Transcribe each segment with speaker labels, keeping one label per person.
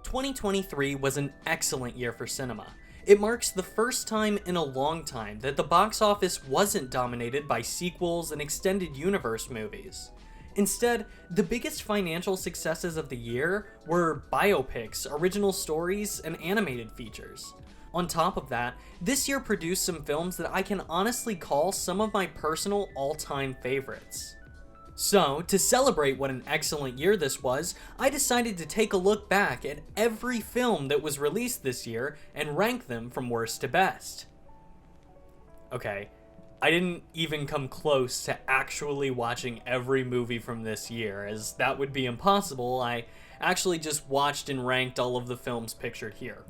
Speaker 1: 2023 was an excellent year for cinema. It marks the first time in a long time that the box office wasn't dominated by sequels and extended universe movies. Instead, the biggest financial successes of the year were biopics, original stories, and animated features. On top of that, this year produced some films that I can honestly call some of my personal all-time favorites. So, to celebrate what an excellent year this was, I decided to take a look back at every film that was released this year and rank them from worst to best. Okay, I didn't even come close to actually watching every movie from this year, as that would be impossible. I actually just watched and ranked all of the films pictured here.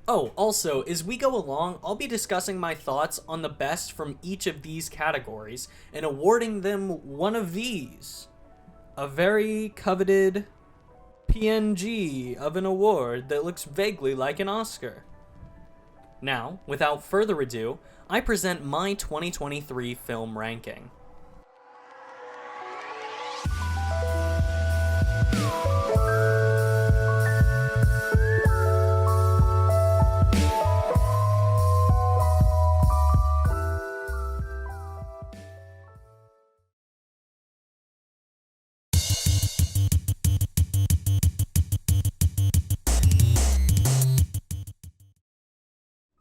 Speaker 1: Oh, also, as we go along, I'll be discussing my thoughts on the best from each of these categories and awarding them one of these. A very coveted PNG of an award that looks vaguely like an Oscar. Now, without further ado, I present my 2023 film ranking.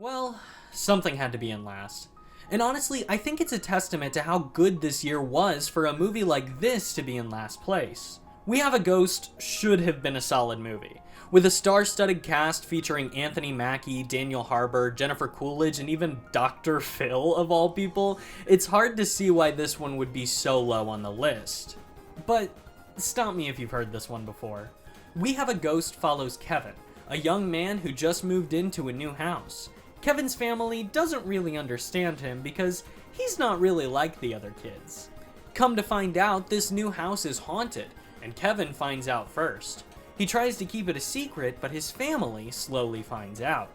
Speaker 1: Well, something had to be in last. And honestly, I think it's a testament to how good this year was for a movie like this to be in last place. We Have a Ghost should have been a solid movie. With a star-studded cast featuring Anthony Mackie, Daniel Harbour, Jennifer Coolidge, and even Dr. Phil of all people, it's hard to see why this one would be so low on the list. But stop me if you've heard this one before. We Have a Ghost follows Kevin, a young man who just moved into a new house. Kevin's family doesn't really understand him because he's not really like the other kids. Come to find out, this new house is haunted, and Kevin finds out first. He tries to keep it a secret, but his family slowly finds out.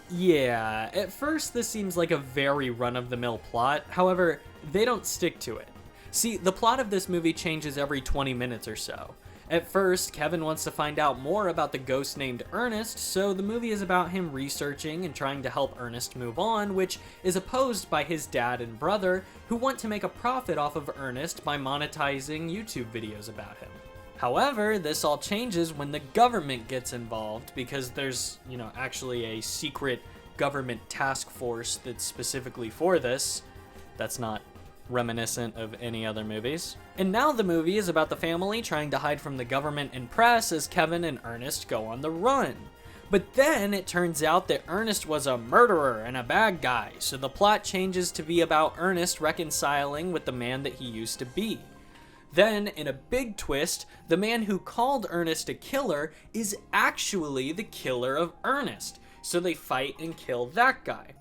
Speaker 1: Yeah, at first this seems like a very run-of-the-mill plot, however, they don't stick to it. See, the plot of this movie changes every 20 minutes or so. At first, Kevin wants to find out more about the ghost named Ernest, so the movie is about him researching and trying to help Ernest move on, which is opposed by his dad and brother, who want to make a profit off of Ernest by monetizing YouTube videos about him. However, this all changes when the government gets involved, because there's, actually a secret government task force that's specifically for this. That's not reminiscent of any other movies. And now the movie is about the family trying to hide from the government and press as Kevin and Ernest go on the run. But then it turns out that Ernest was a murderer and a bad guy, so the plot changes to be about Ernest reconciling with the man that he used to be. Then, in a big twist, the man who called Ernest a killer is actually the killer of Ernest, so they fight and kill that guy.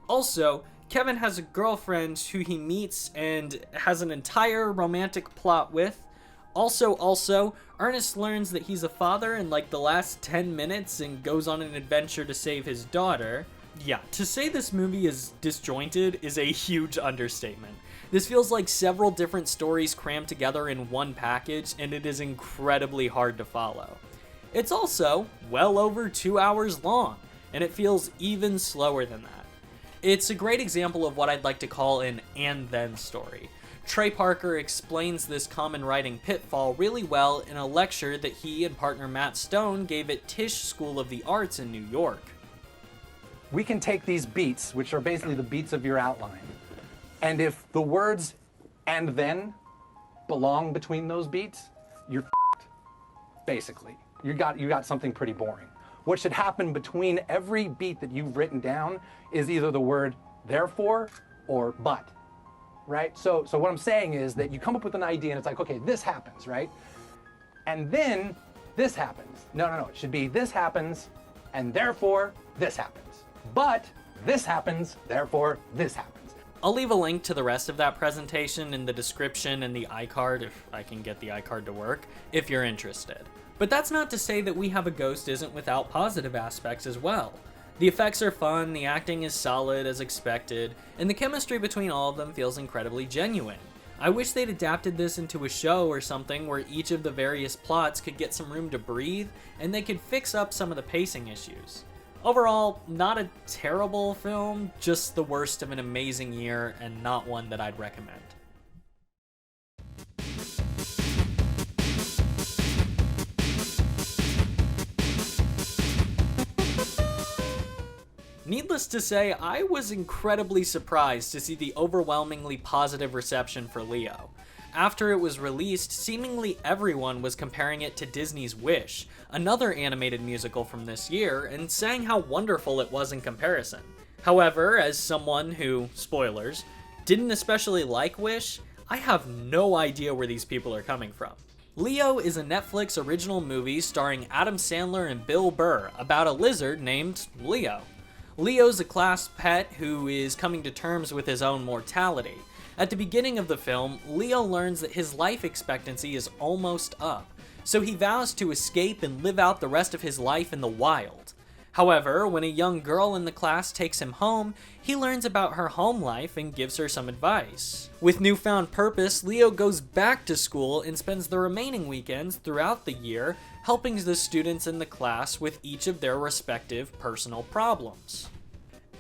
Speaker 1: Also, Kevin has a girlfriend who he meets and has an entire romantic plot with. Also, Ernest learns that he's a father in the last 10 minutes and goes on an adventure to save his daughter. Yeah, to say this movie is disjointed is a huge understatement. This feels like several different stories crammed together in one package, and it is incredibly hard to follow. It's also well over 2 hours long, and it feels even slower than that. It's a great example of what I'd like to call an and then story. Trey Parker explains this common writing pitfall really well in a lecture that he and partner Matt Stone gave at Tisch School of the Arts in New York.
Speaker 2: We can take these beats, which are basically the beats of your outline, and if the words and then belong between those beats, you're f***ed, basically. You got something pretty boring. What should happen between every beat that you've written down is either the word therefore or but, right? So what I'm saying is that you come up with an idea and it's like, okay, this happens, right? And then this happens. No, it should be this happens and therefore this happens. But this happens, therefore this happens.
Speaker 1: I'll leave a link to the rest of that presentation in the description and the iCard if I can get the iCard to work, if you're interested. But that's not to say that We Have a Ghost isn't without positive aspects as well. The effects are fun, the acting is solid as expected, and the chemistry between all of them feels incredibly genuine. I wish they'd adapted this into a show or something where each of the various plots could get some room to breathe and they could fix up some of the pacing issues. Overall, not a terrible film, just the worst of an amazing year and not one that I'd recommend. Needless to say, I was incredibly surprised to see the overwhelmingly positive reception for Leo. After it was released, seemingly everyone was comparing it to Disney's Wish, another animated musical from this year, and saying how wonderful it was in comparison. However, as someone who, spoilers, didn't especially like Wish, I have no idea where these people are coming from. Leo is a Netflix original movie starring Adam Sandler and Bill Burr about a lizard named Leo. Leo's a class pet who is coming to terms with his own mortality. At the beginning of the film, Leo learns that his life expectancy is almost up, so he vows to escape and live out the rest of his life in the wild. However, when a young girl in the class takes him home, he learns about her home life and gives her some advice. With newfound purpose, Leo goes back to school and spends the remaining weekends throughout the year helping the students in the class with each of their respective personal problems.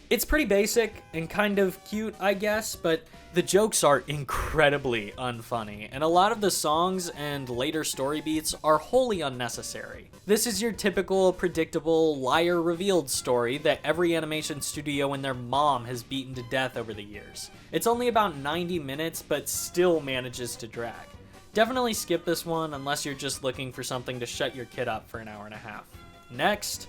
Speaker 1: It's pretty basic and kind of cute, I guess, but the jokes are incredibly unfunny, and a lot of the songs and later story beats are wholly unnecessary. This is your typical, predictable, liar revealed story that every animation studio and their mom has beaten to death over the years. It's only about 90 minutes, but still manages to drag. Definitely skip this one unless you're just looking for something to shut your kid up for an hour and a half. Next.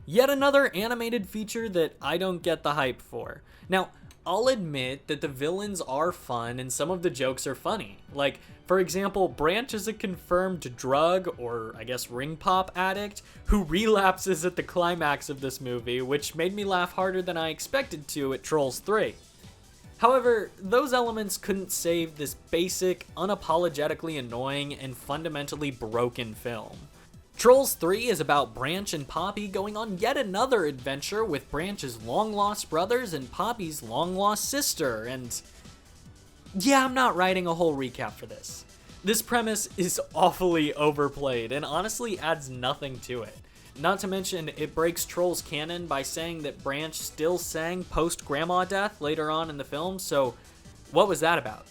Speaker 1: Yet another animated feature that I don't get the hype for. Now, I'll admit that the villains are fun and some of the jokes are funny. Like, for example, Branch is a confirmed drug, or I guess ring pop addict, who relapses at the climax of this movie, which made me laugh harder than I expected to at Trolls 3. However, those elements couldn't save this basic, unapologetically annoying, and fundamentally broken film. Trolls 3 is about Branch and Poppy going on yet another adventure with Branch's long-lost brothers and Poppy's long-lost sister, and yeah, I'm not writing a whole recap for this. This premise is awfully overplayed and honestly adds nothing to it. Not to mention, it breaks Trolls canon by saying that Branch still sang post-Grandma Death later on in the film, so what was that about?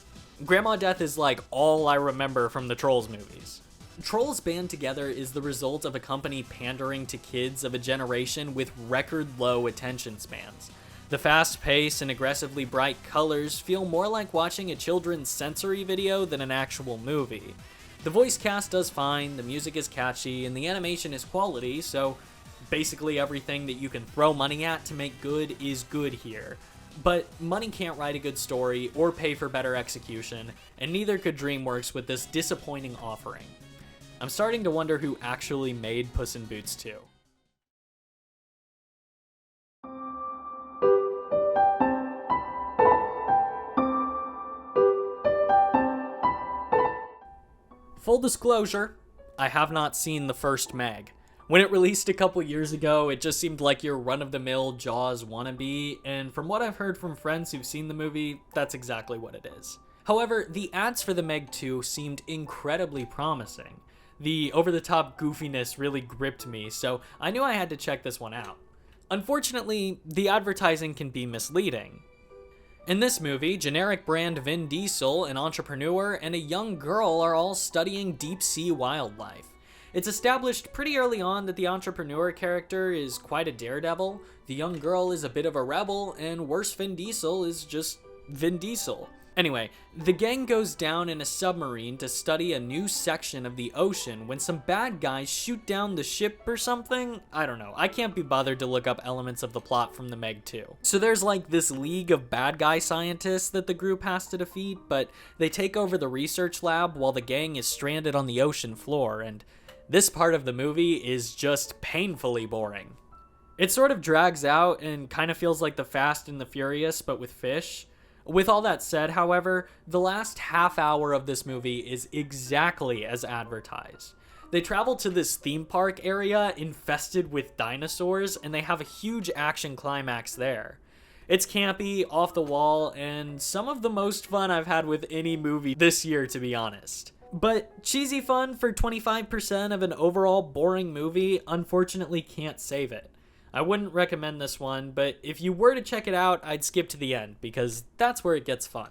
Speaker 1: Grandma Death is like all I remember from the Trolls movies. Trolls Band Together is the result of a company pandering to kids of a generation with record-low attention spans. The fast pace and aggressively bright colors feel more like watching a children's sensory video than an actual movie. The voice cast does fine, the music is catchy, and the animation is quality, so basically everything that you can throw money at to make good is good here. But money can't write a good story or pay for better execution, and neither could DreamWorks with this disappointing offering. I'm starting to wonder who actually made Puss in Boots 2. Full disclosure, I have not seen the first Meg. When it released a couple years ago, it just seemed like your run-of-the-mill Jaws wannabe, and from what I've heard from friends who've seen the movie, that's exactly what it is. However, the ads for the Meg 2 seemed incredibly promising. The over-the-top goofiness really gripped me, so I knew I had to check this one out. Unfortunately, the advertising can be misleading. In this movie, generic brand Vin Diesel, an entrepreneur, and a young girl are all studying deep-sea wildlife. It's established pretty early on that the entrepreneur character is quite a daredevil, the young girl is a bit of a rebel, and worse Vin Diesel is just Vin Diesel. Anyway, the gang goes down in a submarine to study a new section of the ocean when some bad guys shoot down the ship or something? I don't know. I can't be bothered to look up elements of the plot from the Meg 2. So there's like this league of bad guy scientists that the group has to defeat, but they take over the research lab while the gang is stranded on the ocean floor, and this part of the movie is just painfully boring. It sort of drags out and kind of feels like the Fast and the Furious, but with fish. With all that said, however, the last half hour of this movie is exactly as advertised. They travel to this theme park area infested with dinosaurs, and they have a huge action climax there. It's campy, off the wall, and some of the most fun I've had with any movie this year, to be honest. But cheesy fun for 25% of an overall boring movie unfortunately can't save it. I wouldn't recommend this one, but if you were to check it out, I'd skip to the end, because that's where it gets fun.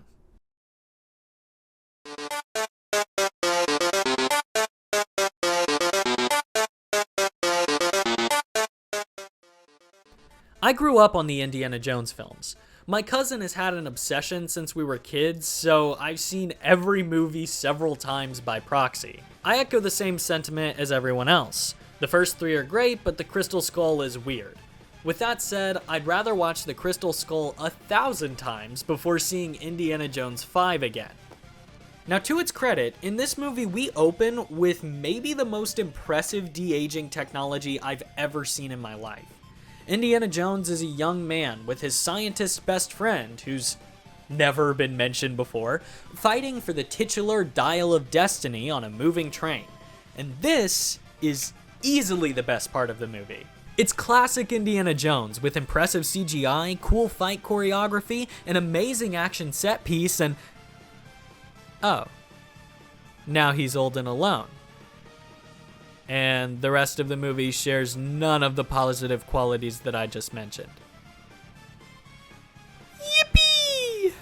Speaker 1: I grew up on the Indiana Jones films. My cousin has had an obsession since we were kids, so I've seen every movie several times by proxy. I echo the same sentiment as everyone else. The first three are great, but the Crystal Skull is weird. With that said, I'd rather watch the Crystal Skull 1,000 times before seeing Indiana Jones 5 again. Now, to its credit, in this movie we open with maybe the most impressive de-aging technology I've ever seen in my life. Indiana Jones is a young man with his scientist best friend, who's never been mentioned before, fighting for the titular Dial of Destiny on a moving train. And this is easily the best part of the movie. It's classic Indiana Jones with impressive CGI, cool fight choreography, an amazing action set piece, and... oh. Now he's old and alone. And the rest of the movie shares none of the positive qualities that I just mentioned. Yippee!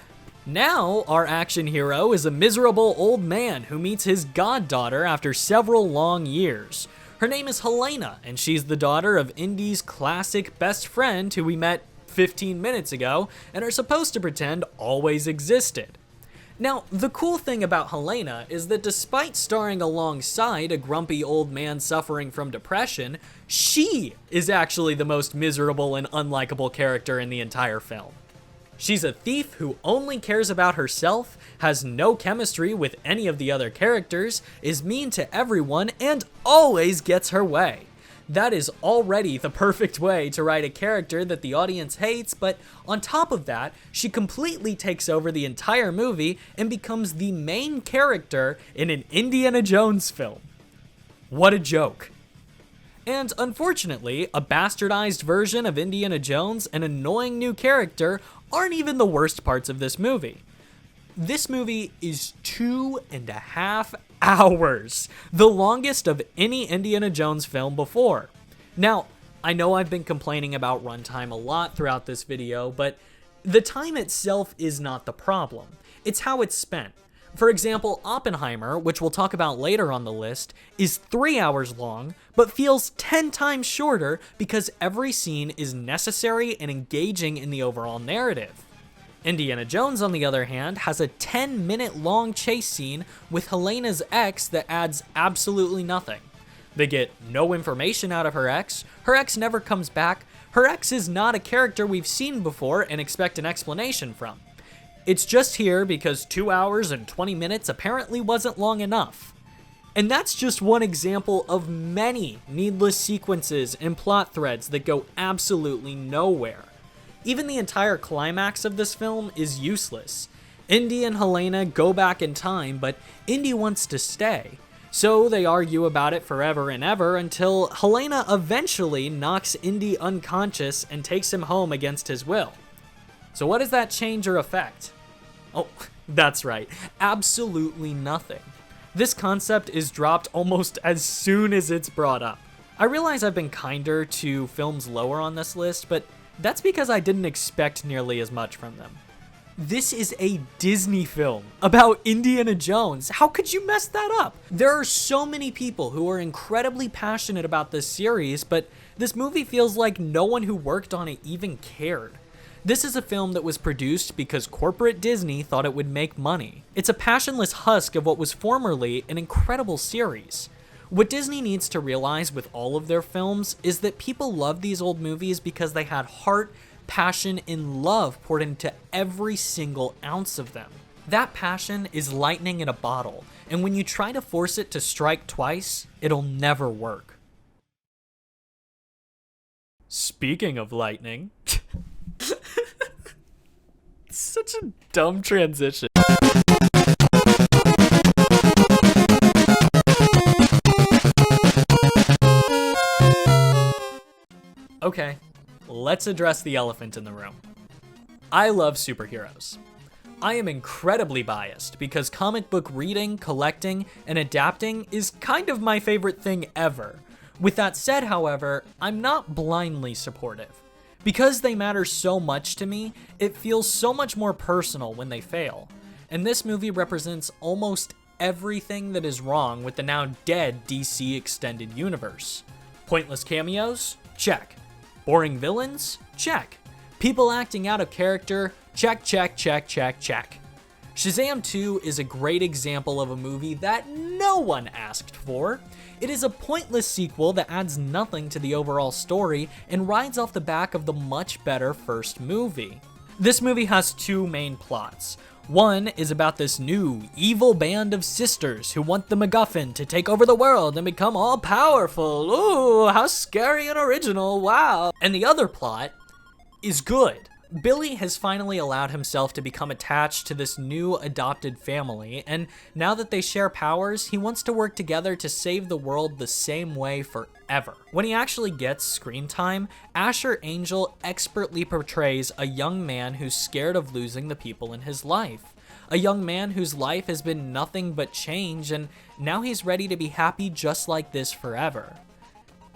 Speaker 1: Now, our action hero is a miserable old man who meets his goddaughter after several long years. Her name is Helena, and she's the daughter of Indy's classic best friend who we met 15 minutes ago and are supposed to pretend always existed. Now, the cool thing about Helena is that despite starring alongside a grumpy old man suffering from depression, she is actually the most miserable and unlikable character in the entire film. She's a thief who only cares about herself, has no chemistry with any of the other characters, is mean to everyone, and always gets her way. That is already the perfect way to write a character that the audience hates, but on top of that, she completely takes over the entire movie and becomes the main character in an Indiana Jones film. What a joke. And unfortunately, a bastardized version of Indiana Jones, an annoying new character, aren't even the worst parts of this movie. This movie is 2.5 hours, the longest of any Indiana Jones film before. Now, I know I've been complaining about runtime a lot throughout this video, but the time itself is not the problem. It's how it's spent. For example, Oppenheimer, which we'll talk about later on the list, is 3 hours long, but feels 10 times shorter because every scene is necessary and engaging in the overall narrative. Indiana Jones, on the other hand, has a 10-minute long chase scene with Helena's ex that adds absolutely nothing. They get no information out of her ex never comes back, her ex is not a character we've seen before and expect an explanation from. It's just here because 2 hours and 20 minutes apparently wasn't long enough. And that's just one example of many needless sequences and plot threads that go absolutely nowhere. Even the entire climax of this film is useless. Indy and Helena go back in time, but Indy wants to stay. So they argue about it forever and ever until Helena eventually knocks Indy unconscious and takes him home against his will. So what does that change or affect? Oh, that's right, absolutely nothing. This concept is dropped almost as soon as it's brought up. I realize I've been kinder to films lower on this list, but that's because I didn't expect nearly as much from them. This is a Disney film about Indiana Jones. How could you mess that up? There are so many people who are incredibly passionate about this series, but this movie feels like no one who worked on it even cared. This is a film that was produced because corporate Disney thought it would make money. It's a passionless husk of what was formerly an incredible series. What Disney needs to realize with all of their films is that people love these old movies because they had heart, passion, and love poured into every single ounce of them. That passion is lightning in a bottle, and when you try to force it to strike twice, it'll never work. Speaking of lightning... Such a dumb transition. let's address the elephant in the room. I love superheroes. I am incredibly biased because comic book reading, collecting, and adapting is kind of my favorite thing ever. With that said, however, I'm not blindly supportive. Because they matter so much to me, it feels so much more personal when they fail. And this movie represents almost everything that is wrong with the now dead DC Extended Universe. Pointless cameos? Check. Boring villains? Check. People acting out of character? Check, check, check, check, check. Shazam 2 is a great example of a movie that no one asked for. It is a pointless sequel that adds nothing to the overall story and rides off the back of the much better first movie. This movie has two main plots. One is about this new, evil band of sisters who want the MacGuffin to take over the world and become all-powerful. Ooh, how scary and original, wow. And the other plot is good. Billy has finally allowed himself to become attached to this new adopted family, and now that they share powers, he wants to work together to save the world the same way forever. When he actually gets screen time, Asher Angel expertly portrays a young man who's scared of losing the people in his life. A young man whose life has been nothing but change, and now he's ready to be happy just like this forever.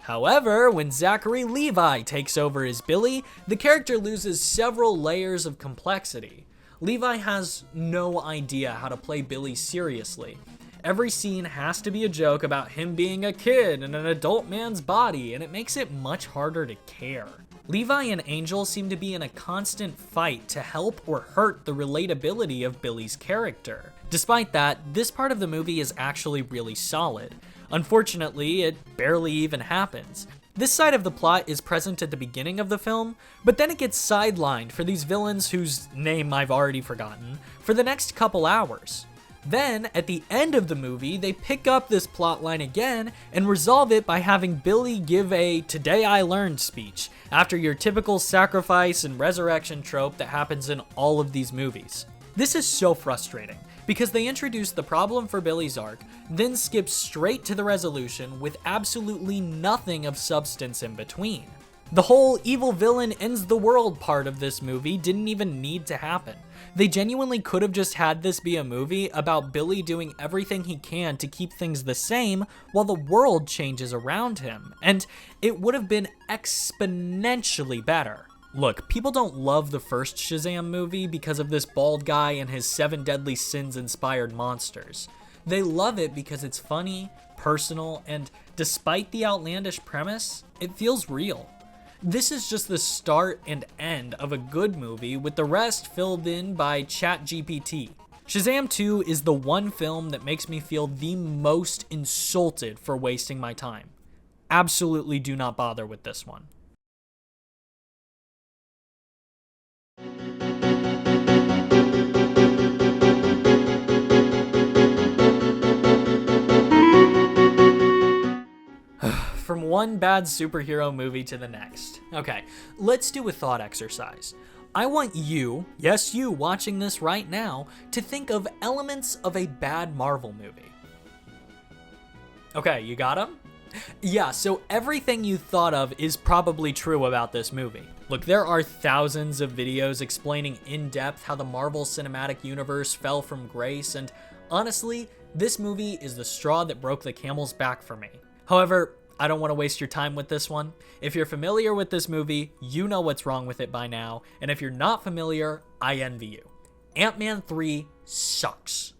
Speaker 1: However, when Zachary Levi takes over as Billy, the character loses several layers of complexity. Levi has no idea how to play Billy seriously. Every scene has to be a joke about him being a kid in an adult man's body, and it makes it much harder to care. Levi and Angel seem to be in a constant fight to help or hurt the relatability of Billy's character. Despite that, this part of the movie is actually really solid. Unfortunately, it barely even happens. This side of the plot is present at the beginning of the film, but then it gets sidelined for these villains whose name I've already forgotten for the next couple hours. Then, at the end of the movie, they pick up this plotline again and resolve it by having Billy give a "Today I Learned" speech, after your typical sacrifice and resurrection trope that happens in all of these movies. This is so frustrating, because they introduce the problem for Billy's arc, then skip straight to the resolution with absolutely nothing of substance in between. The whole evil villain ends the world part of this movie didn't even need to happen. They genuinely could have just had this be a movie about Billy doing everything he can to keep things the same while the world changes around him, and it would have been exponentially better. Look, people don't love the first Shazam movie because of this bald guy and his 7 deadly sins inspired monsters. They love it because it's funny, personal, and despite the outlandish premise, it feels real. This is just the start and end of a good movie with the rest filled in by ChatGPT. Shazam 2 is the one film that makes me feel the most insulted for wasting my time. Absolutely do not bother with this one. From one bad superhero movie to the next. Okay, let's do a thought exercise. I want you, yes you watching this right now, to think of elements of a bad Marvel movie. Okay, you got them? Yeah, so everything you thought of is probably true about this movie. Look, there are thousands of videos explaining in depth how the Marvel Cinematic Universe fell from grace, and honestly, this movie is the straw that broke the camel's back for me. However, I don't want to waste your time with this one. If you're familiar with this movie, you know what's wrong with it by now, and if you're not familiar, I envy you. Ant-Man 3 sucks.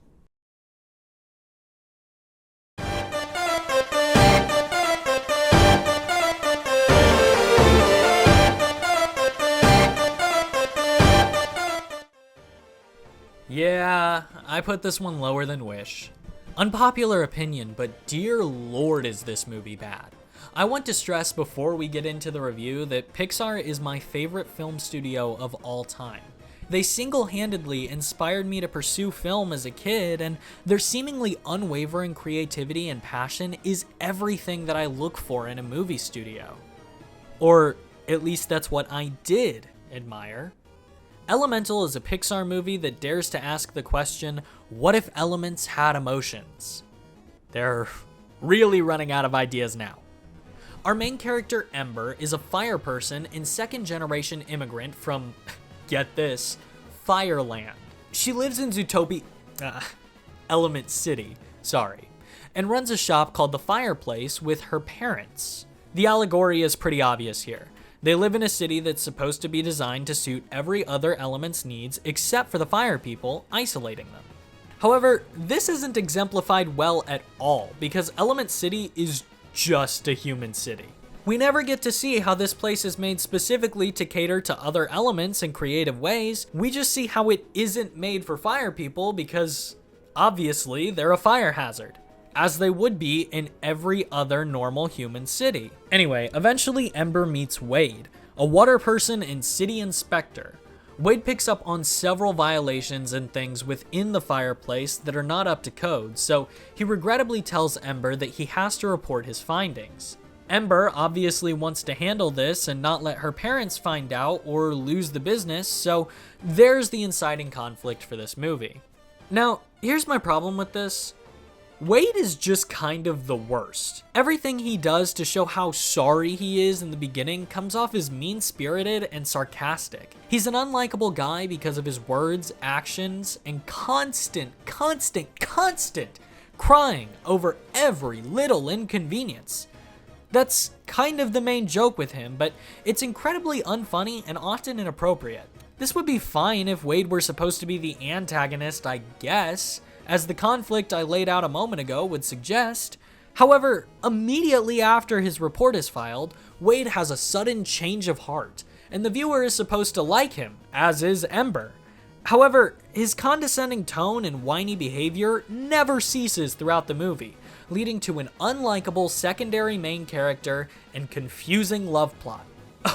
Speaker 1: Yeah, I put this one lower than Wish. Unpopular opinion, but dear lord is this movie bad. I want to stress before we get into the review that Pixar is my favorite film studio of all time. They single-handedly inspired me to pursue film as a kid, and their seemingly unwavering creativity and passion is everything that I look for in a movie studio. Or at least that's what I did admire. Elemental is a Pixar movie that dares to ask the question, what if elements had emotions? They're really running out of ideas now. Our main character, Ember, is a fire person and second-generation immigrant from, get this, Fireland. She lives in Element City, and runs a shop called The Fireplace with her parents. The allegory is pretty obvious here. They live in a city that's supposed to be designed to suit every other element's needs except for the fire people, isolating them. However, this isn't exemplified well at all because Element City is just a human city. We never get to see how this place is made specifically to cater to other elements in creative ways. We just see how it isn't made for fire people because obviously they're a fire hazard, as they would be in every other normal human city. Anyway, eventually Ember meets Wade, a water person and city inspector. Wade picks up on several violations and things within the fireplace that are not up to code, so he regrettably tells Ember that he has to report his findings. Ember obviously wants to handle this and not let her parents find out or lose the business, so there's the inciting conflict for this movie. Now, here's my problem with this. Wade is just kind of the worst. Everything he does to show how sorry he is in the beginning comes off as mean-spirited and sarcastic. He's an unlikable guy because of his words, actions, and constant crying over every little inconvenience. That's kind of the main joke with him, but it's incredibly unfunny and often inappropriate. This would be fine if Wade were supposed to be the antagonist, I guess, as the conflict I laid out a moment ago would suggest. However, immediately after his report is filed, Wade has a sudden change of heart, and the viewer is supposed to like him, as is Ember. However, his condescending tone and whiny behavior never ceases throughout the movie, leading to an unlikable secondary main character and confusing love plot.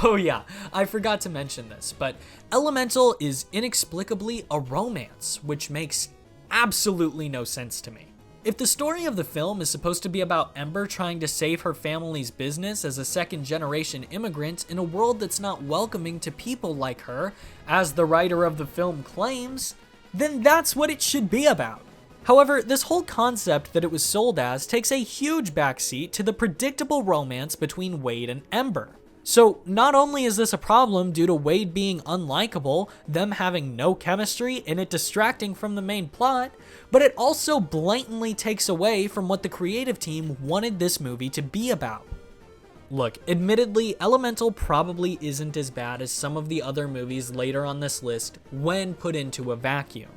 Speaker 1: Oh yeah, I forgot to mention this, but Elemental is inexplicably a romance, which makes absolutely no sense to me. If the story of the film is supposed to be about Ember trying to save her family's business as a second-generation immigrant in a world that's not welcoming to people like her, as the writer of the film claims, then that's what it should be about. However, this whole concept that it was sold as takes a huge backseat to the predictable romance between Wade and Ember. So not only is this a problem due to Wade being unlikable, them having no chemistry, and it distracting from the main plot, but it also blatantly takes away from what the creative team wanted this movie to be about. Look, admittedly, Elemental probably isn't as bad as some of the other movies later on this list when put into a vacuum.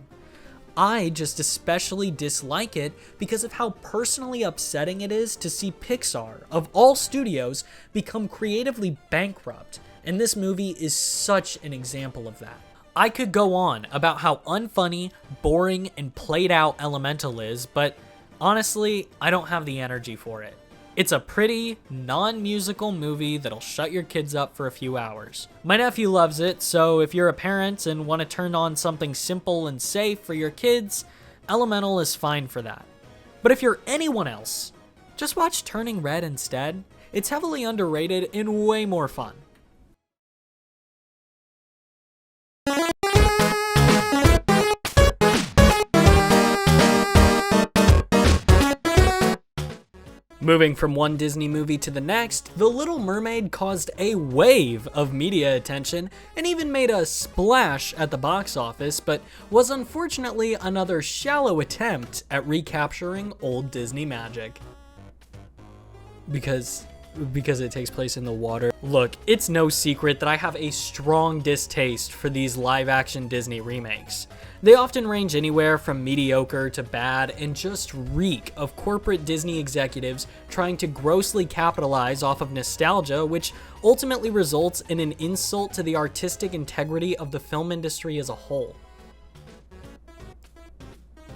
Speaker 1: I just especially dislike it because of how personally upsetting it is to see Pixar, of all studios, become creatively bankrupt, and this movie is such an example of that. I could go on about how unfunny, boring, and played out Elemental is, but honestly, I don't have the energy for it. It's a pretty, non-musical movie that'll shut your kids up for a few hours. My nephew loves it, so if you're a parent and want to turn on something simple and safe for your kids, Elemental is fine for that. But if you're anyone else, just watch Turning Red instead. It's heavily underrated and way more fun. Moving from one Disney movie to the next, The Little Mermaid caused a wave of media attention and even made a splash at the box office, but was unfortunately another shallow attempt at recapturing old Disney magic. Because it takes place in the water. Look, it's no secret that I have a strong distaste for these live-action Disney remakes. They often range anywhere from mediocre to bad and just reek of corporate Disney executives trying to grossly capitalize off of nostalgia, which ultimately results in an insult to the artistic integrity of the film industry as a whole.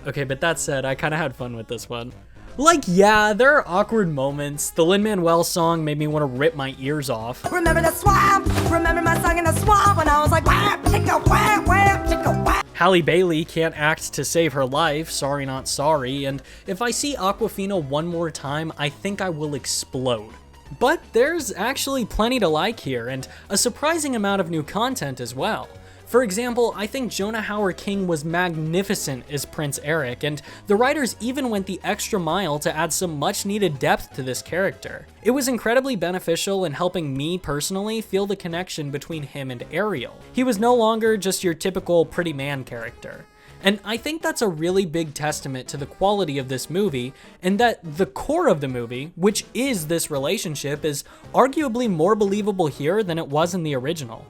Speaker 1: Okay, but that said, I kinda had fun with this one. Like, yeah, there are awkward moments. The Lin-Manuel song made me want to rip my ears off.
Speaker 3: Remember the swamp? Remember my song in the swamp when I was like, whap, chicka, whap, whap, chicka, whap.
Speaker 1: Halle Bailey can't act to save her life, sorry not sorry, and if I see Awkwafina one more time, I think I will explode. But there's actually plenty to like here, and a surprising amount of new content as well. For example, I think Jonah Hauer-King was magnificent as Prince Eric, and the writers even went the extra mile to add some much needed depth to this character. It was incredibly beneficial in helping me personally feel the connection between him and Ariel. He was no longer just your typical pretty man character. And I think that's a really big testament to the quality of this movie, and that the core of the movie, which is this relationship, is arguably more believable here than it was in the original.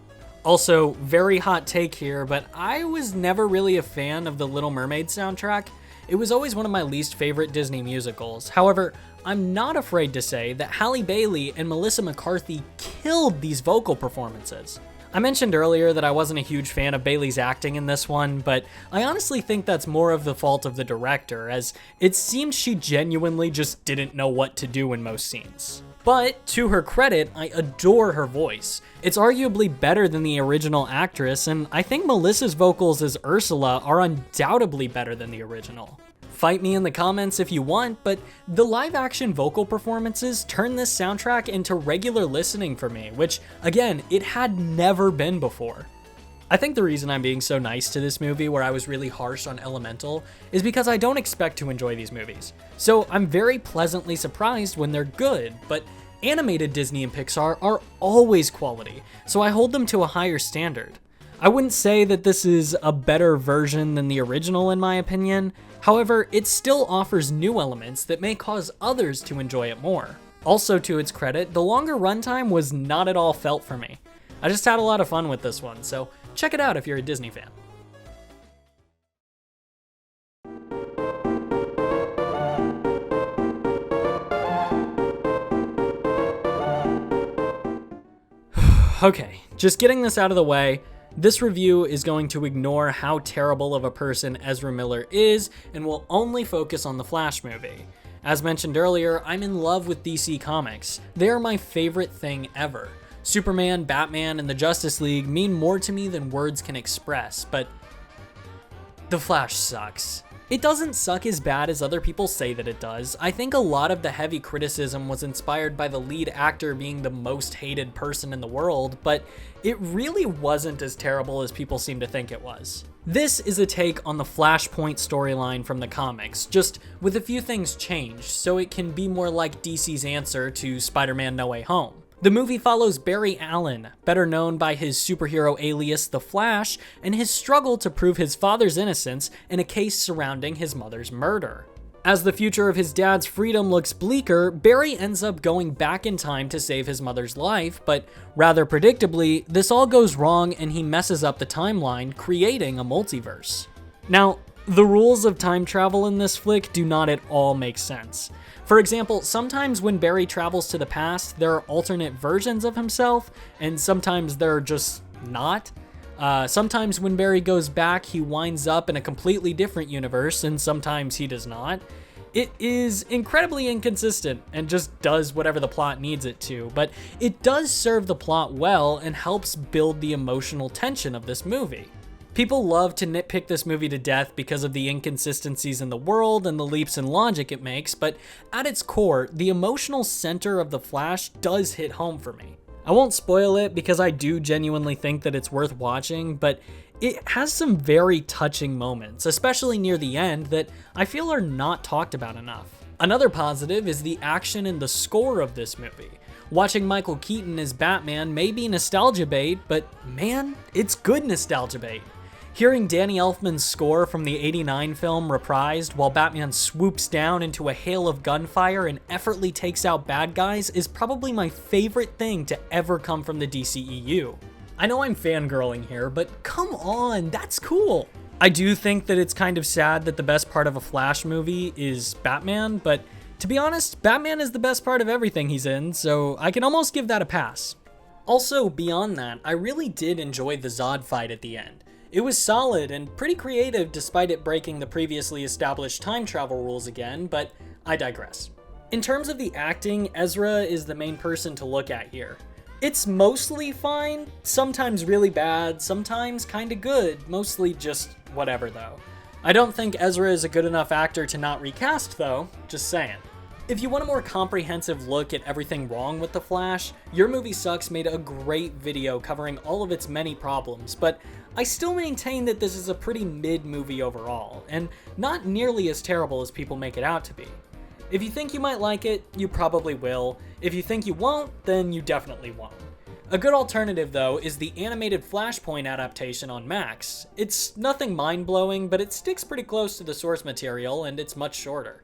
Speaker 1: Also, very hot take here, but I was never really a fan of the Little Mermaid soundtrack. It was always one of my least favorite Disney musicals. However, I'm not afraid to say that Halle Bailey and Melissa McCarthy killed these vocal performances. I mentioned earlier that I wasn't a huge fan of Bailey's acting in this one, but I honestly think that's more of the fault of the director, as it seemed she genuinely just didn't know what to do in most scenes. But, to her credit, I adore her voice. It's arguably better than the original actress, and I think Melissa's vocals as Ursula are undoubtedly better than the original. Fight me in the comments if you want, but the live-action vocal performances turn this soundtrack into regular listening for me, which, again, it had never been before. I think the reason I'm being so nice to this movie where I was really harsh on Elemental is because I don't expect to enjoy these movies. So I'm very pleasantly surprised when they're good, but animated Disney and Pixar are always quality, so I hold them to a higher standard. I wouldn't say that this is a better version than the original in my opinion, however, it still offers new elements that may cause others to enjoy it more. Also to its credit, the longer runtime was not at all felt for me. I just had a lot of fun with this one, so check it out if you're a Disney fan. Okay, just getting this out of the way, this review is going to ignore how terrible of a person Ezra Miller is and will only focus on the Flash movie. As mentioned earlier, I'm in love with DC Comics. They are my favorite thing ever. Superman, Batman, and the Justice League mean more to me than words can express, but the Flash sucks. It doesn't suck as bad as other people say that it does. I think a lot of the heavy criticism was inspired by the lead actor being the most hated person in the world, but it really wasn't as terrible as people seem to think it was. This is a take on the Flashpoint storyline from the comics, just with a few things changed, so it can be more like DC's answer to Spider-Man No Way Home. The movie follows Barry Allen, better known by his superhero alias The Flash, and his struggle to prove his father's innocence in a case surrounding his mother's murder. As the future of his dad's freedom looks bleaker, Barry ends up going back in time to save his mother's life, but rather predictably, this all goes wrong and he messes up the timeline, creating a multiverse. Now, the rules of time travel in this flick do not at all make sense. For example, sometimes when Barry travels to the past, there are alternate versions of himself, and sometimes they're just not. Sometimes when Barry goes back, he winds up in a completely different universe, and sometimes he does not. It is incredibly inconsistent and just does whatever the plot needs it to, but it does serve the plot well and helps build the emotional tension of this movie. People love to nitpick this movie to death because of the inconsistencies in the world and the leaps in logic it makes, but at its core, the emotional center of The Flash does hit home for me. I won't spoil it because I do genuinely think that it's worth watching, but it has some very touching moments, especially near the end, that I feel are not talked about enough. Another positive is the action and the score of this movie. Watching Michael Keaton as Batman may be nostalgia bait, but man, it's good nostalgia bait. Hearing Danny Elfman's score from the '89 film reprised while Batman swoops down into a hail of gunfire and effortlessly takes out bad guys is probably my favorite thing to ever come from the DCEU. I know I'm fangirling here, but come on, that's cool. I do think that it's kind of sad that the best part of a Flash movie is Batman, but to be honest, Batman is the best part of everything he's in, so I can almost give that a pass. Also, beyond that, I really did enjoy the Zod fight at the end. It was solid and pretty creative despite it breaking the previously established time travel rules again, but I digress. In terms of the acting, Ezra is the main person to look at here. It's mostly fine, sometimes really bad, sometimes kinda good, mostly just whatever though. I don't think Ezra is a good enough actor to not recast though, just saying. If you want a more comprehensive look at everything wrong with The Flash, Your Movie Sucks made a great video covering all of its many problems, but I still maintain that this is a pretty mid-movie overall, and not nearly as terrible as people make it out to be. If you think you might like it, you probably will. If you think you won't, then you definitely won't. A good alternative, though, is the animated Flashpoint adaptation on Max. It's nothing mind-blowing, but it sticks pretty close to the source material, and it's much shorter.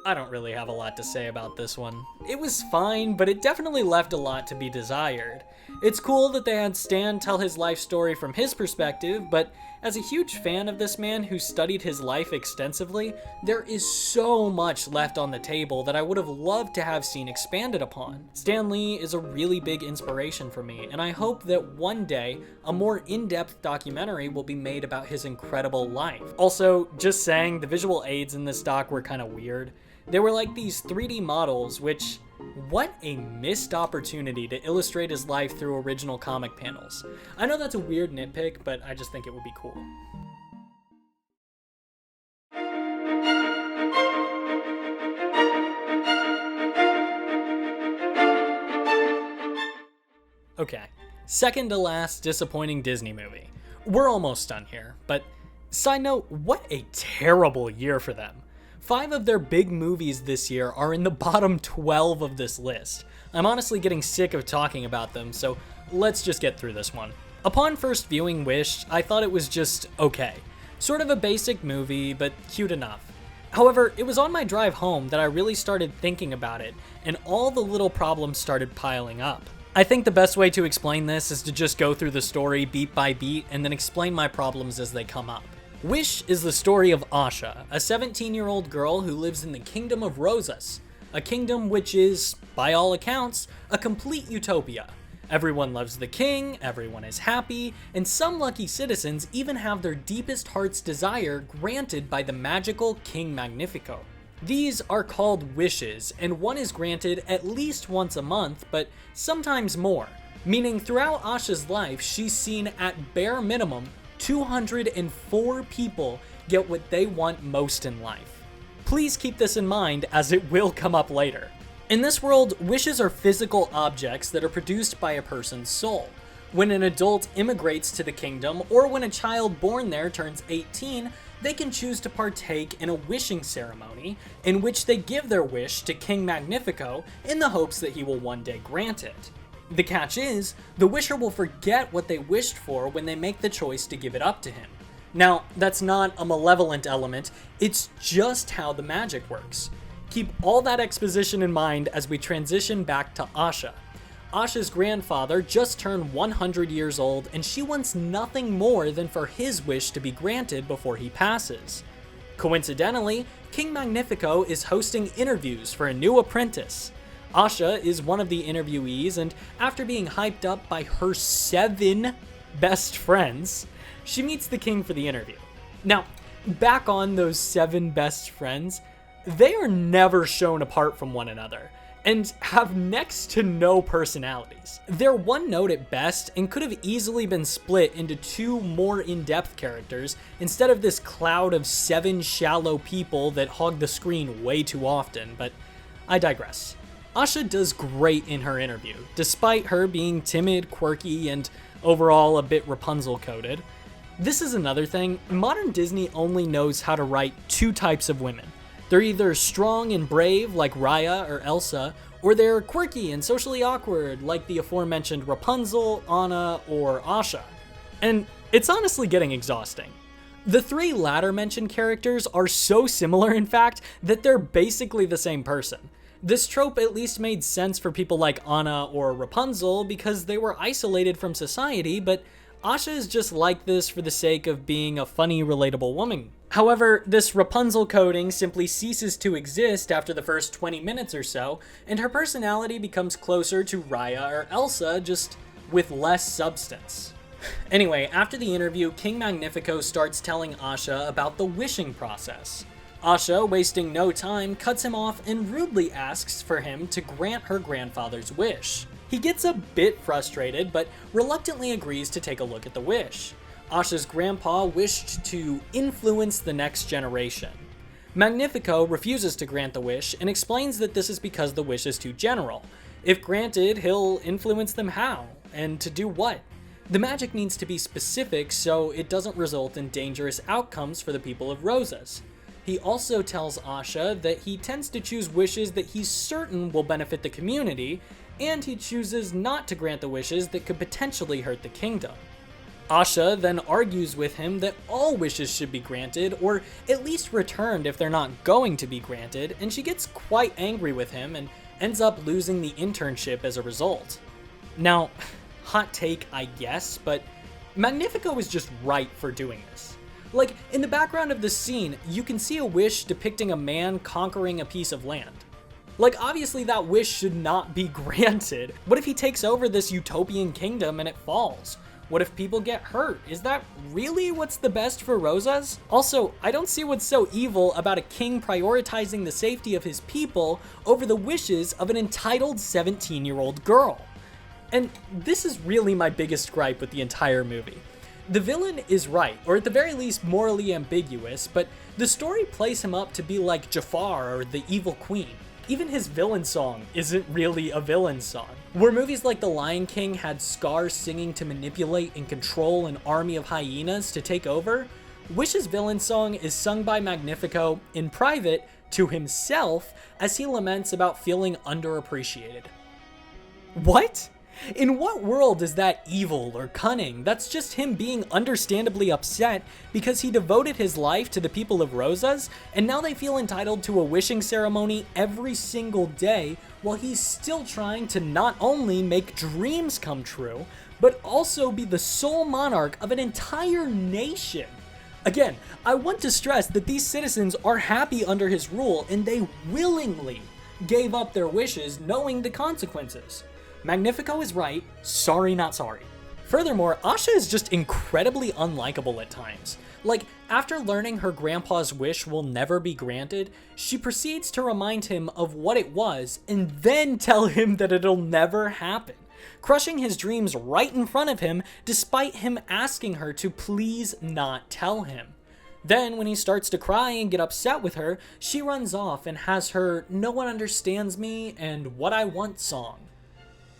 Speaker 1: I don't really have a lot to say about this one. It was fine, but it definitely left a lot to be desired. It's cool that they had Stan tell his life story from his perspective, but as a huge fan of this man who studied his life extensively, there is so much left on the table that I would have loved to have seen expanded upon. Stan Lee is a really big inspiration for me, and I hope that one day a more in-depth documentary will be made about his incredible life. Also, just saying, the visual aids in this doc were kind of weird. They were like these 3D models, which, what a missed opportunity to illustrate his life through original comic panels. I know that's a weird nitpick, but I just think it would be cool. Okay, second to last disappointing Disney movie. We're almost done here, but side note, what a terrible year for them. 5 of their big movies this year are in the bottom 12 of this list. I'm honestly getting sick of talking about them, so let's just get through this one. Upon first viewing Wish, I thought it was just okay. Sort of a basic movie, but cute enough. However, it was on my drive home that I really started thinking about it, and all the little problems started piling up. I think the best way to explain this is to just go through the story beat by beat and then explain my problems as they come up. Wish is the story of Asha, a 17-year-old girl who lives in the Kingdom of Rosas, a kingdom which is, by all accounts, a complete utopia. Everyone loves the king, everyone is happy, and some lucky citizens even have their deepest heart's desire granted by the magical King Magnifico. These are called wishes, and one is granted at least once a month, but sometimes more, meaning throughout Asha's life she's seen at bare minimum 204 people get what they want most in life. Please keep this in mind as it will come up later. In this world, wishes are physical objects that are produced by a person's soul. When an adult immigrates to the kingdom, or when a child born there turns 18, they can choose to partake in a wishing ceremony in which they give their wish to King Magnifico in the hopes that he will one day grant it. The catch is, the wisher will forget what they wished for when they make the choice to give it up to him. Now, that's not a malevolent element, it's just how the magic works. Keep all that exposition in mind as we transition back to Asha. Asha's grandfather just turned 100 years old, and she wants nothing more than for his wish to be granted before he passes. Coincidentally, King Magnifico is hosting interviews for a new apprentice. Asha is one of the interviewees, and after being hyped up by her 7 best friends, she meets the king for the interview. Now, back on those 7 best friends, they are never shown apart from one another, and have next to no personalities. They're one note at best, and could have easily been split into 2 more in-depth characters, instead of this cloud of 7 shallow people that hog the screen way too often, but I digress. Asha does great in her interview, despite her being timid, quirky, and overall a bit Rapunzel-coded. This is another thing, modern Disney only knows how to write 2 types of women. They're either strong and brave like Raya or Elsa, or they're quirky and socially awkward like the aforementioned Rapunzel, Anna, or Asha. And it's honestly getting exhausting. The 3 latter mentioned characters are so similar, in fact, that they're basically the same person. This trope at least made sense for people like Anna or Rapunzel because they were isolated from society, but Asha is just like this for the sake of being a funny, relatable woman. However, this Rapunzel coding simply ceases to exist after the first 20 minutes or so, and her personality becomes closer to Raya or Elsa, just with less substance. Anyway, after the interview, King Magnifico starts telling Asha about the wishing process. Asha, wasting no time, cuts him off and rudely asks for him to grant her grandfather's wish. He gets a bit frustrated, but reluctantly agrees to take a look at the wish. Asha's grandpa wished to influence the next generation. Magnifico refuses to grant the wish and explains that this is because the wish is too general. If granted, he'll influence them how, and to do what. The magic needs to be specific so it doesn't result in dangerous outcomes for the people of Rosas. He also tells Asha that he tends to choose wishes that he's certain will benefit the community, and he chooses not to grant the wishes that could potentially hurt the kingdom. Asha then argues with him that all wishes should be granted, or at least returned if they're not going to be granted, and she gets quite angry with him and ends up losing the internship as a result. Now, hot take I guess, but Magnifico is just right for doing this. Like, in the background of this scene, you can see a wish depicting a man conquering a piece of land. Like, obviously that wish should not be granted. What if he takes over this utopian kingdom and it falls? What if people get hurt? Is that really what's the best for Rosas? Also, I don't see what's so evil about a king prioritizing the safety of his people over the wishes of an entitled 17-year-old girl. And this is really my biggest gripe with the entire movie. The villain is right, or at the very least morally ambiguous, but the story plays him up to be like Jafar or the evil queen. Even his villain song isn't really a villain song. Where movies like The Lion King had Scar singing to manipulate and control an army of hyenas to take over, Wish's villain song is sung by Magnifico in private to himself as he laments about feeling underappreciated. What? In what world is that evil or cunning? That's just him being understandably upset because he devoted his life to the people of Rosas, and now they feel entitled to a wishing ceremony every single day while he's still trying to not only make dreams come true, but also be the sole monarch of an entire nation. Again, I want to stress that these citizens are happy under his rule and they willingly gave up their wishes knowing the consequences. Magnifico is right, sorry not sorry. Furthermore, Asha is just incredibly unlikable at times. Like, after learning her grandpa's wish will never be granted, she proceeds to remind him of what it was and then tell him that it'll never happen, crushing his dreams right in front of him despite him asking her to please not tell him. Then, when he starts to cry and get upset with her, she runs off and has her "No one understands me" and "What I want" song.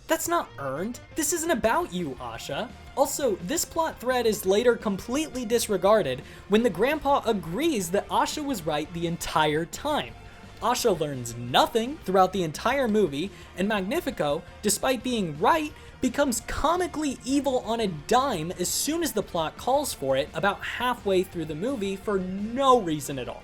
Speaker 1: That's not earned. This isn't about you, Asha. Also, this plot thread is later completely disregarded when the grandpa agrees that Asha was right the entire time. Asha learns nothing throughout the entire movie, and Magnifico, despite being right, becomes comically evil on a dime as soon as the plot calls for it about halfway through the movie for no reason at all.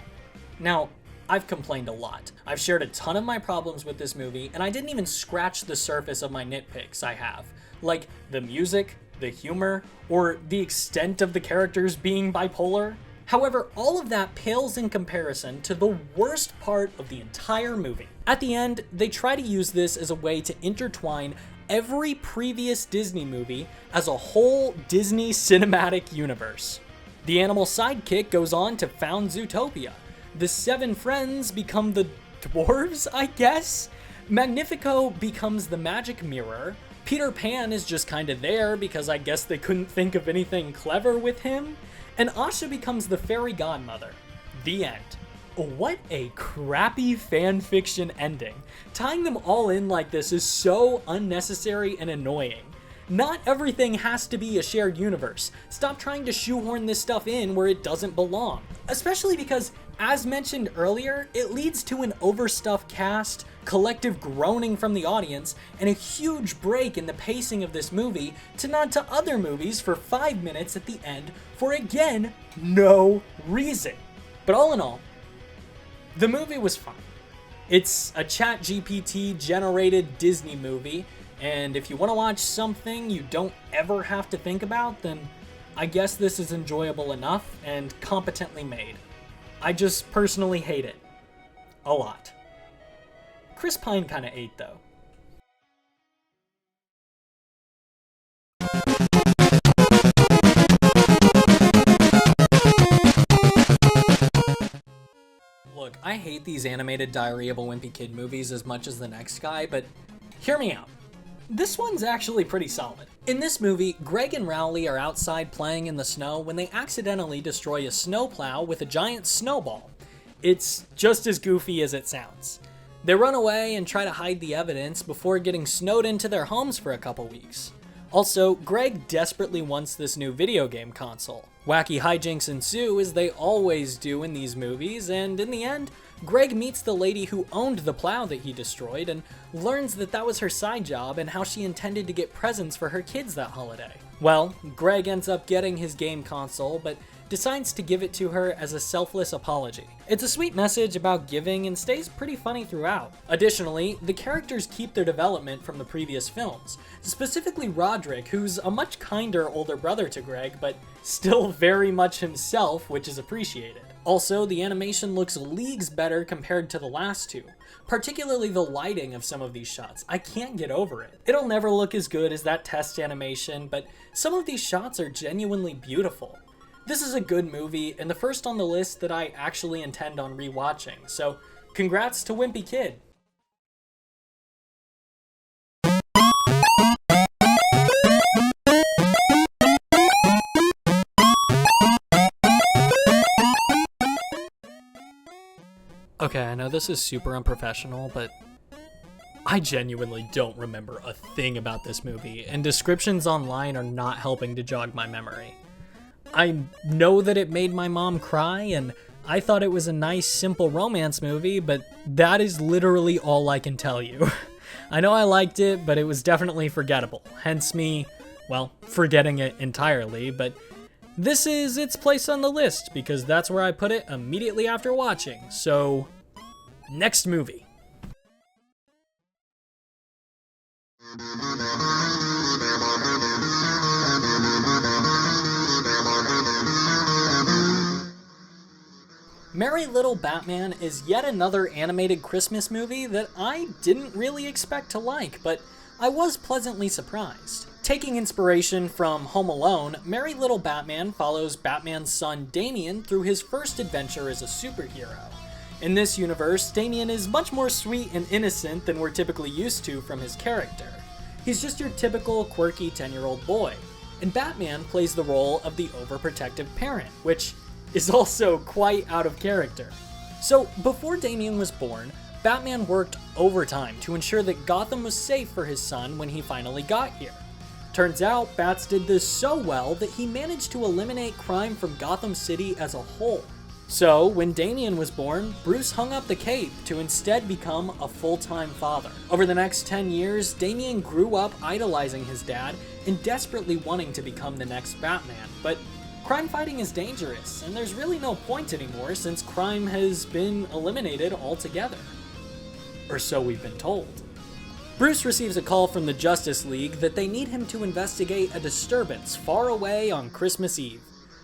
Speaker 1: Now, I've complained a lot. I've shared a ton of my problems with this movie, and I didn't even scratch the surface of my nitpicks I have. Like the music, the humor, or the extent of the characters being bipolar. However, all of that pales in comparison to the worst part of the entire movie. At the end, they try to use this as a way to intertwine every previous Disney movie as a whole Disney cinematic universe. The animal sidekick goes on to found Zootopia. The 7 friends become the dwarves, I guess? Magnifico becomes the magic mirror. Peter Pan is just kinda there because I guess they couldn't think of anything clever with him. And Asha becomes the fairy godmother. The end. What a crappy fanfiction ending. Tying them all in like this is so unnecessary and annoying. Not everything has to be a shared universe. Stop trying to shoehorn this stuff in where it doesn't belong. Especially because, as mentioned earlier, it leads to an overstuffed cast, collective groaning from the audience, and a huge break in the pacing of this movie to nod to other movies for 5 minutes at the end for, again, no reason. But all in all, the movie was fun. It's a ChatGPT generated Disney movie, and if you want to watch something you don't ever have to think about, then I guess this is enjoyable enough and competently made. I just personally hate it. A lot. Chris Pine kinda ate, though. Look, I hate these animated Diary of a Wimpy Kid movies as much as the next guy, but hear me out. This one's actually pretty solid. In this movie, Greg and Rowley are outside playing in the snow when they accidentally destroy a snowplow with a giant snowball. it's just as goofy as it sounds. They run away and try to hide the evidence before getting snowed into their homes for a couple weeks. Also, Greg desperately wants this new video game console. Wacky hijinks ensue as they always do in these movies, and in the end, Greg meets the lady who owned the plow that he destroyed and learns that that was her side job and how she intended to get presents for her kids that holiday. Well, Greg ends up getting his game console, but decides to give it to her as a selfless apology. It's a sweet message about giving and stays pretty funny throughout. Additionally, the characters keep their development from the previous films, specifically Roderick, who's a much kinder older brother to Greg, but still very much himself, which is appreciated. Also, the animation looks leagues better compared to the last two, particularly the lighting of some of these shots. I can't get over it. It'll never look as good as that test animation, but some of these shots are genuinely beautiful. This is a good movie, and the first on the list that I actually intend on rewatching, so congrats to Wimpy Kid. Okay, I know this is super unprofessional, but I genuinely don't remember a thing about this movie, and descriptions online are not helping to jog my memory. I know that it made my mom cry, and I thought it was a nice, simple romance movie, but that is literally all I can tell you. I know I liked it, but it was definitely forgettable, hence me, well, forgetting it entirely, but this is its place on the list, because that's where I put it immediately after watching, so next movie. Merry Little Batman is yet another animated Christmas movie that I didn't really expect to like, but I was pleasantly surprised. Taking inspiration from Home Alone, Merry Little Batman follows Batman's son Damian through his first adventure as a superhero. In this universe, Damian is much more sweet and innocent than we're typically used to from his character. He's just your typical quirky 10-year-old boy, and Batman plays the role of the overprotective parent, which is also quite out of character. So, before Damian was born, Batman worked overtime to ensure that Gotham was safe for his son when he finally got here. Turns out, Bats did this so well that he managed to eliminate crime from Gotham City as a whole. So, when Damian was born, Bruce hung up the cape to instead become a full-time father. Over the next 10 years, Damian grew up idolizing his dad and desperately wanting to become the next Batman, but crime fighting is dangerous, and there's really no point anymore since crime has been eliminated altogether. Or so we've been told. Bruce receives a call from the Justice League that they need him to investigate a disturbance far away on Christmas Eve.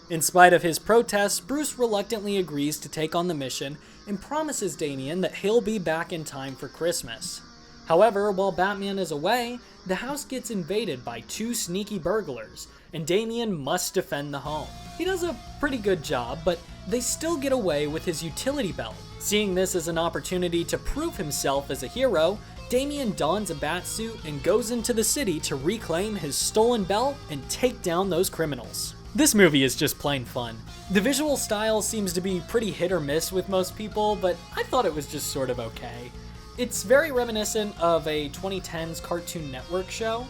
Speaker 1: In spite of his protests, Bruce reluctantly agrees to take on the mission and promises Damian that he'll be back in time for Christmas. However, while Batman is away, the house gets invaded by two sneaky burglars, and Damian must defend the home. He does a pretty good job, but they still get away with his utility belt. Seeing this as an opportunity to prove himself as a hero, Damian dons a bat suit and goes into the city to reclaim his stolen belt and take down those criminals. This movie is just plain fun. The visual style seems to be pretty hit or miss with most people, but I thought it was just sort of okay. It's very reminiscent of a 2010s Cartoon Network show.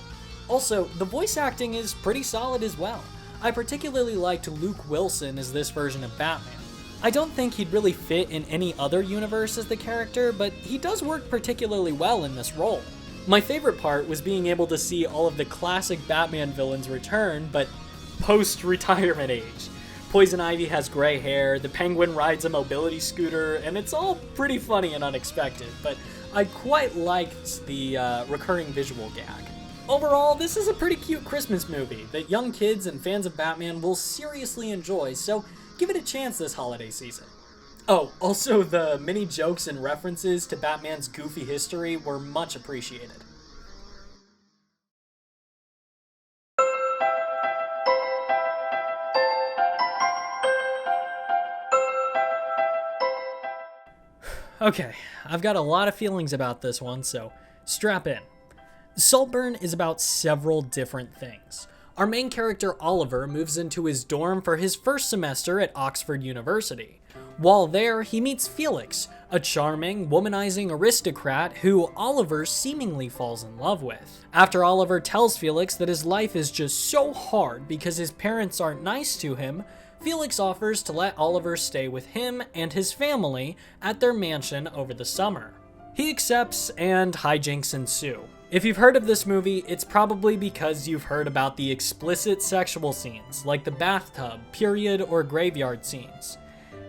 Speaker 1: Also, the voice acting is pretty solid as well. I particularly liked Luke Wilson as this version of Batman. I don't think he'd really fit in any other universe as the character, but he does work particularly well in this role. My favorite part was being able to see all of the classic Batman villains return, but post-retirement age. Poison Ivy has gray hair, the Penguin rides a mobility scooter, and it's all pretty funny and unexpected, but I quite liked the recurring visual gag. Overall, this is a pretty cute Christmas movie that young kids and fans of Batman will seriously enjoy, so give it a chance this holiday season. Oh, also the many jokes and references to Batman's goofy history were much appreciated. Okay, I've got a lot of feelings about this one, so strap in. Saltburn is about several different things. Our main character Oliver moves into his dorm for his first semester at Oxford University, While there, he meets Felix, a charming, womanizing aristocrat who Oliver seemingly falls in love with. After Oliver tells Felix that his life is just so hard because his parents aren't nice to him, Felix offers to let Oliver stay with him and his family at their mansion over the summer. He accepts, and hijinks ensue. If you've heard of this movie, it's probably because you've heard about the explicit sexual scenes, like the bathtub, period, or graveyard scenes.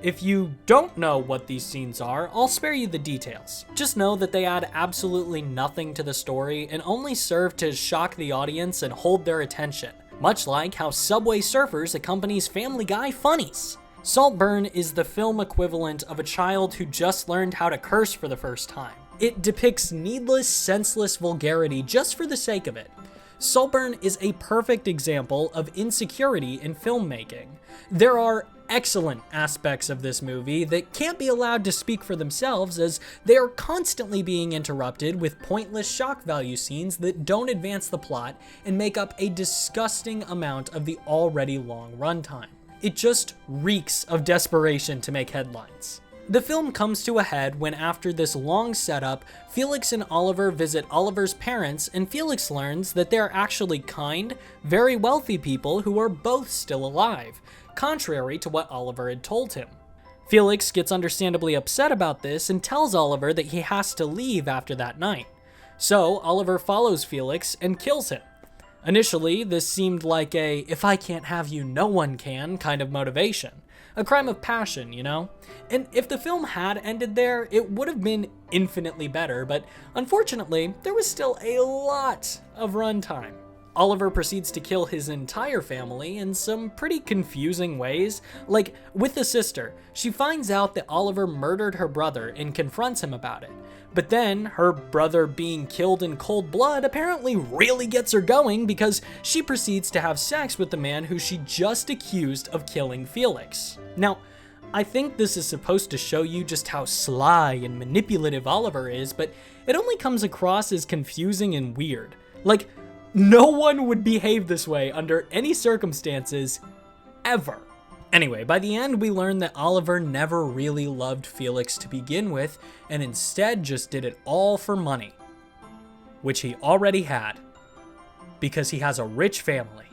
Speaker 1: If you don't know what these scenes are, I'll spare you the details. Just know that they add absolutely nothing to the story and only serve to shock the audience and hold their attention, much like how Subway Surfers accompanies Family Guy funnies. Saltburn is the film equivalent of a child who just learned how to curse for the first time. It depicts needless, senseless vulgarity just for the sake of it. Saltburn is a perfect example of insecurity in filmmaking. There are excellent aspects of this movie that can't be allowed to speak for themselves, as they are constantly being interrupted with pointless shock value scenes that don't advance the plot and make up a disgusting amount of the already long runtime. It just reeks of desperation to make headlines. The film comes to a head when, after this long setup, Felix and Oliver visit Oliver's parents, and Felix learns that they're actually kind, very wealthy people who are both still alive, contrary to what Oliver had told him. Felix gets understandably upset about this and tells Oliver that he has to leave after that night. So Oliver follows Felix and kills him. Initially, this seemed like a "if I can't have you, no one can" kind of motivation. A crime of passion, you know? And if the film had ended there, it would have been infinitely better, but unfortunately, there was still a lot of runtime. Oliver proceeds to kill his entire family in some pretty confusing ways. Like, with the sister, she finds out that Oliver murdered her brother and confronts him about it. But then, her brother being killed in cold blood apparently really gets her going, because she proceeds to have sex with the man who she just accused of killing Felix. Now, I think this is supposed to show you just how sly and manipulative Oliver is, but it only comes across as confusing and weird. Like, no one would behave this way under any circumstances, ever. Anyway, by the end, we learn that Oliver never really loved Felix to begin with, and instead just did it all for money, which he already had, because he has a rich family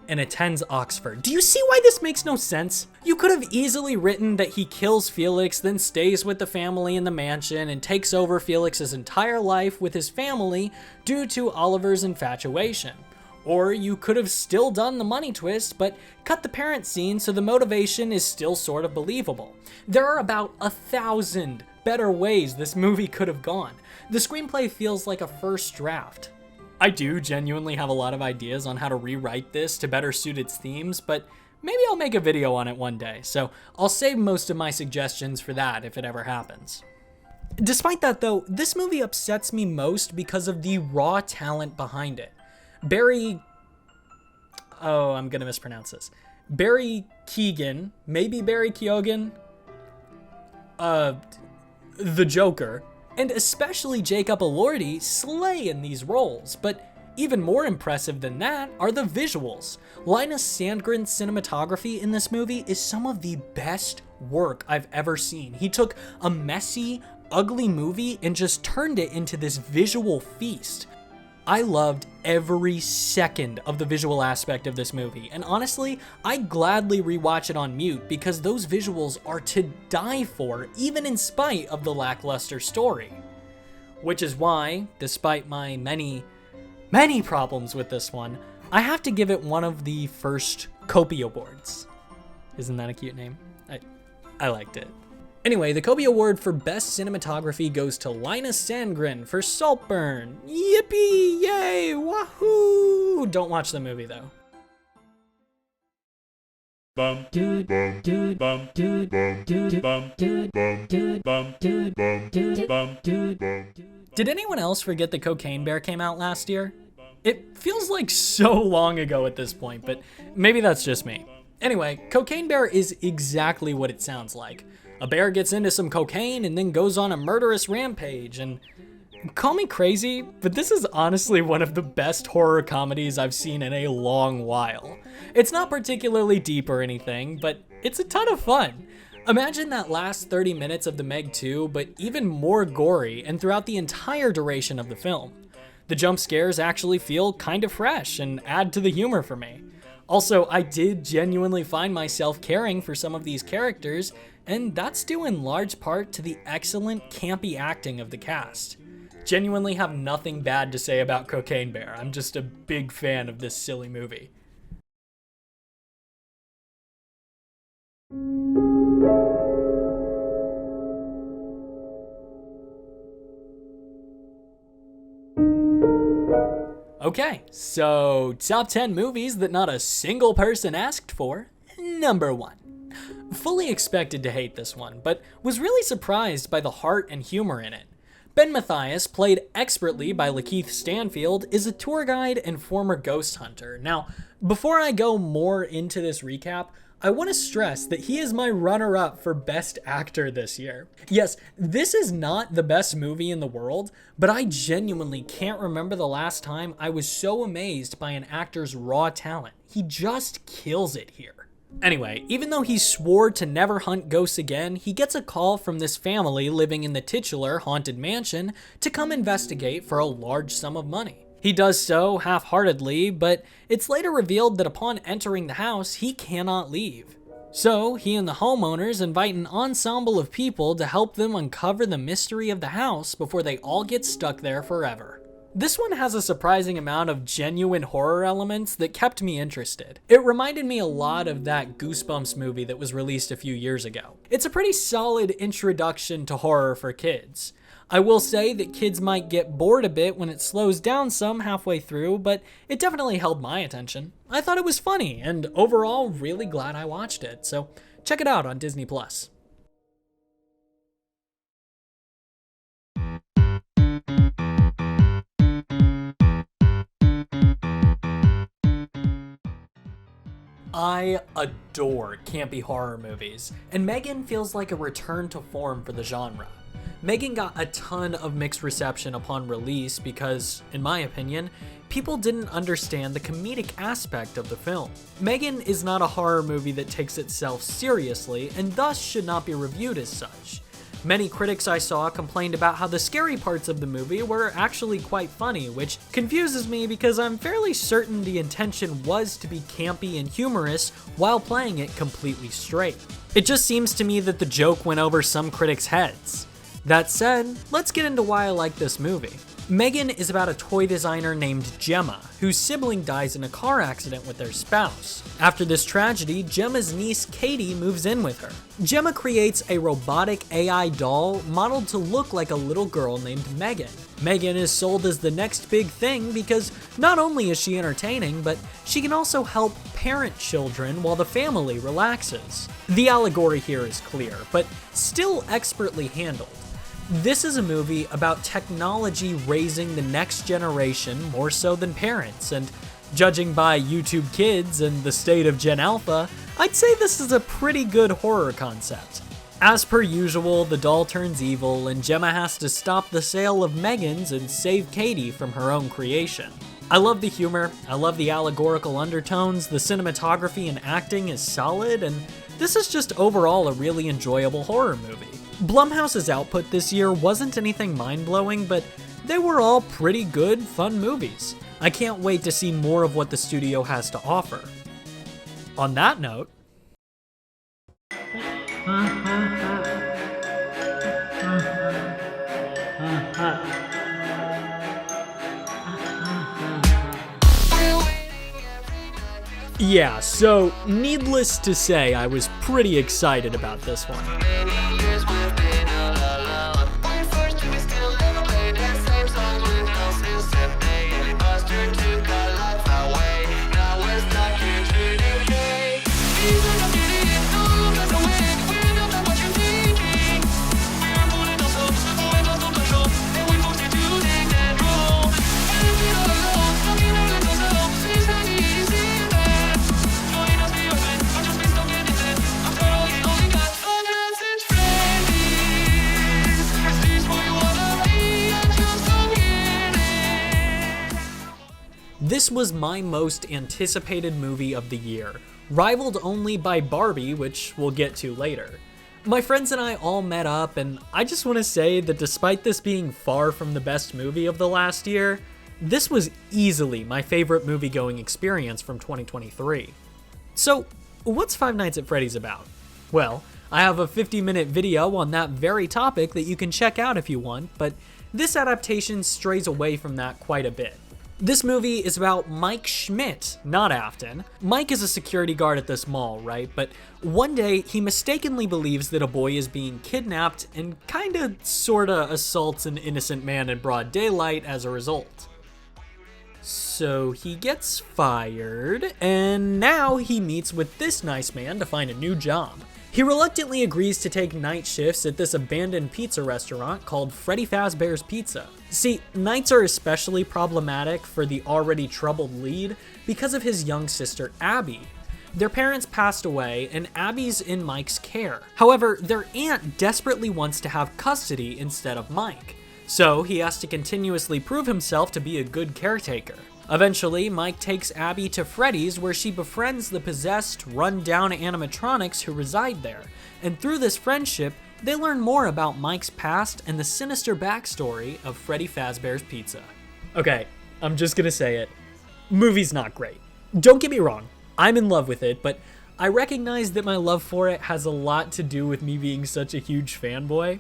Speaker 1: and attends Oxford. Do you see why this makes no sense? You could have easily written that he kills Felix, then stays with the family in the mansion and takes over Felix's entire life with his family due to Oliver's infatuation. Or you could have still done the money twist, but cut the parent scene so the motivation is still sort of believable. There are about 1,000 better ways this movie could have gone. The screenplay feels like a first draft. I do genuinely have a lot of ideas on how to rewrite this to better suit its themes, but maybe I'll make a video on it one day, so I'll save most of my suggestions for that if it ever happens. Despite that though, this movie upsets me most because of the raw talent behind it. Barry Keoghan, maybe Barry Keoghan, the Joker, and especially Jacob Elordi slay in these roles, but even more impressive than that are the visuals. Linus Sandgren's cinematography in this movie is some of the best work I've ever seen. He took a messy, ugly movie and just turned it into this visual feast. I loved every second of the visual aspect of this movie, and honestly, I'd gladly rewatch it on mute because those visuals are to die for, even in spite of the lackluster story. Which is why, despite my many problems with this one, I have to give it one of the first Copy Awards. Isn't that a cute name? I liked it. Anyway, the Copy Award for Best Cinematography goes to Linus Sandgren for Saltburn. Yippee! Yay! Wahoo! Don't watch the movie though. Did anyone else forget the Cocaine Bear came out last year? It feels like so long ago at this point, but maybe that's just me. Anyway, Cocaine Bear is exactly what it sounds like. A bear gets into some cocaine and then goes on a murderous rampage, and call me crazy, but this is honestly one of the best horror comedies I've seen in a long while. It's not particularly deep or anything, but it's a ton of fun. Imagine that last 30 minutes of The Meg 2, but even more gory and throughout the entire duration of the film. The jump scares actually feel kind of fresh and add to the humor for me. Also, I did genuinely find myself caring for some of these characters, and that's due in large part to the excellent campy acting of the cast. Genuinely have nothing bad to say about Cocaine Bear. I'm just a big fan of this silly movie. Okay, so top 10 movies that not a single person asked for. Number 1. Fully expected to hate this one, but was really surprised by the heart and humor in it. Ben Mathias, played expertly by Lakeith Stanfield, is a tour guide and former ghost hunter. Now, before I go more into this recap, I want to stress that he is my runner-up for Best Actor this year. Yes, this is not the best movie in the world, but I genuinely can't remember the last time I was so amazed by an actor's raw talent. He just kills it here. Anyway, even though he swore to never hunt ghosts again, he gets a call from this family living in the titular haunted mansion to come investigate for a large sum of money. He does so half-heartedly, but it's later revealed that upon entering the house, he cannot leave. So, he and the homeowners invite an ensemble of people to help them uncover the mystery of the house before they all get stuck there forever. This one has a surprising amount of genuine horror elements that kept me interested. It reminded me a lot of that Goosebumps movie that was released a few years ago. It's a pretty solid introduction to horror for kids. I will say that kids might get bored a bit when it slows down some halfway through, but it definitely held my attention. I thought it was funny, and overall really glad I watched it, so check it out on Disney+. I adore campy horror movies, and Megan feels like a return to form for the genre. Megan got a ton of mixed reception upon release because, in my opinion, people didn't understand the comedic aspect of the film. Megan is not a horror movie that takes itself seriously and thus should not be reviewed as such. Many critics I saw complained about how the scary parts of the movie were actually quite funny, which confuses me because I'm fairly certain the intention was to be campy and humorous while playing it completely straight. It just seems to me that the joke went over some critics' heads. That said, let's get into why I like this movie. Megan is about a toy designer named Gemma, whose sibling dies in a car accident with their spouse. After this tragedy, Gemma's niece Katie moves in with her. Gemma creates a robotic AI doll modeled to look like a little girl named Megan. Megan is sold as the next big thing because not only is she entertaining, but she can also help parent children while the family relaxes. The allegory here is clear, but still expertly handled. This is a movie about technology raising the next generation more so than parents, and judging by YouTube Kids and the state of Gen Alpha, I'd say this is a pretty good horror concept. As per usual, the doll turns evil and Gemma has to stop the sale of Megan's and save Katie from her own creation. I love the humor, I love the allegorical undertones, the cinematography and acting is solid, and this is just overall a really enjoyable horror movie. Blumhouse's output this year wasn't anything mind-blowing, but they were all pretty good, fun movies. I can't wait to see more of what the studio has to offer. On that note, yeah, so needless to say, I was pretty excited about this one. This was my most anticipated movie of the year, rivaled only by Barbie, which we'll get to later. My friends and I all met up, and I just want to say that despite this being far from the best movie of the last year, this was easily my favorite movie-going experience from 2023. So, what's Five Nights at Freddy's about? Well, I have a 50-minute video on that very topic that you can check out if you want, but this adaptation strays away from that quite a bit. This movie is about Mike Schmidt, not Afton. Mike is a security guard at this mall, right? But one day, he mistakenly believes that a boy is being kidnapped and kinda sorta assaults an innocent man in broad daylight as a result. So he gets fired, and now he meets with this nice man to find a new job. He reluctantly agrees to take night shifts at this abandoned pizza restaurant called Freddy Fazbear's Pizza. See, nights are especially problematic for the already troubled lead because of his young sister Abby. Their parents passed away, and Abby's in Mike's care. However, their aunt desperately wants to have custody instead of Mike, so he has to continuously prove himself to be a good caretaker. Eventually, Mike takes Abby to Freddy's, where she befriends the possessed, run-down animatronics who reside there, and through this friendship, they learn more about Mike's past and the sinister backstory of Freddy Fazbear's Pizza. Okay, I'm just gonna say it. Movie's not great. Don't get me wrong, I'm in love with it, but I recognize that my love for it has a lot to do with me being such a huge fanboy.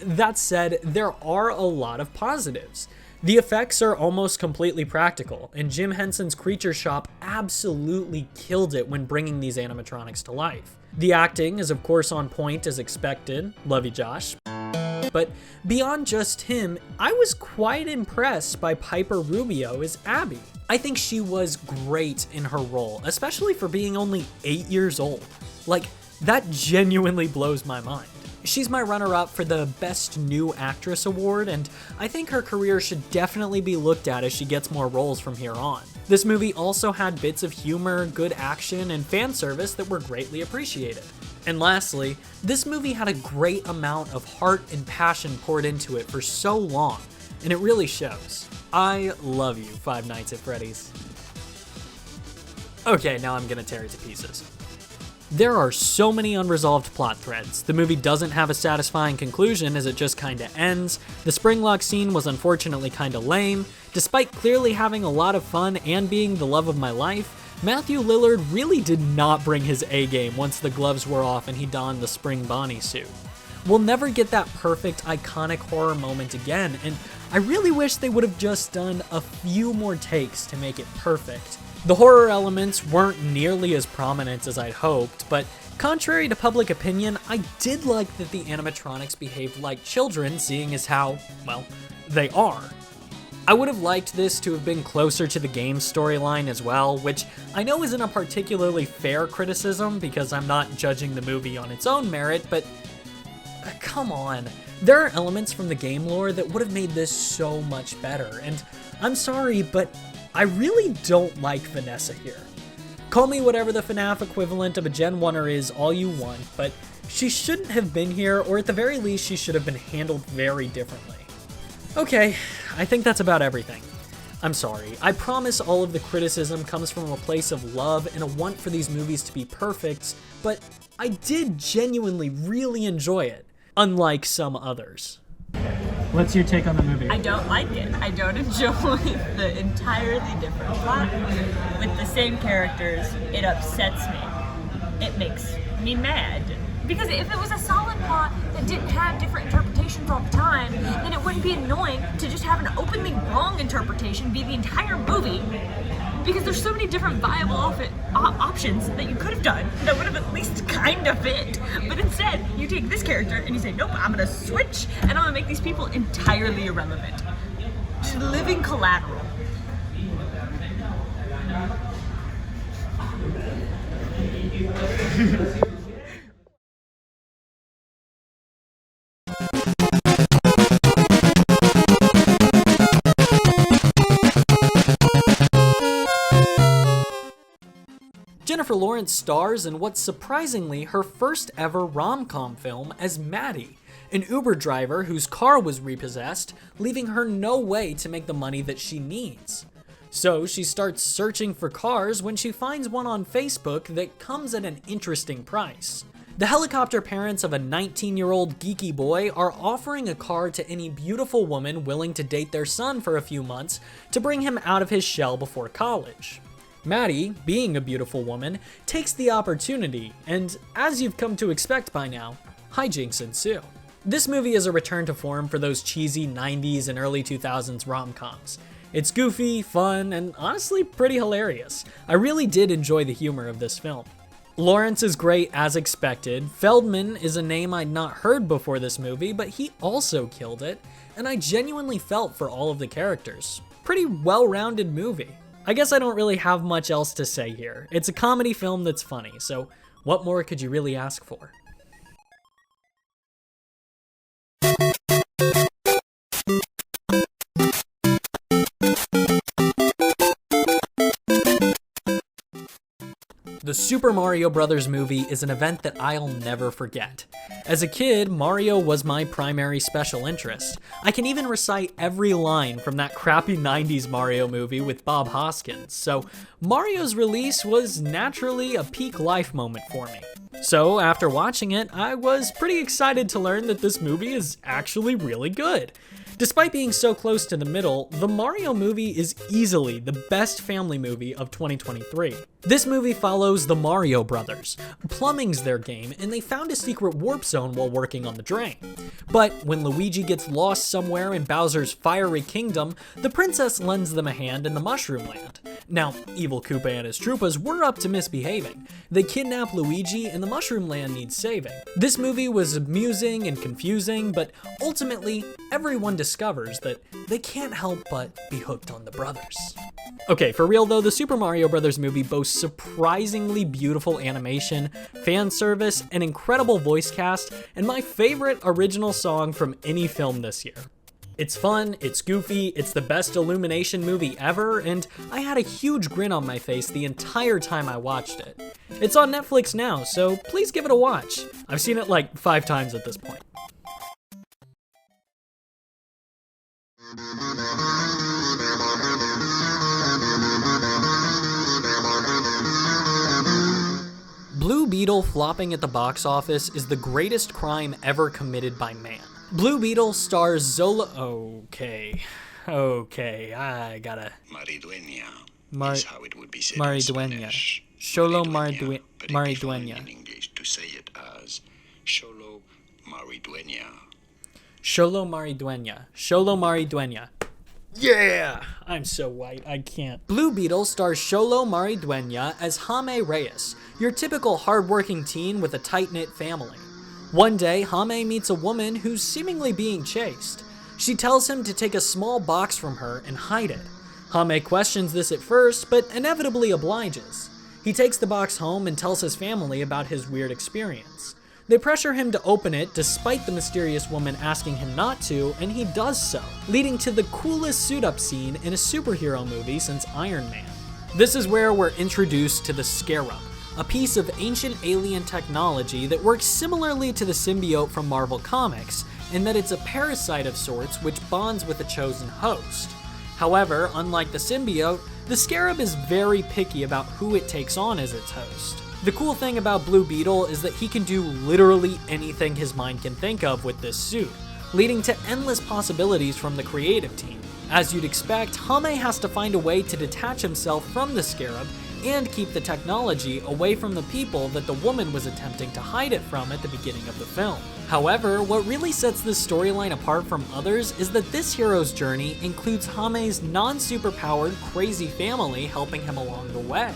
Speaker 1: That said, there are a lot of positives. The effects are almost completely practical, and Jim Henson's Creature Shop absolutely killed it when bringing these animatronics to life. The acting is of course on point as expected, love you Josh. But beyond just him, I was quite impressed by Piper Rubio as Abby. I think she was great in her role, especially for being only 8 years old. Like, that genuinely blows my mind. She's my runner-up for the Best New Actress award, and I think her career should definitely be looked at as she gets more roles from here on. This movie also had bits of humor, good action, and fan service that were greatly appreciated. And lastly, this movie had a great amount of heart and passion poured into it for so long, and it really shows. I love you, Five Nights at Freddy's. Okay, now I'm gonna tear it to pieces. There are so many unresolved plot threads. The movie doesn't have a satisfying conclusion as it just kinda ends. The Springlock scene was unfortunately kinda lame. Despite clearly having a lot of fun and being the love of my life, Matthew Lillard really did not bring his A game once the gloves were off and he donned the spring Bonnie suit. We'll never get that perfect, iconic horror moment again, and I really wish they would have just done a few more takes to make it perfect. The horror elements weren't nearly as prominent as I'd hoped, but contrary to public opinion, I did like that the animatronics behaved like children, seeing as how, well, they are. I would have liked this to have been closer to the game's storyline as well, which I know isn't a particularly fair criticism because I'm not judging the movie on its own merit, but come on. There are elements from the game lore that would have made this so much better, and I'm sorry, but I really don't like Vanessa here. Call me whatever the FNAF equivalent of a Gen 1er is all you want, but she shouldn't have been here, or at the very least she should have been handled very differently. Okay, I think that's about everything. I'm sorry, I promise all of the criticism comes from a place of love and a want for these movies to be perfect, but I did genuinely really enjoy it, unlike some others. What's your take on the movie?
Speaker 4: I don't like it. I don't enjoy the entirely different plot with the same characters. It upsets me. It makes me mad. Because if it was a solid plot that didn't have different interpretations all the time, then it wouldn't be annoying to just have an openly wrong interpretation be the entire movie. Because there's so many different viable options that you could have done that would have at least kind of fit. But instead, you take this character and you say, nope, I'm gonna switch and I'm gonna make these people entirely irrelevant. Just living collateral.
Speaker 1: Jennifer Lawrence stars in what's surprisingly her first ever rom-com film as Maddie, an Uber driver whose car was repossessed, leaving her no way to make the money that she needs. So she starts searching for cars when she finds one on Facebook that comes at an interesting price. The helicopter parents of a 19-year-old geeky boy are offering a car to any beautiful woman willing to date their son for a few months to bring him out of his shell before college. Maddie, being a beautiful woman, takes the opportunity, and as you've come to expect by now, hijinks ensue. This movie is a return to form for those cheesy 90s and early 2000s rom-coms. It's goofy, fun, and honestly pretty hilarious. I really did enjoy the humor of this film. Lawrence is great as expected. Feldman is a name I'd not heard before this movie, but he also killed it, and I genuinely felt for all of the characters. Pretty well-rounded movie. I guess I don't really have much else to say here. It's a comedy film that's funny, so what more could you really ask for? The Super Mario Bros. Movie is an event that I'll never forget. As a kid, Mario was my primary special interest. I can even recite every line from that crappy 90s Mario movie with Bob Hoskins, so Mario's release was naturally a peak life moment for me. So after watching it, I was pretty excited to learn that this movie is actually really good. Despite being so close to the middle, the Mario movie is easily the best family movie of 2023. This movie follows the Mario brothers. Plumbing's their game, and they found a secret warp zone while working on the drain. But when Luigi gets lost somewhere in Bowser's fiery kingdom, the princess lends them a hand in the Mushroom Land. Now, Evil Koopa and his Troopas were up to misbehaving. They kidnap Luigi, and the Mushroom Land needs saving. This movie was amusing and confusing, but ultimately, everyone discovers that they can't help but be hooked on the brothers. Okay, for real though, the Super Mario Bros. Movie boasts surprisingly beautiful animation, fan service, an incredible voice cast, and my favorite original song from any film this year. It's fun, it's goofy, it's the best Illumination movie ever, and I had a huge grin on my face the entire time I watched it. It's on Netflix now, so please give it a watch. I've seen it like 5 times at this point. Blue Beetle flopping at the box office is the greatest crime ever committed by man. Blue Beetle stars Zola... Okay, I gotta...
Speaker 5: Maridueña is how it would be said in
Speaker 1: Maridueña.
Speaker 5: Spanish.
Speaker 1: Solo
Speaker 5: But
Speaker 1: Maridueña.
Speaker 5: in English to say it as Solo Maridueña.
Speaker 1: Solo Maridueña. Yeah! I'm so white, I can't. Blue Beetle stars Xolo Maridueña as Jaime Reyes, your typical hardworking teen with a tight-knit family. One day, Jaime meets a woman who's seemingly being chased. She tells him to take a small box from her and hide it. Jaime questions this at first, but inevitably obliges. He takes the box home and tells his family about his weird experience. They pressure him to open it despite the mysterious woman asking him not to, and he does so, leading to the coolest suit-up scene in a superhero movie since Iron Man. This is where we're introduced to the Scarab, a piece of ancient alien technology that works similarly to the symbiote from Marvel Comics, in that it's a parasite of sorts which bonds with a chosen host. However, unlike the symbiote, the Scarab is very picky about who it takes on as its host. The cool thing about Blue Beetle is that he can do literally anything his mind can think of with this suit, leading to endless possibilities from the creative team. As you'd expect, Jaime has to find a way to detach himself from the Scarab and keep the technology away from the people that the woman was attempting to hide it from at the beginning of the film. However, what really sets this storyline apart from others is that this hero's journey includes Jaime's non-superpowered crazy family helping him along the way.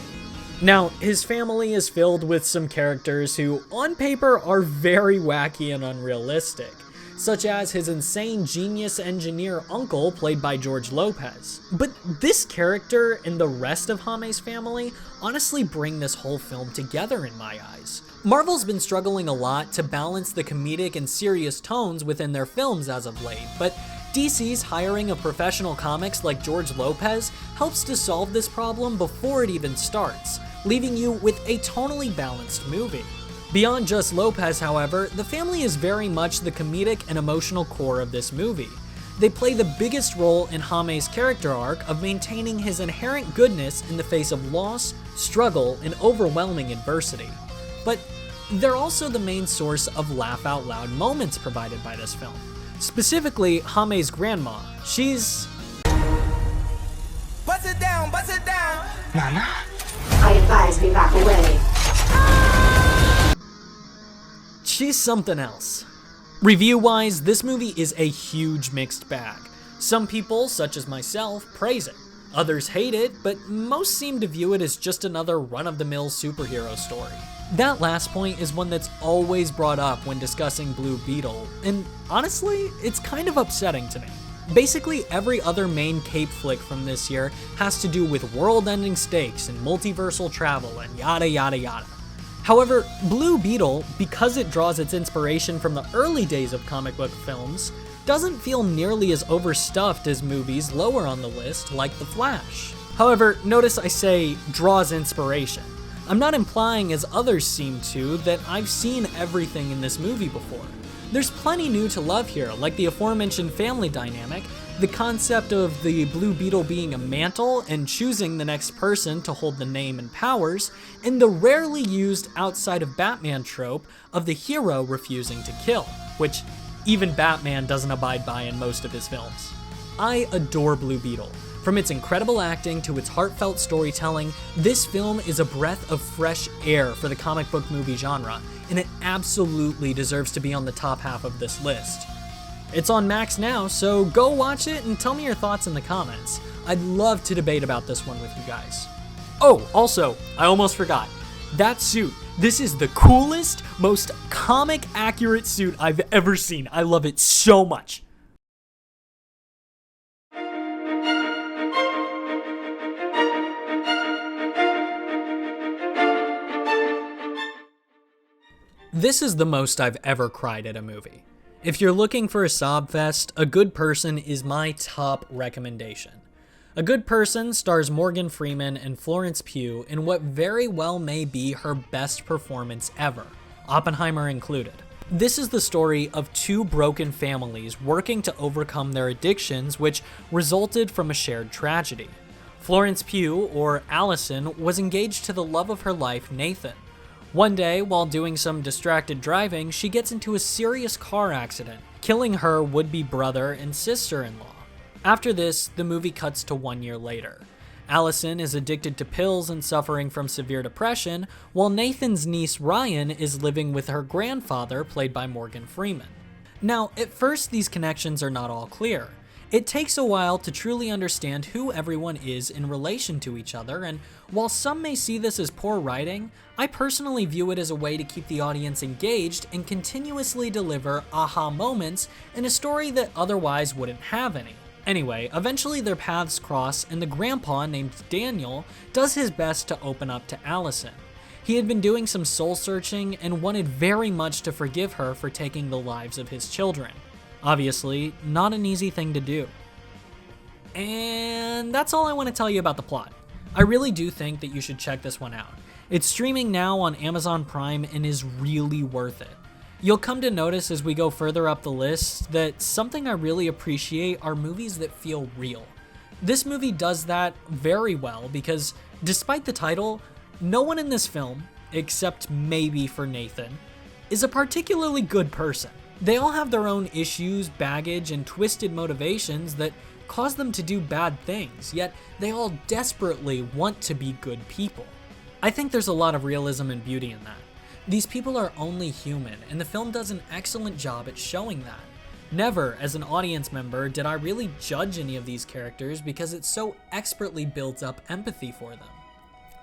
Speaker 1: Now, his family is filled with some characters who, on paper, are very wacky and unrealistic, such as his insane genius engineer uncle played by George Lopez. But this character and the rest of Jaime's family honestly bring this whole film together in my eyes. Marvel's been struggling a lot to balance the comedic and serious tones within their films as of late, but DC's hiring of professional comics like George Lopez helps to solve this problem before it even starts, leaving you with a tonally balanced movie. Beyond just Lopez, however, the family is very much the comedic and emotional core of this movie. They play the biggest role in Jaime's character arc of maintaining his inherent goodness in the face of loss, struggle, and overwhelming adversity. But They're also the main source of laugh-out-loud moments provided by this film. Specifically, Hame's grandma. She's...
Speaker 3: Bust it down, bust it down.
Speaker 2: Nana?
Speaker 6: I advise we back away.
Speaker 1: She's something else. Review-wise, this movie is a huge mixed bag. Some people, such as myself, praise it. Others hate it, but most seem to view it as just another run-of-the-mill superhero story. That last point is one that's always brought up when discussing Blue Beetle, and honestly, it's kind of upsetting to me. Basically, every other main cape flick from this year has to do with world-ending stakes and multiversal travel and yada yada yada. However, Blue Beetle, because it draws its inspiration from the early days of comic book films, doesn't feel nearly as overstuffed as movies lower on the list like The Flash. However, notice I say draws inspiration. I'm not implying, as others seem to, that I've seen everything in this movie before. There's plenty new to love here, like the aforementioned family dynamic, the concept of the Blue Beetle being a mantle and choosing the next person to hold the name and powers, and the rarely used outside of Batman trope of the hero refusing to kill, which even Batman doesn't abide by in most of his films. I adore Blue Beetle. From its incredible acting to its heartfelt storytelling, this film is a breath of fresh air for the comic book movie genre, and it absolutely deserves to be on the top half of this list. It's on Max now, so go watch it and tell me your thoughts in the comments. I'd love to debate about this one with you guys. Oh, also, I almost forgot. That suit. This is the coolest, most comic-accurate suit I've ever seen. I love it so much. This is the most I've ever cried at a movie. If you're looking for a sob fest, A Good Person is my top recommendation. A Good Person stars Morgan Freeman and Florence Pugh in what very well may be her best performance ever, Oppenheimer included. This is the story of two broken families working to overcome their addictions, which resulted from a shared tragedy. Florence Pugh, or Allison, was engaged to the love of her life, Nathan. One day, while doing some distracted driving, she gets into a serious car accident, killing her would-be brother and sister-in-law. After this, the movie cuts to 1 year later. Allison is addicted to pills and suffering from severe depression, while Nathan's niece Ryan is living with her grandfather, played by Morgan Freeman. Now, at first these connections are not all clear. It takes a while to truly understand who everyone is in relation to each other, and while some may see this as poor writing, I personally view it as a way to keep the audience engaged and continuously deliver aha moments in a story that otherwise wouldn't have any. Anyway, eventually their paths cross, and the grandpa named Daniel does his best to open up to Allison. He had been doing some soul searching and wanted very much to forgive her for taking the lives of his children. Obviously, not an easy thing to do. And that's all I want to tell you about the plot. I really do think that you should check this one out. It's streaming now on Amazon Prime and is really worth it. You'll come to notice as we go further up the list that something I really appreciate are movies that feel real. This movie does that very well because, despite the title, no one in this film, except maybe for Nathan, is a particularly good person. They all have their own issues, baggage, and twisted motivations that cause them to do bad things, yet they all desperately want to be good people. I think there's a lot of realism and beauty in that. These people are only human, and the film does an excellent job at showing that. Never, as an audience member, did I really judge any of these characters because it so expertly builds up empathy for them.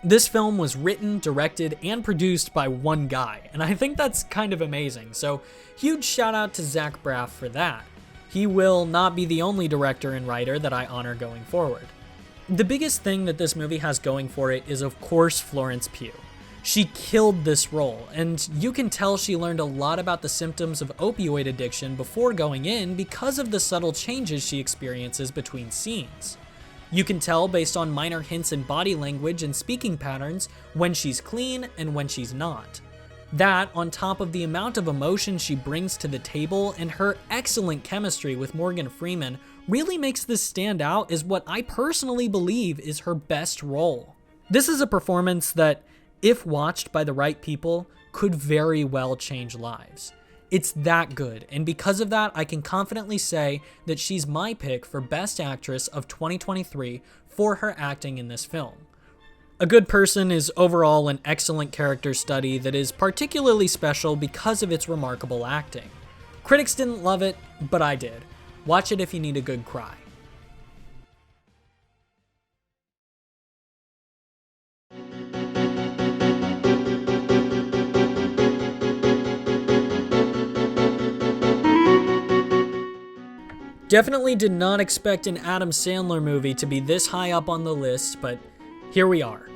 Speaker 1: This film was written, directed, and produced by one guy, and I think that's kind of amazing, so huge shout out to Zach Braff for that. He will not be the only director and writer that I honor going forward. The biggest thing that this movie has going for it is, of course, Florence Pugh. She killed this role, and you can tell she learned a lot about the symptoms of opioid addiction before going in because of the subtle changes she experiences between scenes. You can tell based on minor hints in body language and speaking patterns when she's clean and when she's not. That, on top of the amount of emotion she brings to the table and her excellent chemistry with Morgan Freeman, really makes this stand out as what I personally believe is her best role. This is a performance that, if watched by the right people, could very well change lives. It's that good, and because of that, I can confidently say that she's my pick for Best Actress of 2023 for her acting in this film. A Good Person is overall an excellent character study that is particularly special because of its remarkable acting. Critics didn't love it, but I did. Watch it if you need a good cry. Definitely did not expect an Adam Sandler movie to be this high up on the list, but here we are.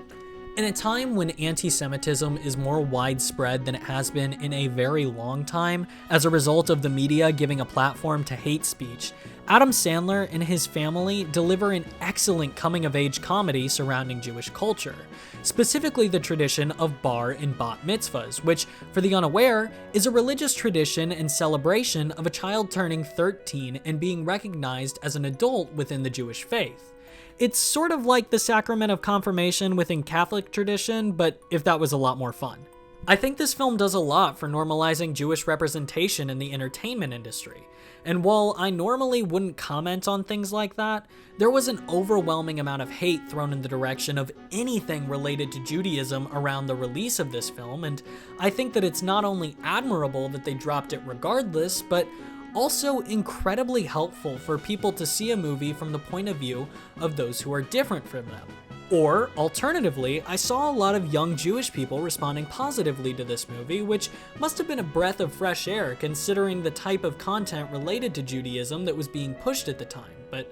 Speaker 1: In a time when anti-Semitism is more widespread than it has been in a very long time as a result of the media giving a platform to hate speech, Adam Sandler and his family deliver an excellent coming-of-age comedy surrounding Jewish culture, specifically the tradition of bar and bat mitzvahs, which, for the unaware, is a religious tradition and celebration of a child turning 13 and being recognized as an adult within the Jewish faith. It's sort of like the sacrament of confirmation within Catholic tradition, but if that was a lot more fun. I think this film does a lot for normalizing Jewish representation in the entertainment industry. And while I normally wouldn't comment on things like that, there was an overwhelming amount of hate thrown in the direction of anything related to Judaism around the release of this film, and I think that it's not only admirable that they dropped it regardless, but also incredibly helpful for people to see a movie from the point of view of those who are different from them. Or, alternatively, I saw a lot of young Jewish people responding positively to this movie, which must have been a breath of fresh air considering the type of content related to Judaism that was being pushed at the time, but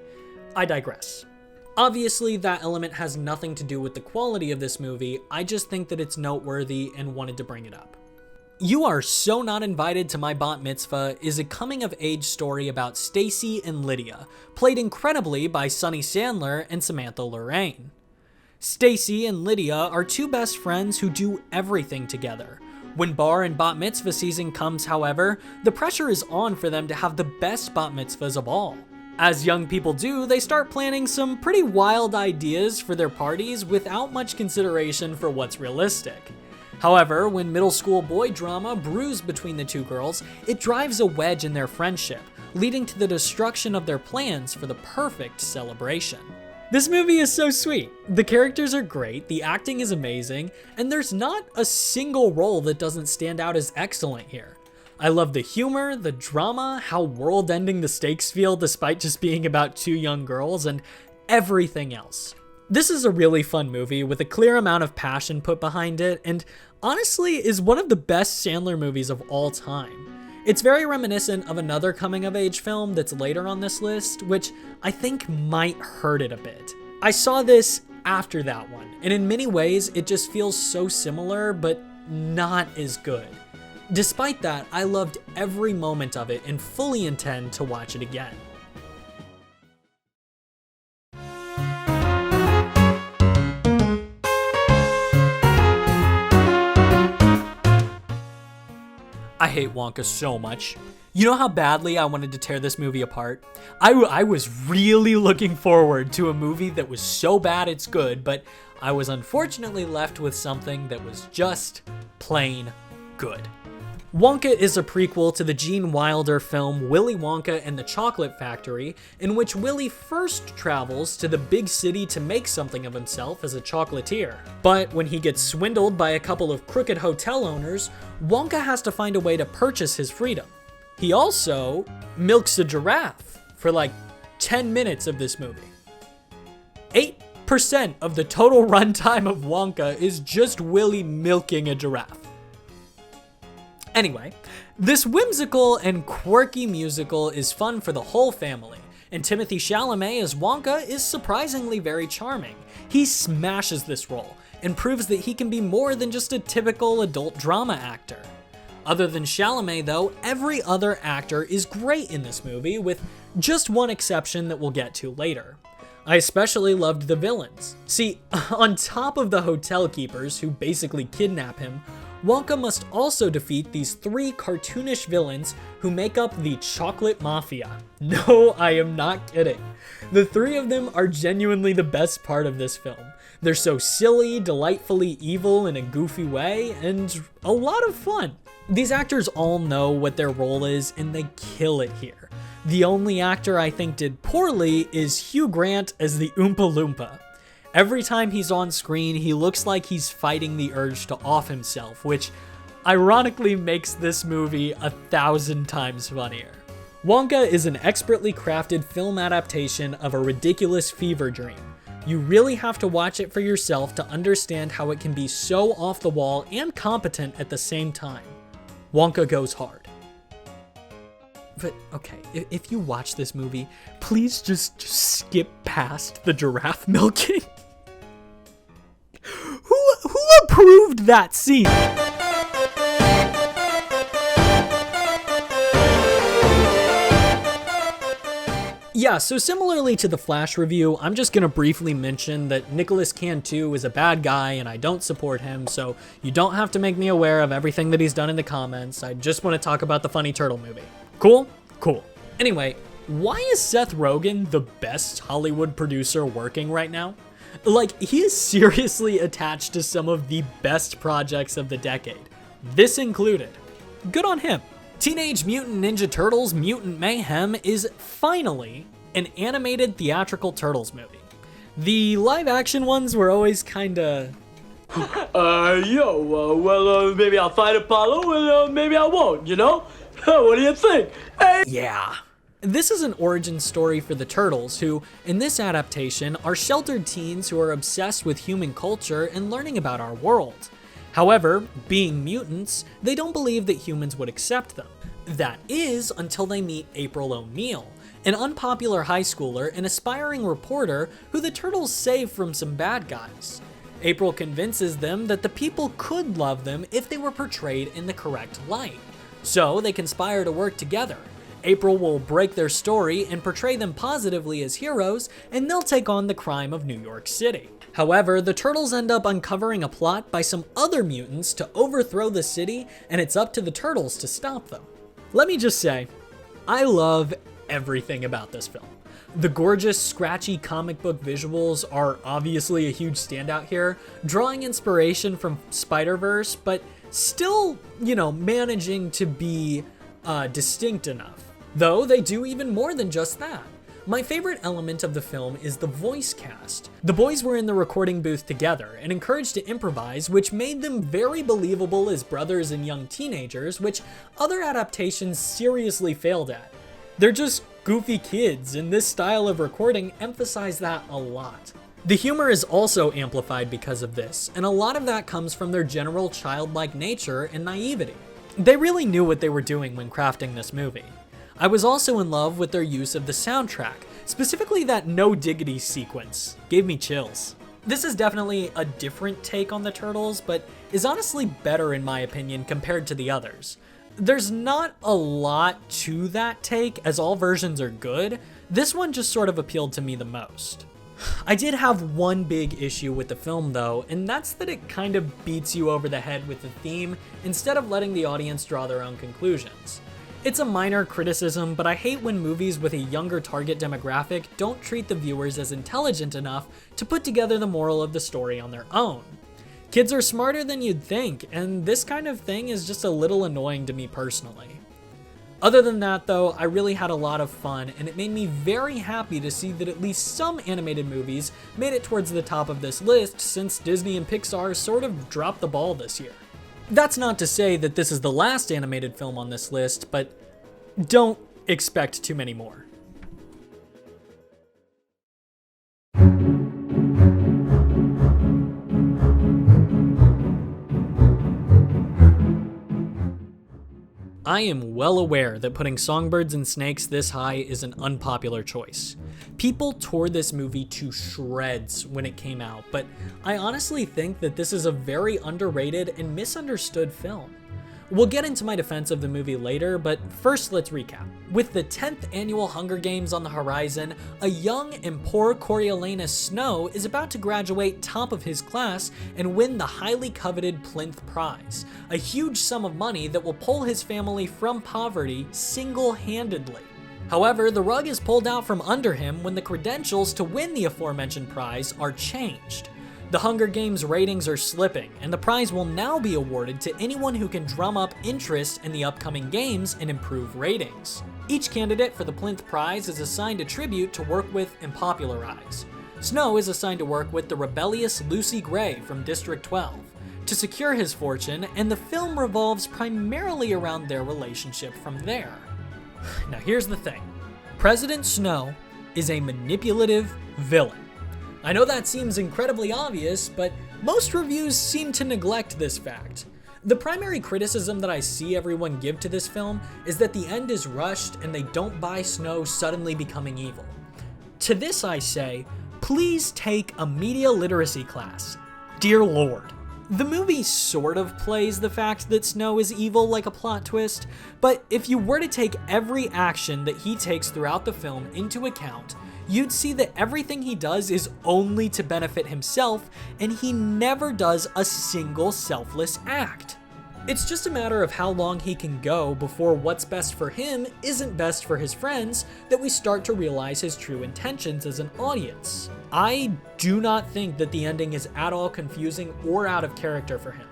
Speaker 1: I digress. Obviously, that element has nothing to do with the quality of this movie, I just think that it's noteworthy and wanted to bring it up. You Are So Not Invited to My Bat Mitzvah is a coming-of-age story about Stacy and Lydia, played incredibly by Sunny Sandler and Samantha Lorraine. Stacy and Lydia are two best friends who do everything together. When bar and bat mitzvah season comes, however, the pressure is on for them to have the best bat mitzvahs of all. As young people do, they start planning some pretty wild ideas for their parties without much consideration for what's realistic. However, when middle school boy drama brews between the two girls, it drives a wedge in their friendship, leading to the destruction of their plans for the perfect celebration. This movie is so sweet. The characters are great, the acting is amazing, and there's not a single role that doesn't stand out as excellent here. I love the humor, the drama, how world-ending the stakes feel despite just being about two young girls, and everything else. This is a really fun movie with a clear amount of passion put behind it, and honestly is one of the best Sandler movies of all time. It's very reminiscent of another coming-of-age film that's later on this list, which I think might hurt it a bit. I saw this after that one, and in many ways it just feels so similar, but not as good. Despite that, I loved every moment of it and fully intend to watch it again. I hate Wonka so much. You know how badly I wanted to tear this movie apart? I was really looking forward to a movie that was so bad it's good, but I was unfortunately left with something that was just plain good. Wonka is a prequel to the Gene Wilder film Willy Wonka and the Chocolate Factory, in which Willy first travels to the big city to make something of himself as a chocolatier. But when he gets swindled by a couple of crooked hotel owners, Wonka has to find a way to purchase his freedom. He also milks a giraffe for like 10 minutes of this movie. 8% of the total runtime of Wonka is just Willy milking a giraffe. Anyway, this whimsical and quirky musical is fun for the whole family, and Timothée Chalamet as Wonka is surprisingly very charming. He smashes this role, and proves that he can be more than just a typical adult drama actor. Other than Chalamet though, every other actor is great in this movie, with just one exception that we'll get to later. I especially loved the villains. See, on top of the hotel keepers who basically kidnap him, Wonka must also defeat these three cartoonish villains who make up the Chocolate Mafia. No, I am not kidding. The three of them are genuinely the best part of this film. They're so silly, delightfully evil in a goofy way, and a lot of fun. These actors all know what their role is, and they kill it here. The only actor I think did poorly is Hugh Grant as the Oompa Loompa. Every time he's on screen, he looks like he's fighting the urge to off himself, which ironically makes this movie 1,000 times funnier. Wonka is an expertly crafted film adaptation of a ridiculous fever dream. You really have to watch it for yourself to understand how it can be so off the wall and competent at the same time. Wonka goes hard. But okay, if you watch this movie, please just skip past the giraffe milking. Who approved that scene? Yeah, so similarly to the Flash review, I'm just gonna briefly mention that Nicolas Cantu is a bad guy and I don't support him, so you don't have to make me aware of everything that he's done in the comments. I just want to talk about the funny turtle movie. Cool? Cool. Anyway, why is Seth Rogen the best Hollywood producer working right now? Like, he is seriously attached to some of the best projects of the decade, this included. Good on him. Teenage Mutant Ninja Turtles Mutant Mayhem is finally an animated theatrical Turtles movie. The live action ones were always kinda...
Speaker 7: maybe I'll fight Apollo and maybe I won't, you know? What do you think? Hey.
Speaker 1: Yeah. This is an origin story for the Turtles, who, in this adaptation, are sheltered teens who are obsessed with human culture and learning about our world. However, being mutants, they don't believe that humans would accept them. That is, until they meet April O'Neil, an unpopular high schooler and aspiring reporter who the Turtles save from some bad guys. April convinces them that the people could love them if they were portrayed in the correct light. So they conspire to work together. April will break their story and portray them positively as heroes, and they'll take on the crime of New York City. However, the Turtles end up uncovering a plot by some other mutants to overthrow the city, and it's up to the Turtles to stop them. Let me just say, I love everything about this film. The gorgeous, scratchy comic book visuals are obviously a huge standout here, drawing inspiration from Spider-Verse, but still, managing to be distinct enough. Though they do even more than just that. My favorite element of the film is the voice cast. The boys were in the recording booth together and encouraged to improvise, which made them very believable as brothers and young teenagers, which other adaptations seriously failed at. They're just goofy kids, and this style of recording emphasized that a lot. The humor is also amplified because of this, and a lot of that comes from their general childlike nature and naivety. They really knew what they were doing when crafting this movie. I was also in love with their use of the soundtrack, specifically that No Diggity sequence. Gave me chills. This is definitely a different take on the Turtles, but is honestly better in my opinion compared to the others. There's not a lot to that take, as all versions are good. This one just sort of appealed to me the most. I did have one big issue with the film though, and that's that it kind of beats you over the head with the theme instead of letting the audience draw their own conclusions. It's a minor criticism, but I hate when movies with a younger target demographic don't treat the viewers as intelligent enough to put together the moral of the story on their own. Kids are smarter than you'd think, and this kind of thing is just a little annoying to me personally. Other than that though, I really had a lot of fun, and it made me very happy to see that at least some animated movies made it towards the top of this list, since Disney and Pixar sort of dropped the ball this year. That's not to say that this is the last animated film on this list, but don't expect too many more. I am well aware that putting Songbirds and Snakes this high is an unpopular choice. People tore this movie to shreds when it came out, but I honestly think that this is a very underrated and misunderstood film. We'll get into my defense of the movie later, but first let's recap. With the 10th annual Hunger Games on the horizon, a young and poor Coriolanus Snow is about to graduate top of his class and win the highly coveted Plinth Prize, a huge sum of money that will pull his family from poverty single-handedly. However, the rug is pulled out from under him when the credentials to win the aforementioned prize are changed. The Hunger Games ratings are slipping, and the prize will now be awarded to anyone who can drum up interest in the upcoming games and improve ratings. Each candidate for the Plinth Prize is assigned a tribute to work with and popularize. Snow is assigned to work with the rebellious Lucy Gray from District 12 to secure his fortune, and the film revolves primarily around their relationship from there. Now here's the thing. President Snow is a manipulative villain. I know that seems incredibly obvious, but most reviews seem to neglect this fact. The primary criticism that I see everyone give to this film is that the end is rushed and they don't buy Snow suddenly becoming evil. To this I say, please take a media literacy class. Dear Lord. The movie sort of plays the fact that Snow is evil like a plot twist, but if you were to take every action that he takes throughout the film into account, you'd see that everything he does is only to benefit himself, and he never does a single selfless act. It's just a matter of how long he can go before what's best for him isn't best for his friends that we start to realize his true intentions as an audience. I do not think that the ending is at all confusing or out of character for him.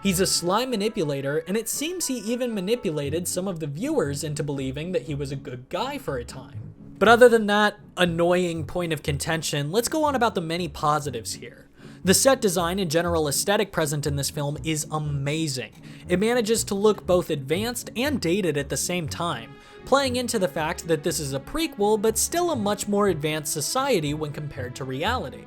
Speaker 1: He's a sly manipulator, and it seems he even manipulated some of the viewers into believing that he was a good guy for a time. But other than that annoying point of contention, let's go on about the many positives here. The set design and general aesthetic present in this film is amazing. It manages to look both advanced and dated at the same time, playing into the fact that this is a prequel but still a much more advanced society when compared to reality.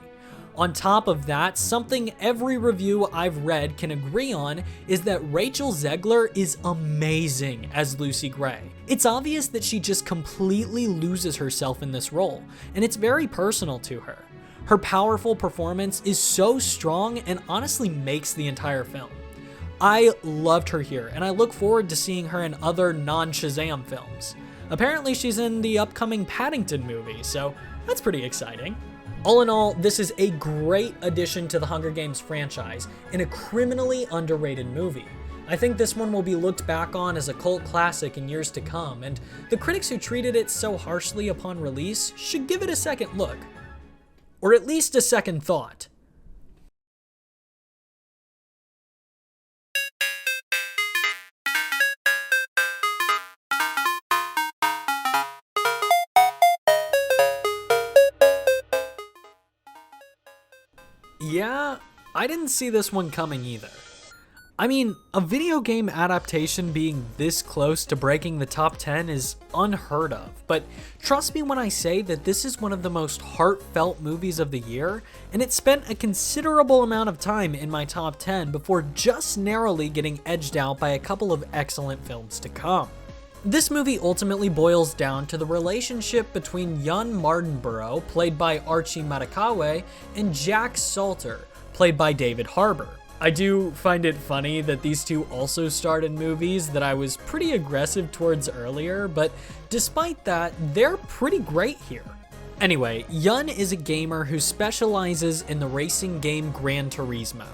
Speaker 1: On top of that, something every review I've read can agree on is that Rachel Zegler is amazing as Lucy Gray. It's obvious that she just completely loses herself in this role, and it's very personal to her. Her powerful performance is so strong and honestly makes the entire film. I loved her here, and I look forward to seeing her in other non-Shazam films. Apparently she's in the upcoming Paddington movie, so that's pretty exciting. All in all, this is a great addition to the Hunger Games franchise and a criminally underrated movie. I think this one will be looked back on as a cult classic in years to come, and the critics who treated it so harshly upon release should give it a second look. Or at least a second thought. Yeah, I didn't see this one coming either. I mean, a video game adaptation being this close to breaking the top 10 is unheard of, but trust me when I say that this is one of the most heartfelt movies of the year, and it spent a considerable amount of time in my top 10 before just narrowly getting edged out by a couple of excellent films to come. This movie ultimately boils down to the relationship between Jan Mardenborough, played by Archie Matakawe, and Jack Salter, played by David Harbour. I do find it funny that these two also starred in movies that I was pretty aggressive towards earlier, but despite that, they're pretty great here. Anyway, Yun is a gamer who specializes in the racing game Gran Turismo.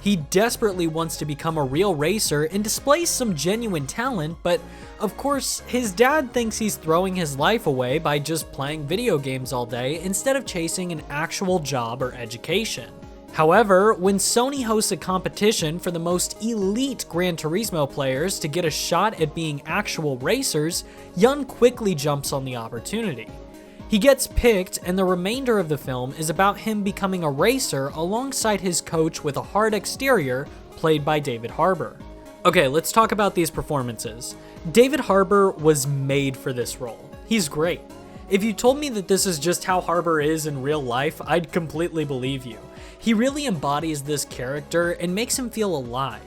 Speaker 1: He desperately wants to become a real racer and displays some genuine talent, but of course, his dad thinks he's throwing his life away by just playing video games all day instead of chasing an actual job or education. However, when Sony hosts a competition for the most elite Gran Turismo players to get a shot at being actual racers, Yun quickly jumps on the opportunity. He gets picked, and the remainder of the film is about him becoming a racer alongside his coach with a hard exterior, played by David Harbour. Okay, let's talk about these performances. David Harbour was made for this role. He's great. If you told me that this is just how Harbour is in real life, I'd completely believe you. He really embodies this character and makes him feel alive.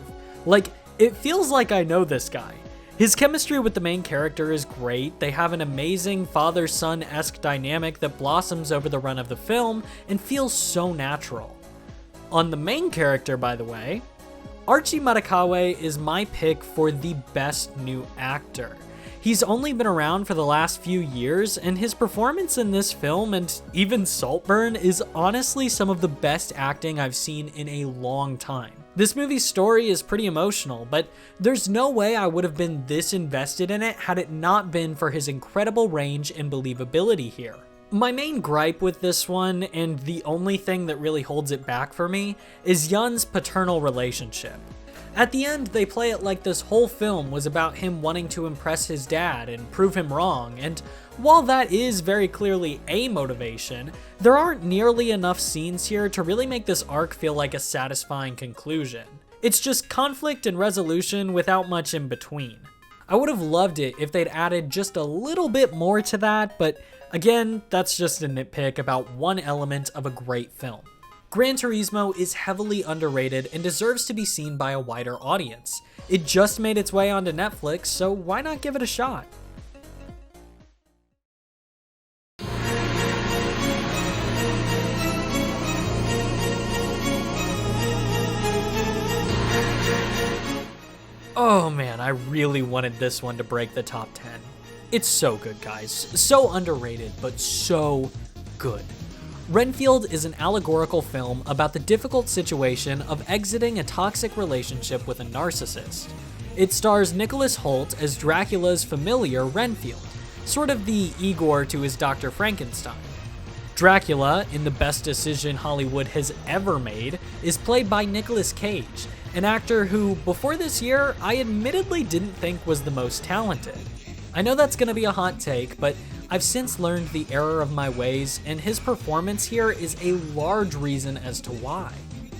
Speaker 1: Like, it feels like I know this guy. His chemistry with the main character is great. They have an amazing father-son-esque dynamic that blossoms over the run of the film and feels so natural. On the main character, by the way, Archie Matakawe is my pick for the best new actor. He's only been around for the last few years, and his performance in this film and even Saltburn is honestly some of the best acting I've seen in a long time. This movie's story is pretty emotional, but there's no way I would have been this invested in it had it not been for his incredible range and believability here. My main gripe with this one, and the only thing that really holds it back for me, is Yun's paternal relationship. At the end, they play it like this whole film was about him wanting to impress his dad and prove him wrong, and while that is very clearly a motivation, there aren't nearly enough scenes here to really make this arc feel like a satisfying conclusion. It's just conflict and resolution without much in between. I would have loved it if they'd added just a little bit more to that, but again, that's just a nitpick about one element of a great film. Gran Turismo is heavily underrated and deserves to be seen by a wider audience. It just made its way onto Netflix, so why not give it a shot? Oh man, I really wanted this one to break the top 10. It's so good, guys. So underrated, but so good. Renfield is an allegorical film about the difficult situation of exiting a toxic relationship with a narcissist. It stars Nicholas Hoult as Dracula's familiar Renfield, sort of the Igor to his Dr. Frankenstein. Dracula, in the best decision Hollywood has ever made, is played by Nicolas Cage, an actor who, before this year, I admittedly didn't think was the most talented. I know that's gonna be a hot take, but I've since learned the error of my ways, and his performance here is a large reason as to why.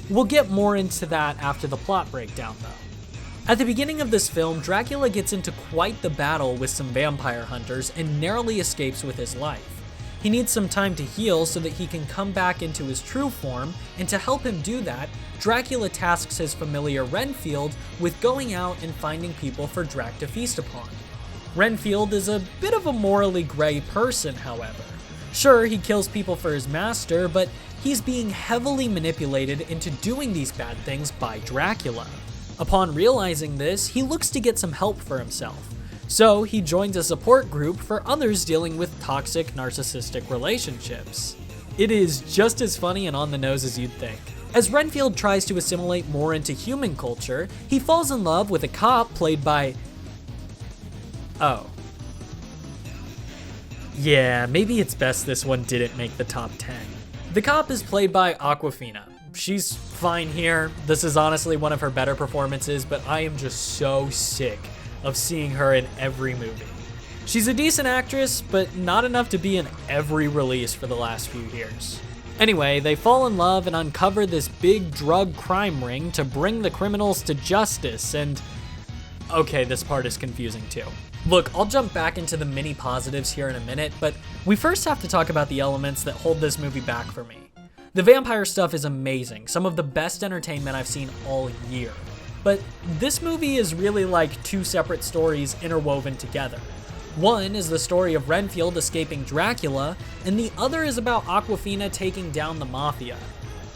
Speaker 1: We'll get more into that after the plot breakdown though. At the beginning of this film, Dracula gets into quite the battle with some vampire hunters and narrowly escapes with his life. He needs some time to heal so that he can come back into his true form, and to help him do that, Dracula tasks his familiar Renfield with going out and finding people for Drac to feast upon. Renfield is a bit of a morally gray person, however. Sure, he kills people for his master, but he's being heavily manipulated into doing these bad things by Dracula. Upon realizing this, he looks to get some help for himself. So he joins a support group for others dealing with toxic narcissistic relationships. It is just as funny and on the nose as you'd think. As Renfield tries to assimilate more into human culture, he falls in love with a cop played by... Oh. Yeah, maybe it's best this one didn't make the top 10. The cop is played by Awkwafina. She's fine here. This is honestly one of her better performances, but I am just so sick of seeing her in every movie. She's a decent actress, but not enough to be in every release for the last few years. Anyway, they fall in love and uncover this big drug crime ring to bring the criminals to justice, and... Okay, this part is confusing too. Look, I'll jump back into the mini positives here in a minute, but we first have to talk about the elements that hold this movie back for me. The vampire stuff is amazing, some of the best entertainment I've seen all year. But this movie is really like two separate stories interwoven together. One is the story of Renfield escaping Dracula, and the other is about Awkwafina taking down the Mafia.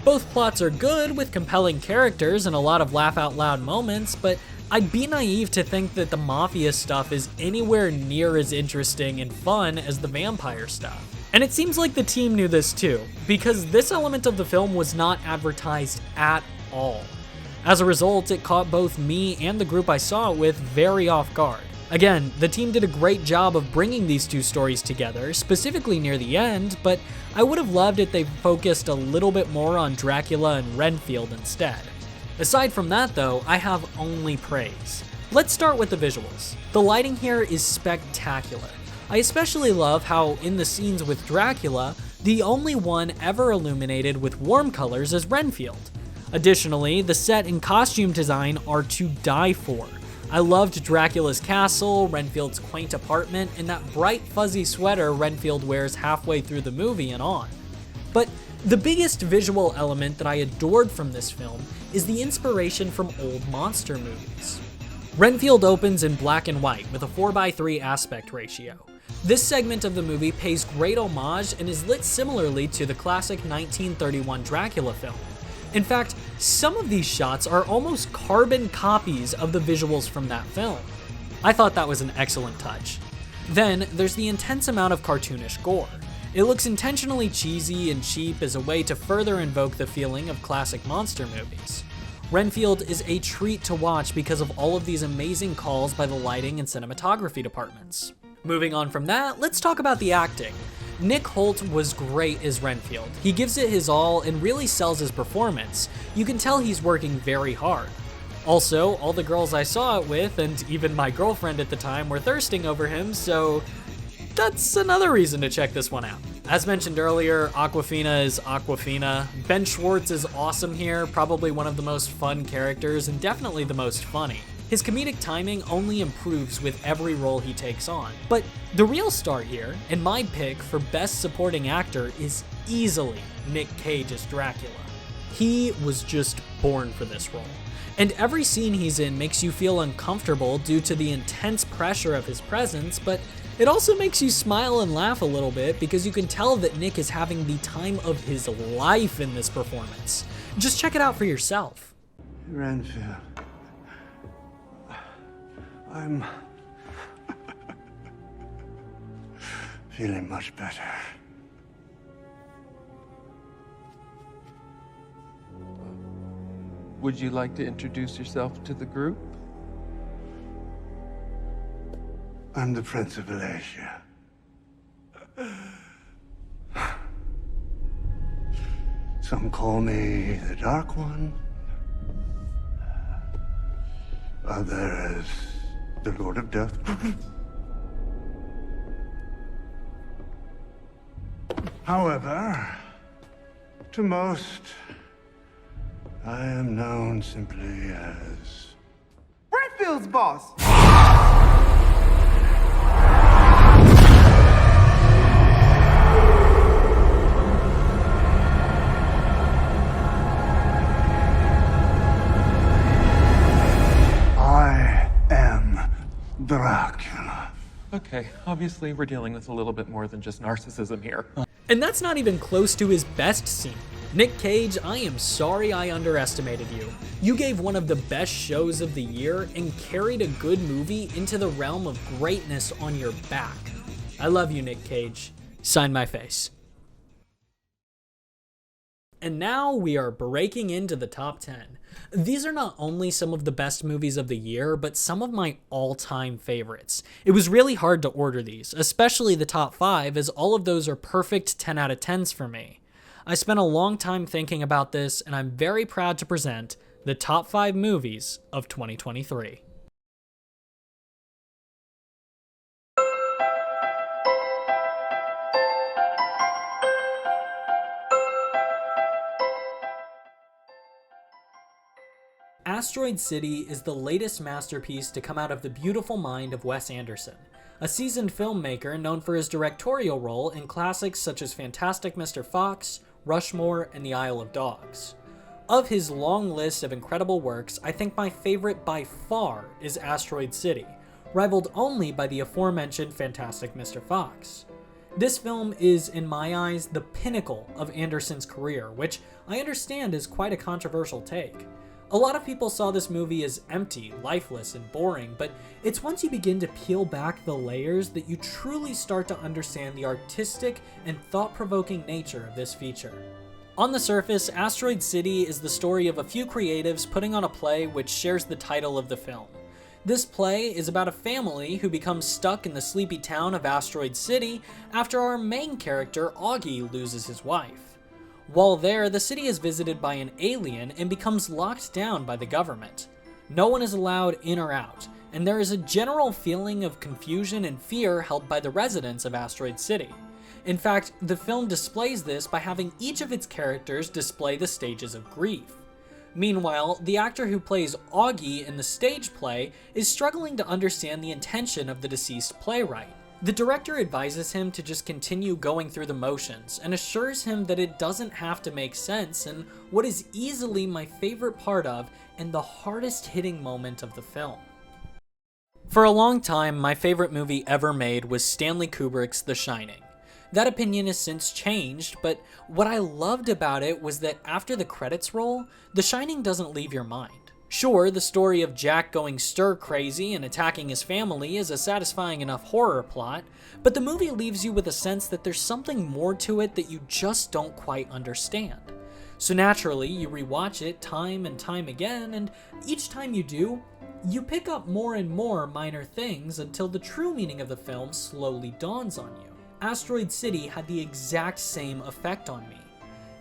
Speaker 1: Both plots are good, with compelling characters and a lot of laugh-out-loud moments, but I'd be naive to think that the Mafia stuff is anywhere near as interesting and fun as the vampire stuff. And it seems like the team knew this too, because this element of the film was not advertised at all. As a result, it caught both me and the group I saw it with very off guard. Again, the team did a great job of bringing these two stories together, specifically near the end, but I would have loved if they focused a little bit more on Dracula and Renfield instead. Aside from that though, I have only praise. Let's start with the visuals. The lighting here is spectacular. I especially love how, in the scenes with Dracula, the only one ever illuminated with warm colors is Renfield. Additionally, the set and costume design are to die for. I loved Dracula's castle, Renfield's quaint apartment, and that bright fuzzy sweater Renfield wears halfway through the movie and on. But the biggest visual element that I adored from this film is the inspiration from old monster movies. Renfield opens in black and white with a 4:3 aspect ratio. This segment of the movie pays great homage and is lit similarly to the classic 1931 Dracula film. In fact, some of these shots are almost carbon copies of the visuals from that film. I thought that was an excellent touch. Then, there's the intense amount of cartoonish gore. It looks intentionally cheesy and cheap as a way to further invoke the feeling of classic monster movies. Renfield is a treat to watch because of all of these amazing calls by the lighting and cinematography departments. Moving on from that, let's talk about the acting. Nick Holt was great as Renfield. He gives it his all and really sells his performance. You can tell he's working very hard. Also, all the girls I saw it with, and even my girlfriend at the time, were thirsting over him, so that's another reason to check this one out. As mentioned earlier, Awkwafina is Awkwafina. Ben Schwartz is awesome here, probably one of the most fun characters and definitely the most funny. His comedic timing only improves with every role he takes on. But the real star here, and my pick for Best Supporting Actor, is easily Nick Cage as Dracula. He was just born for this role. And every scene he's in makes you feel uncomfortable due to the intense pressure of his presence, but it also makes you smile and laugh a little bit because you can tell that Nick is having the time of his life in this performance. Just check it out for yourself.
Speaker 8: Renfield. I'm feeling much better.
Speaker 9: Would you like to introduce yourself to the group?
Speaker 8: I'm the Prince of Alasia. Some call me the Dark One. Others, the Lord of Death. However, to most, I am known simply as
Speaker 10: Renfield's boss!
Speaker 8: I am Dracula.
Speaker 9: Okay, obviously we're dealing with a little bit more than just narcissism here.
Speaker 1: And that's not even close to his best scene. Nick Cage, I am sorry I underestimated you. You gave one of the best shows of the year and carried a good movie into the realm of greatness on your back. I love you, Nick Cage. Sign my face. And now we are breaking into the top 10. These are not only some of the best movies of the year, but some of my all-time favorites. It was really hard to order these, especially the top 5, as all of those are perfect 10 out of 10s for me. I spent a long time thinking about this, and I'm very proud to present the top 5 movies of 2023. Asteroid City is the latest masterpiece to come out of the beautiful mind of Wes Anderson, a seasoned filmmaker known for his directorial role in classics such as Fantastic Mr. Fox, Rushmore, and The Isle of Dogs. Of his long list of incredible works, I think my favorite by far is Asteroid City, rivaled only by the aforementioned Fantastic Mr. Fox. This film is, in my eyes, the pinnacle of Anderson's career, which I understand is quite a controversial take. A lot of people saw this movie as empty, lifeless, and boring, but it's once you begin to peel back the layers that you truly start to understand the artistic and thought-provoking nature of this feature. On the surface, Asteroid City is the story of a few creatives putting on a play which shares the title of the film. This play is about a family who becomes stuck in the sleepy town of Asteroid City after our main character, Augie, loses his wife. While there, the city is visited by an alien and becomes locked down by the government. No one is allowed in or out, and there is a general feeling of confusion and fear held by the residents of Asteroid City. In fact, the film displays this by having each of its characters display the stages of grief. Meanwhile, the actor who plays Augie in the stage play is struggling to understand the intention of the deceased playwright. The director advises him to just continue going through the motions and assures him that it doesn't have to make sense in what is easily my favorite part of and the hardest hitting moment of the film. For a long time, my favorite movie ever made was Stanley Kubrick's The Shining. That opinion has since changed, but what I loved about it was that after the credits roll, The Shining doesn't leave your mind. Sure, the story of Jack going stir-crazy and attacking his family is a satisfying enough horror plot, but the movie leaves you with a sense that there's something more to it that you just don't quite understand. So naturally, you rewatch it time and time again, and each time you do, you pick up more and more minor things until the true meaning of the film slowly dawns on you. Asteroid City had the exact same effect on me.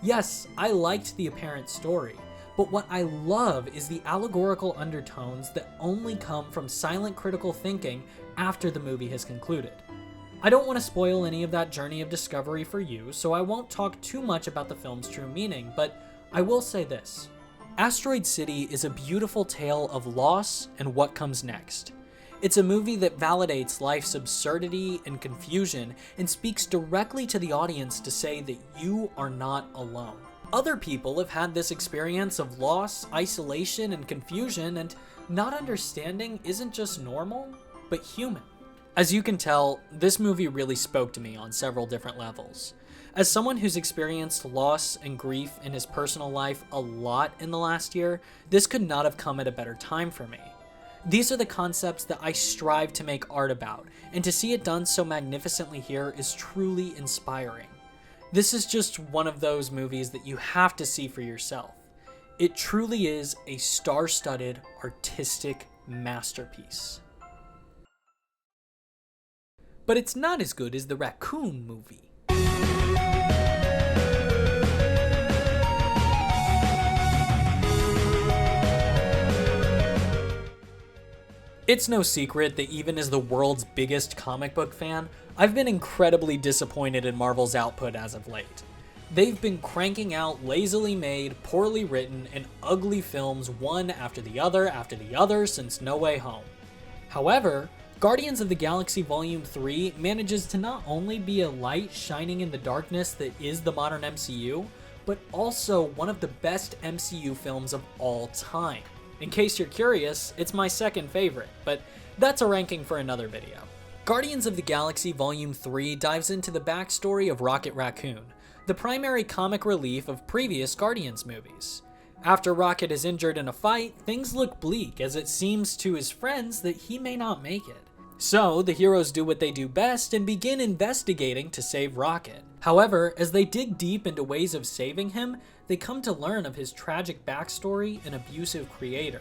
Speaker 1: Yes, I liked the apparent story, but what I love is the allegorical undertones that only come from silent critical thinking after the movie has concluded. I don't want to spoil any of that journey of discovery for you, so I won't talk too much about the film's true meaning, but I will say this. Asteroid City is a beautiful tale of loss and what comes next. It's a movie that validates life's absurdity and confusion and speaks directly to the audience to say that you are not alone. Other people have had this experience of loss, isolation, and confusion, and not understanding isn't just normal, but human. As you can tell, this movie really spoke to me on several different levels. As someone who's experienced loss and grief in his personal life a lot in the last year, this could not have come at a better time for me. These are the concepts that I strive to make art about, and to see it done so magnificently here is truly inspiring. This is just one of those movies that you have to see for yourself. It truly is a star-studded, artistic masterpiece. But it's not as good as the Raccoon movie. It's no secret that even as the world's biggest comic book fan, I've been incredibly disappointed in Marvel's output as of late. They've been cranking out lazily made, poorly written, and ugly films one after the other since No Way Home. However, Guardians of the Galaxy Volume 3 manages to not only be a light shining in the darkness that is the modern MCU, but also one of the best MCU films of all time. In case you're curious, it's my second favorite, but that's a ranking for another video. Guardians of the Galaxy Volume 3 dives into the backstory of Rocket Raccoon, the primary comic relief of previous Guardians movies. After Rocket is injured in a fight, things look bleak as it seems to his friends that he may not make it. So, the heroes do what they do best and begin investigating to save Rocket. However, as they dig deep into ways of saving him, they come to learn of his tragic backstory and abusive creator.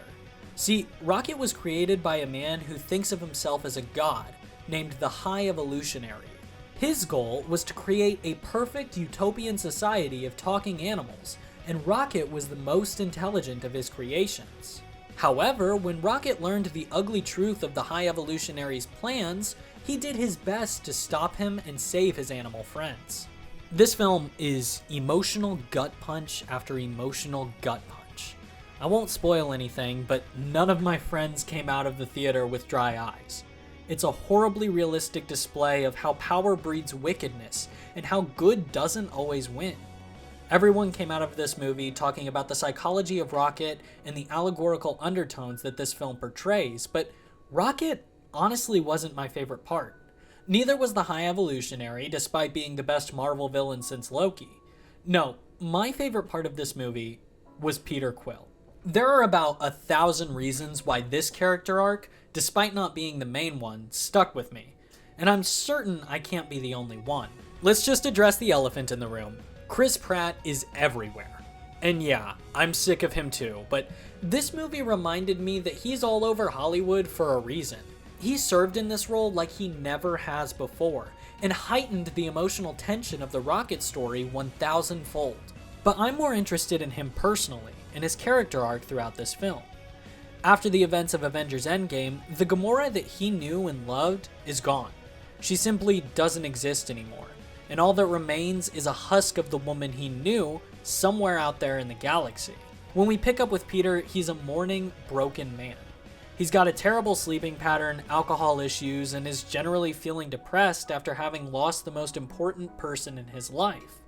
Speaker 1: See, Rocket was created by a man who thinks of himself as a god, named the High Evolutionary. His goal was to create a perfect utopian society of talking animals, and Rocket was the most intelligent of his creations. However, when Rocket learned the ugly truth of the High Evolutionary's plans, he did his best to stop him and save his animal friends. This film is emotional gut punch after emotional gut punch. I won't spoil anything, but none of my friends came out of the theater with dry eyes. It's a horribly realistic display of how power breeds wickedness and how good doesn't always win. Everyone came out of this movie talking about the psychology of Rocket and the allegorical undertones that this film portrays, but Rocket honestly wasn't my favorite part. Neither was the High Evolutionary, despite being the best Marvel villain since Loki. No, my favorite part of this movie was Peter Quill. There are about 1,000 reasons why this character arc, despite not being the main one, stuck with me, and I'm certain I can't be the only one. Let's just address the elephant in the room. Chris Pratt is everywhere. And yeah, I'm sick of him too, but this movie reminded me that he's all over Hollywood for a reason. He served in this role like he never has before, and heightened the emotional tension of the Rocket story 1,000-fold. But I'm more interested in him personally, and his character arc throughout this film. After the events of Avengers Endgame, the Gamora that he knew and loved is gone. She simply doesn't exist anymore, and all that remains is a husk of the woman he knew somewhere out there in the galaxy. When we pick up with Peter, he's a mourning, broken man. He's got a terrible sleeping pattern, alcohol issues, and is generally feeling depressed after having lost the most important person in his life.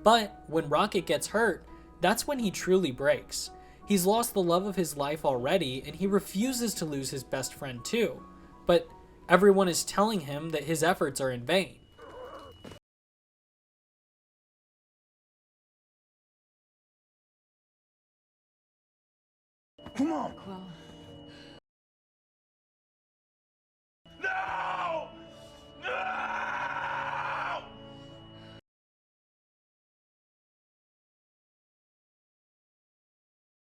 Speaker 1: But when Rocket gets hurt, that's when he truly breaks. He's lost the love of his life already, and he refuses to lose his best friend too. But everyone is telling him that his efforts are in vain.
Speaker 10: Come on. No! No!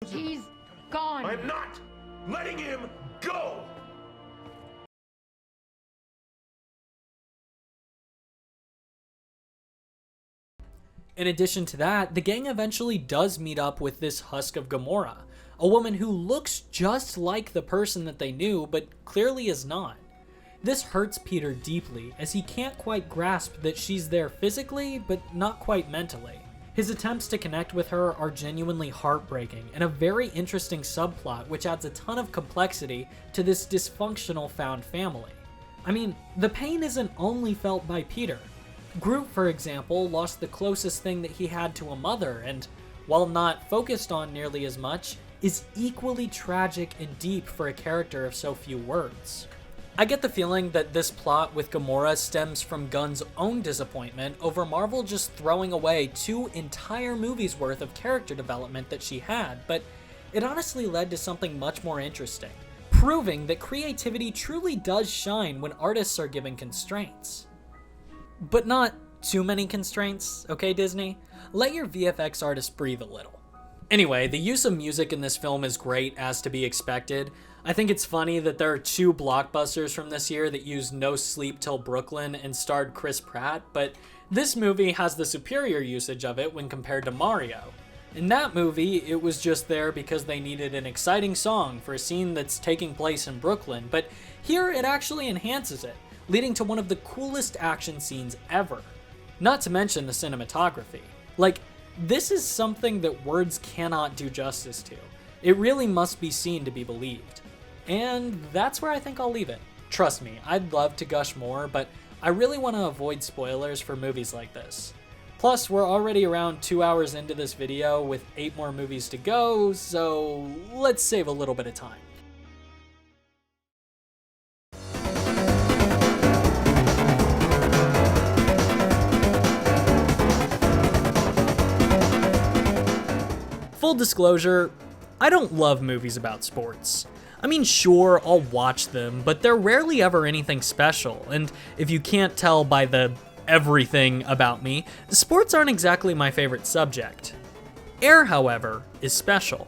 Speaker 11: He's gone.
Speaker 10: I'm not letting him go!
Speaker 1: In addition to that, the gang eventually does meet up with this husk of Gamora, a woman who looks just like the person that they knew, but clearly is not. This hurts Peter deeply, as he can't quite grasp that she's there physically, but not quite mentally. His attempts to connect with her are genuinely heartbreaking, and a very interesting subplot which adds a ton of complexity to this dysfunctional found family. I mean, the pain isn't only felt by Peter. Groot, for example, lost the closest thing that he had to a mother, and while not focused on nearly as much, is equally tragic and deep for a character of so few words. I get the feeling that this plot with Gamora stems from Gunn's own disappointment over Marvel just throwing away 2 entire movies worth of character development that she had, but it honestly led to something much more interesting, proving that creativity truly does shine when artists are given constraints. But not too many constraints, okay, Disney? Let your VFX artists breathe a little. Anyway, the use of music in this film is great, as to be expected. I think it's funny that there are 2 blockbusters from this year that used No Sleep Till Brooklyn and starred Chris Pratt, but this movie has the superior usage of it when compared to Mario. In that movie, it was just there because they needed an exciting song for a scene that's taking place in Brooklyn, but here it actually enhances it, leading to one of the coolest action scenes ever. Not to mention the cinematography. Like, this is something that words cannot do justice to. It really must be seen to be believed. And that's where I think I'll leave it. Trust me, I'd love to gush more, but I really want to avoid spoilers for movies like this. Plus, we're already around 2 hours into this video with 8 more movies to go, so let's save a little bit of time. Full disclosure, I don't love movies about sports. I mean, sure, I'll watch them, but they're rarely ever anything special, and if you can't tell by the everything about me, sports aren't exactly my favorite subject. Air, however, is special.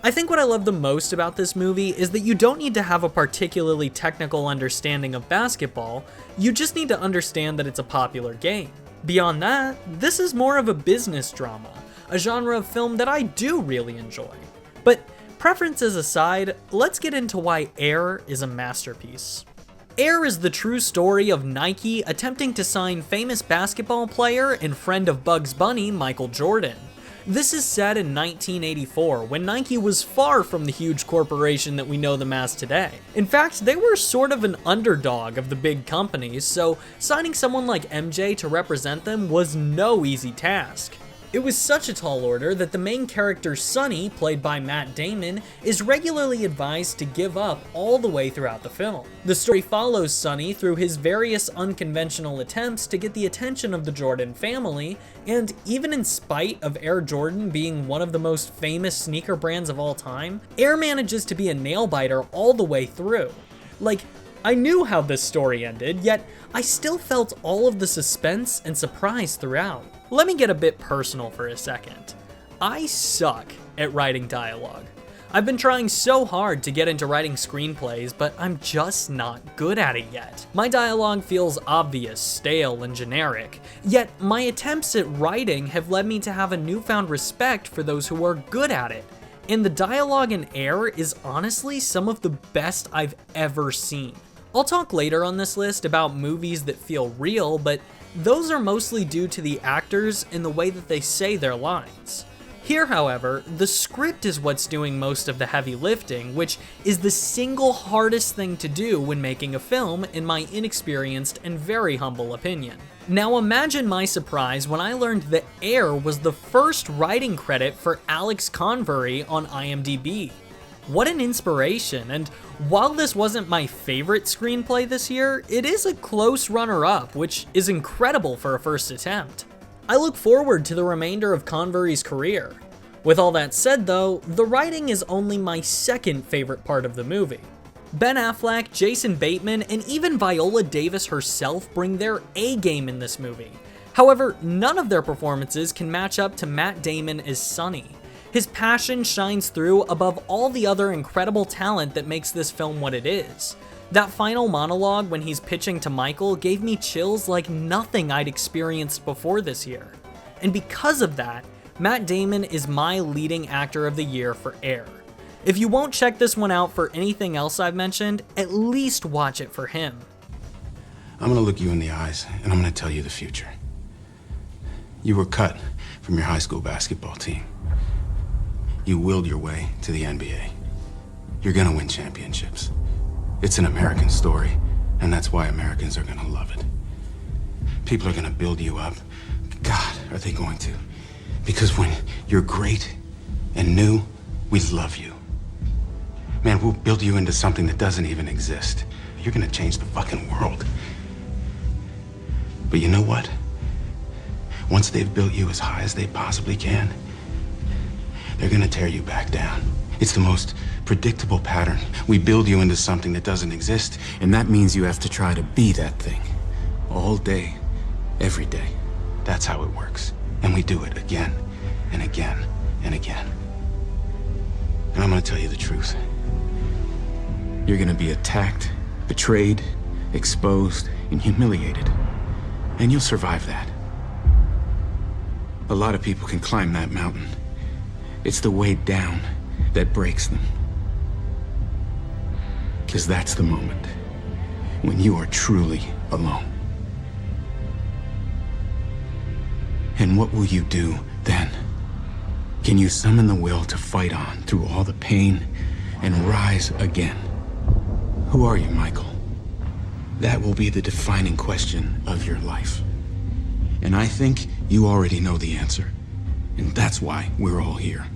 Speaker 1: I think what I love the most about this movie is that you don't need to have a particularly technical understanding of basketball, you just need to understand that it's a popular game. Beyond that, this is more of a business drama, a genre of film that I do really enjoy. But preferences aside, let's get into why Air is a masterpiece. Air is the true story of Nike attempting to sign famous basketball player and friend of Bugs Bunny, Michael Jordan. This is set in 1984, when Nike was far from the huge corporation that we know them as today. In fact, they were sort of an underdog of the big companies, so signing someone like MJ to represent them was no easy task. It was such a tall order that the main character Sonny, played by Matt Damon, is regularly advised to give up all the way throughout the film. The story follows Sonny through his various unconventional attempts to get the attention of the Jordan family, and even in spite of Air Jordan being one of the most famous sneaker brands of all time, Air manages to be a nail-biter all the way through. Like, I knew how this story ended, yet I still felt all of the suspense and surprise throughout. Let me get a bit personal for a second. I suck at writing dialogue. I've been trying so hard to get into writing screenplays, but I'm just not good at it yet. My dialogue feels obvious, stale, and generic, yet my attempts at writing have led me to have a newfound respect for those who are good at it. And the dialogue in Air is honestly some of the best I've ever seen. I'll talk later on this list about movies that feel real, but those are mostly due to the actors and the way that they say their lines. Here, however, the script is what's doing most of the heavy lifting, which is the single hardest thing to do when making a film, in my inexperienced and very humble opinion. Now imagine my surprise when I learned that Air was the first writing credit for Alex Convery on IMDb. What an inspiration, and while this wasn't my favorite screenplay this year, it is a close runner-up, which is incredible for a first attempt. I look forward to the remainder of Convery's career. With all that said though, the writing is only my second favorite part of the movie. Ben Affleck, Jason Bateman, and even Viola Davis herself bring their A-game in this movie. However, none of their performances can match up to Matt Damon as Sonny. His passion shines through above all the other incredible talent that makes this film what it is. That final monologue when he's pitching to Michael gave me chills like nothing I'd experienced before this year. And because of that, Matt Damon is my leading actor of the year for Air. If you won't check this one out for anything else I've mentioned, at least watch it for him.
Speaker 11: I'm gonna look you in the eyes, and I'm gonna tell you the future. You were cut from your high school basketball team. You willed your way to the NBA. You're gonna win championships. It's an American story, and that's why Americans are gonna love it. People are gonna build you up. God, are they going to? Because when you're great and new, we love you. Man, we'll build you into something that doesn't even exist. You're gonna change the fucking world. But you know what? Once they've built you as high as they possibly can, they're gonna tear you back down. It's the most predictable pattern. We build you into something that doesn't exist, and that means you have to try to be that thing. All day, every day. That's how it works. And we do it again, and again, and again. And I'm gonna tell you the truth. You're gonna be attacked, betrayed, exposed, and humiliated. And you'll survive that. A lot of people can climb that mountain. It's the way down that breaks them. Because that's the moment when you are truly alone. And what will you do then? Can you summon the will to fight on through all the pain and rise again? Who are you, Michael? That will be the defining question of your life. And I think you already know the answer. And that's why we're all here.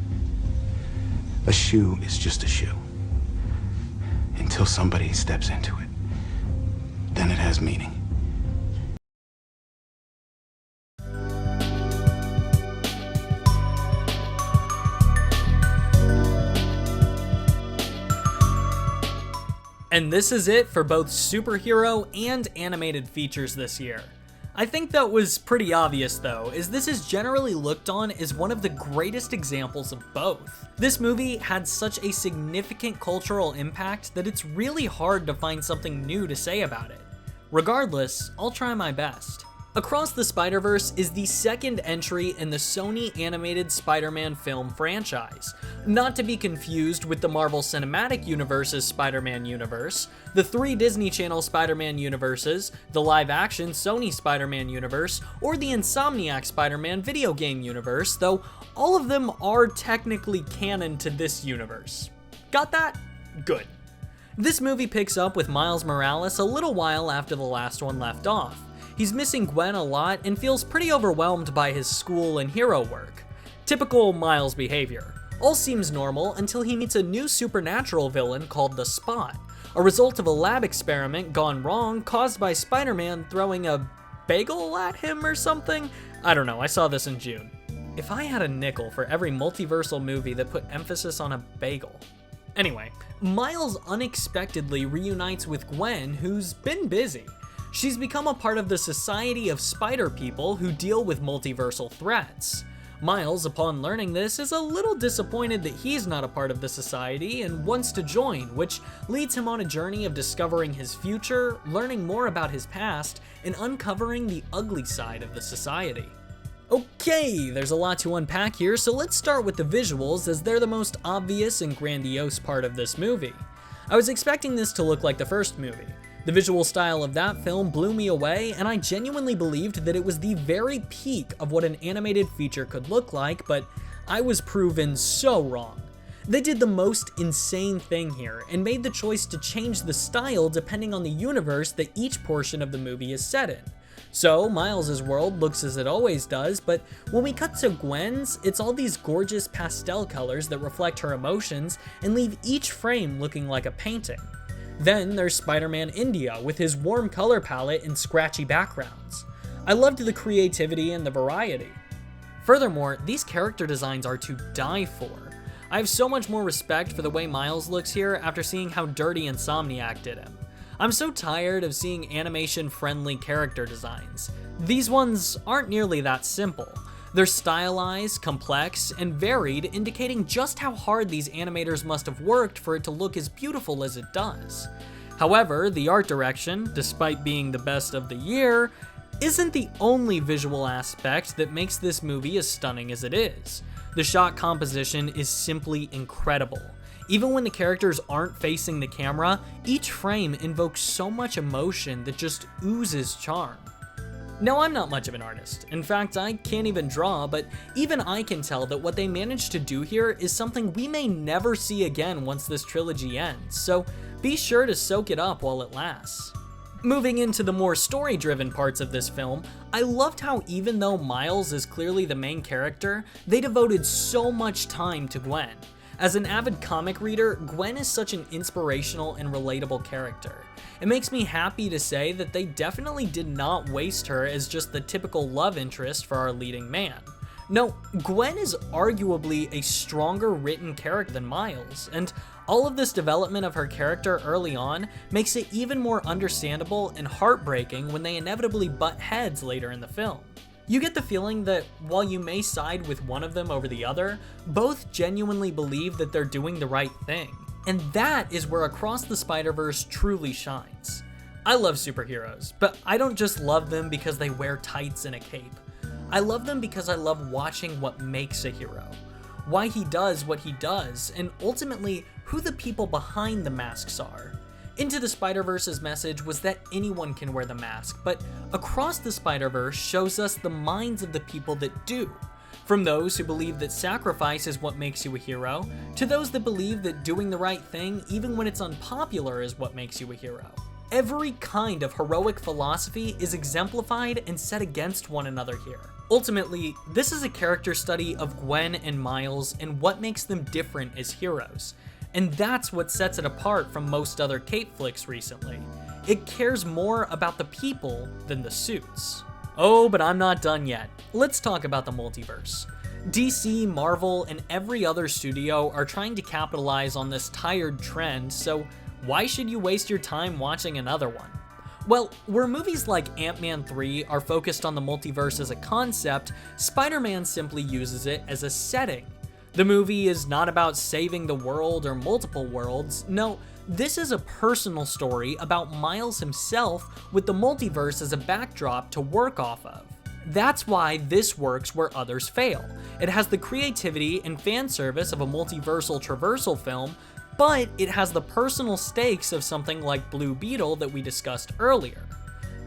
Speaker 11: A shoe is just a shoe. Until somebody steps into it. Then it has meaning.
Speaker 1: And this is it for both superhero and animated features this year. I think that was pretty obvious though, as this is generally looked on as one of the greatest examples of both. This movie had such a significant cultural impact that it's really hard to find something new to say about it. Regardless, I'll try my best. Across the Spider-Verse is the second entry in the Sony animated Spider-Man film franchise, not to be confused with the Marvel Cinematic Universe's Spider-Man universe, the 3 Disney Channel Spider-Man universes, the live-action Sony Spider-Man universe, or the Insomniac Spider-Man video game universe, though all of them are technically canon to this universe. Got that? Good. This movie picks up with Miles Morales a little while after the last one left off. He's missing Gwen a lot and feels pretty overwhelmed by his school and hero work. Typical Miles behavior. All seems normal until he meets a new supernatural villain called the Spot, a result of a lab experiment gone wrong caused by Spider-Man throwing a bagel at him or something? I don't know, I saw this in June. If I had a nickel for every multiversal movie that put emphasis on a bagel. Anyway, Miles unexpectedly reunites with Gwen, who's been busy. She's become a part of the Society of Spider People who deal with multiversal threats. Miles, upon learning this, is a little disappointed that he's not a part of the society and wants to join, which leads him on a journey of discovering his future, learning more about his past, and uncovering the ugly side of the society. Okay, there's a lot to unpack here, so let's start with the visuals, as they're the most obvious and grandiose part of this movie. I was expecting this to look like the first movie. The visual style of that film blew me away, and I genuinely believed that it was the very peak of what an animated feature could look like, but I was proven so wrong. They did the most insane thing here, and made the choice to change the style depending on the universe that each portion of the movie is set in. So, Miles' world looks as it always does, but when we cut to Gwen's, it's all these gorgeous pastel colors that reflect her emotions and leave each frame looking like a painting. Then there's Spider-Man India with his warm color palette and scratchy backgrounds. I loved the creativity and the variety. Furthermore, these character designs are to die for. I have so much more respect for the way Miles looks here after seeing how dirty Insomniac did him. I'm so tired of seeing animation-friendly character designs. These ones aren't nearly that simple. They're stylized, complex, and varied, indicating just how hard these animators must have worked for it to look as beautiful as it does. However, the art direction, despite being the best of the year, isn't the only visual aspect that makes this movie as stunning as it is. The shot composition is simply incredible. Even when the characters aren't facing the camera, each frame invokes so much emotion that just oozes charm. Now, I'm not much of an artist. In fact, I can't even draw, but even I can tell that what they managed to do here is something we may never see again once this trilogy ends, so be sure to soak it up while it lasts. Moving into the more story-driven parts of this film, I loved how even though Miles is clearly the main character, they devoted so much time to Gwen. As an avid comic reader, Gwen is such an inspirational and relatable character. It makes me happy to say that they definitely did not waste her as just the typical love interest for our leading man. No, Gwen is arguably a stronger written character than Miles, and all of this development of her character early on makes it even more understandable and heartbreaking when they inevitably butt heads later in the film. You get the feeling that while you may side with one of them over the other, both genuinely believe that they're doing the right thing. And that is where Across the Spider-Verse truly shines. I love superheroes, but I don't just love them because they wear tights and a cape. I love them because I love watching what makes a hero, why he does what he does, and ultimately who the people behind the masks are. Into the Spider-Verse's message was that anyone can wear the mask, but Across the Spider-Verse shows us the minds of the people that do. From those who believe that sacrifice is what makes you a hero, to those that believe that doing the right thing even when it's unpopular is what makes you a hero. Every kind of heroic philosophy is exemplified and set against one another here. Ultimately, this is a character study of Gwen and Miles and what makes them different as heroes. And that's what sets it apart from most other cape flicks recently. It cares more about the people than the suits. Oh, but I'm not done yet. Let's talk about the multiverse. DC, Marvel, and every other studio are trying to capitalize on this tired trend, so why should you waste your time watching another one? Well, where movies like Ant-Man 3 are focused on the multiverse as a concept, Spider-Man simply uses it as a setting. The movie is not about saving the world or multiple worlds. No, this is a personal story about Miles himself with the multiverse as a backdrop to work off of. That's why this works where others fail. It has the creativity and fan service of a multiversal traversal film, but it has the personal stakes of something like Blue Beetle that we discussed earlier.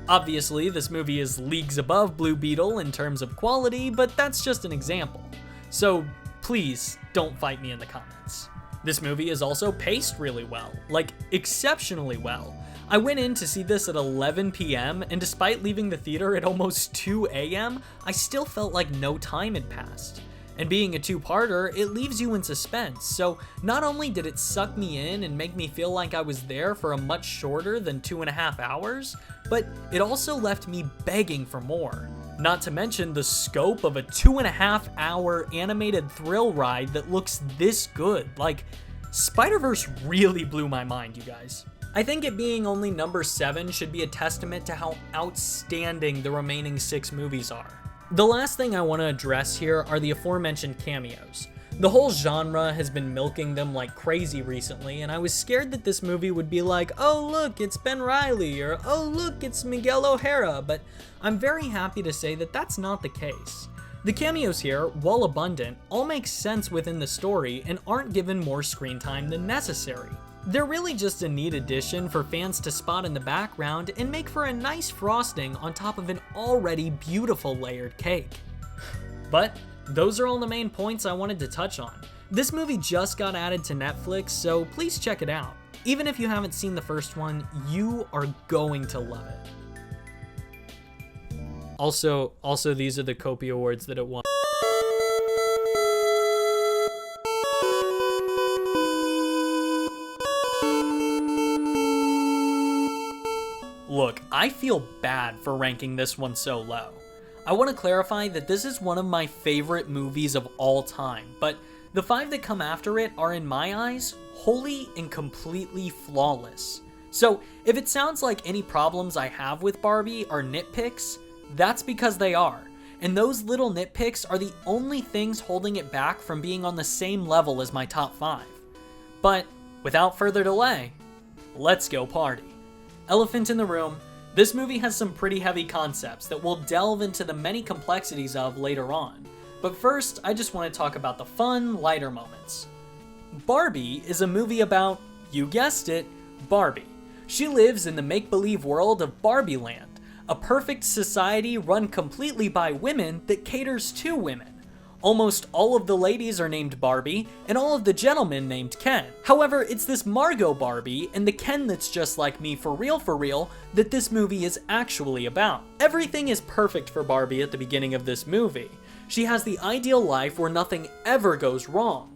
Speaker 1: Obviously, this movie is leagues above Blue Beetle in terms of quality, but that's just an example. So please don't fight me in the comments. This movie is also paced really well, like exceptionally well. I went in to see this at 11 p.m. and despite leaving the theater at almost 2 a.m., I still felt like no time had passed. And being a two-parter, it leaves you in suspense, so not only did it suck me in and make me feel like I was there for a much shorter than 2.5 hours, but it also left me begging for more. Not to mention the scope of a 2.5-hour animated thrill ride that looks this good. Like, Spider-Verse really blew my mind, you guys. I think it being only number 7 should be a testament to how outstanding the remaining 6 movies are. The last thing I want to address here are the aforementioned cameos. The whole genre has been milking them like crazy recently, and I was scared that this movie would be like, oh look, it's Ben Reilly, or oh look, it's Miguel O'Hara, but I'm very happy to say that that's not the case. The cameos here, while abundant, all make sense within the story and aren't given more screen time than necessary. They're really just a neat addition for fans to spot in the background and make for a nice frosting on top of an already beautiful layered cake. But those are all the main points I wanted to touch on. This movie just got added to Netflix, so please check it out. Even if you haven't seen the first one, you are going to love it. Also these are the Copy Awards that it won. Look, I feel bad for ranking this one so low. I want to clarify that this is one of my favorite movies of all time, but the 5 that come after it are, in my eyes, wholly and completely flawless. So if it sounds like any problems I have with Barbie are nitpicks, that's because they are. And those little nitpicks are the only things holding it back from being on the same level as my top 5. But without further delay, let's go party. Elephant in the room, This movie has some pretty heavy concepts that we'll delve into the many complexities of later on. But first, I just want to talk about the fun, lighter moments. Barbie is a movie about, you guessed it, Barbie. She lives in the make-believe world of Barbie Land, a perfect society run completely by women that caters to women. Almost all of the ladies are named Barbie, and all of the gentlemen named Ken. However, it's this Margot Barbie and the Ken that's just like me for real, that this movie is actually about. Everything is perfect for Barbie at the beginning of this movie. She has the ideal life where nothing ever goes wrong.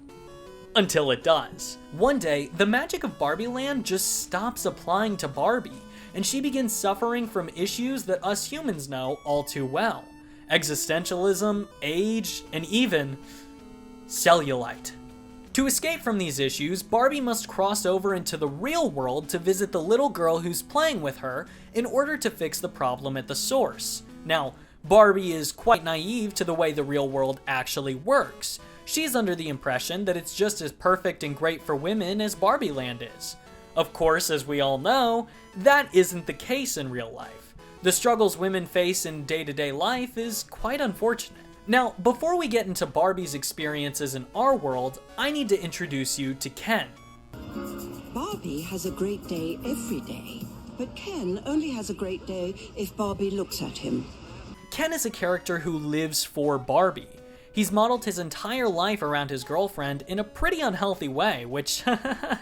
Speaker 1: Until it does. One day, the magic of Barbie Land just stops applying to Barbie, and she begins suffering from issues that us humans know all too well. Existentialism, age, and even cellulite. To escape from these issues, Barbie must cross over into the real world to visit the little girl who's playing with her in order to fix the problem at the source. Now, Barbie is quite naive to the way the real world actually works. She's under the impression that it's just as perfect and great for women as Barbie Land is. Of course, as we all know, that isn't the case in real life. The struggles women face in day-to-day life is quite unfortunate. Now, before we get into Barbie's experiences in our world, I need to introduce you to Ken.
Speaker 12: Barbie has a great day every day, but Ken only has a great day if Barbie looks at him.
Speaker 1: Ken is a character who lives for Barbie. He's modeled his entire life around his girlfriend in a pretty unhealthy way, which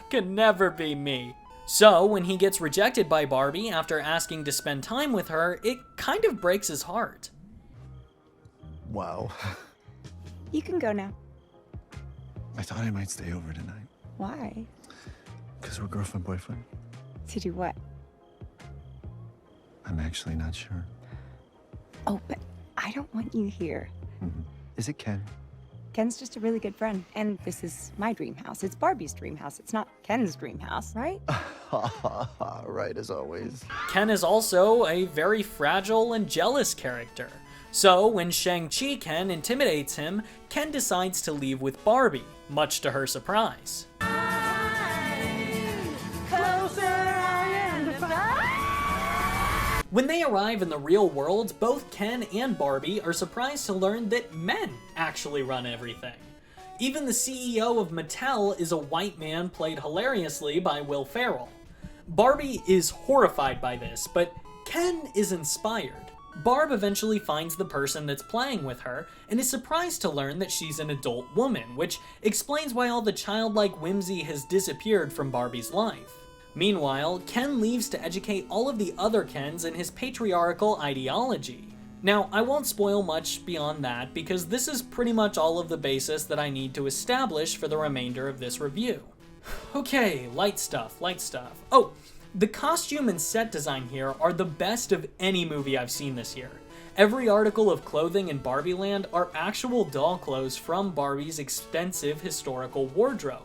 Speaker 1: could never be me. So, when he gets rejected by Barbie after asking to spend time with her, it kind of breaks his heart.
Speaker 8: Wow.
Speaker 13: You can go now.
Speaker 8: I thought I might stay over tonight.
Speaker 13: Why?
Speaker 8: Because we're girlfriend-boyfriend.
Speaker 13: To do what?
Speaker 8: I'm actually not sure.
Speaker 13: Oh, but I don't want you here.
Speaker 8: Mm-hmm. Is it Ken?
Speaker 13: Ken's just a really good friend, and this is my dream house. It's Barbie's dream house. It's not Ken's dream house, right?
Speaker 8: Right, as always.
Speaker 1: Ken is also a very fragile and jealous character. So, when Shang-Chi Ken intimidates him, Ken decides to leave with Barbie, much to her surprise. When they arrive in the real world, both Ken and Barbie are surprised to learn that men actually run everything. Even the CEO of Mattel is a white man played hilariously by Will Ferrell. Barbie is horrified by this, but Ken is inspired. Barb eventually finds the person that's playing with her and is surprised to learn that she's an adult woman, which explains why all the childlike whimsy has disappeared from Barbie's life. Meanwhile, Ken leaves to educate all of the other Kens in his patriarchal ideology. Now, I won't spoil much beyond that because this is pretty much all of the basis that I need to establish for the remainder of this review. Okay, light stuff. Oh, the costume and set design here are the best of any movie I've seen this year. Every article of clothing in Barbie Land are actual doll clothes from Barbie's extensive historical wardrobe.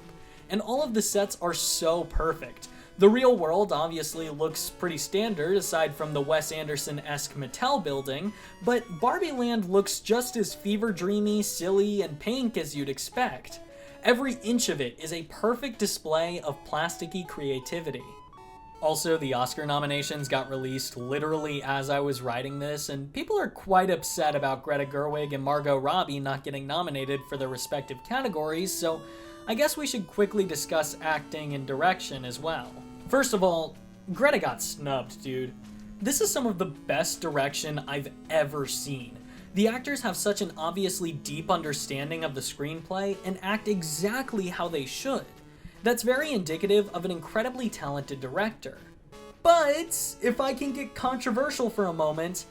Speaker 1: And all of the sets are so perfect. The real world obviously looks pretty standard aside from the Wes Anderson-esque Mattel building, but Barbie Land looks just as fever-dreamy, silly, and pink as you'd expect. Every inch of it is a perfect display of plasticky creativity. Also, the Oscar nominations got released literally as I was writing this, and people are quite upset about Greta Gerwig and Margot Robbie not getting nominated for their respective categories, so I guess we should quickly discuss acting and direction as well. First of all, Greta got snubbed, dude. This is some of the best direction I've ever seen. The actors have such an obviously deep understanding of the screenplay and act exactly how they should. That's very indicative of an incredibly talented director. But, if I can get controversial for a moment,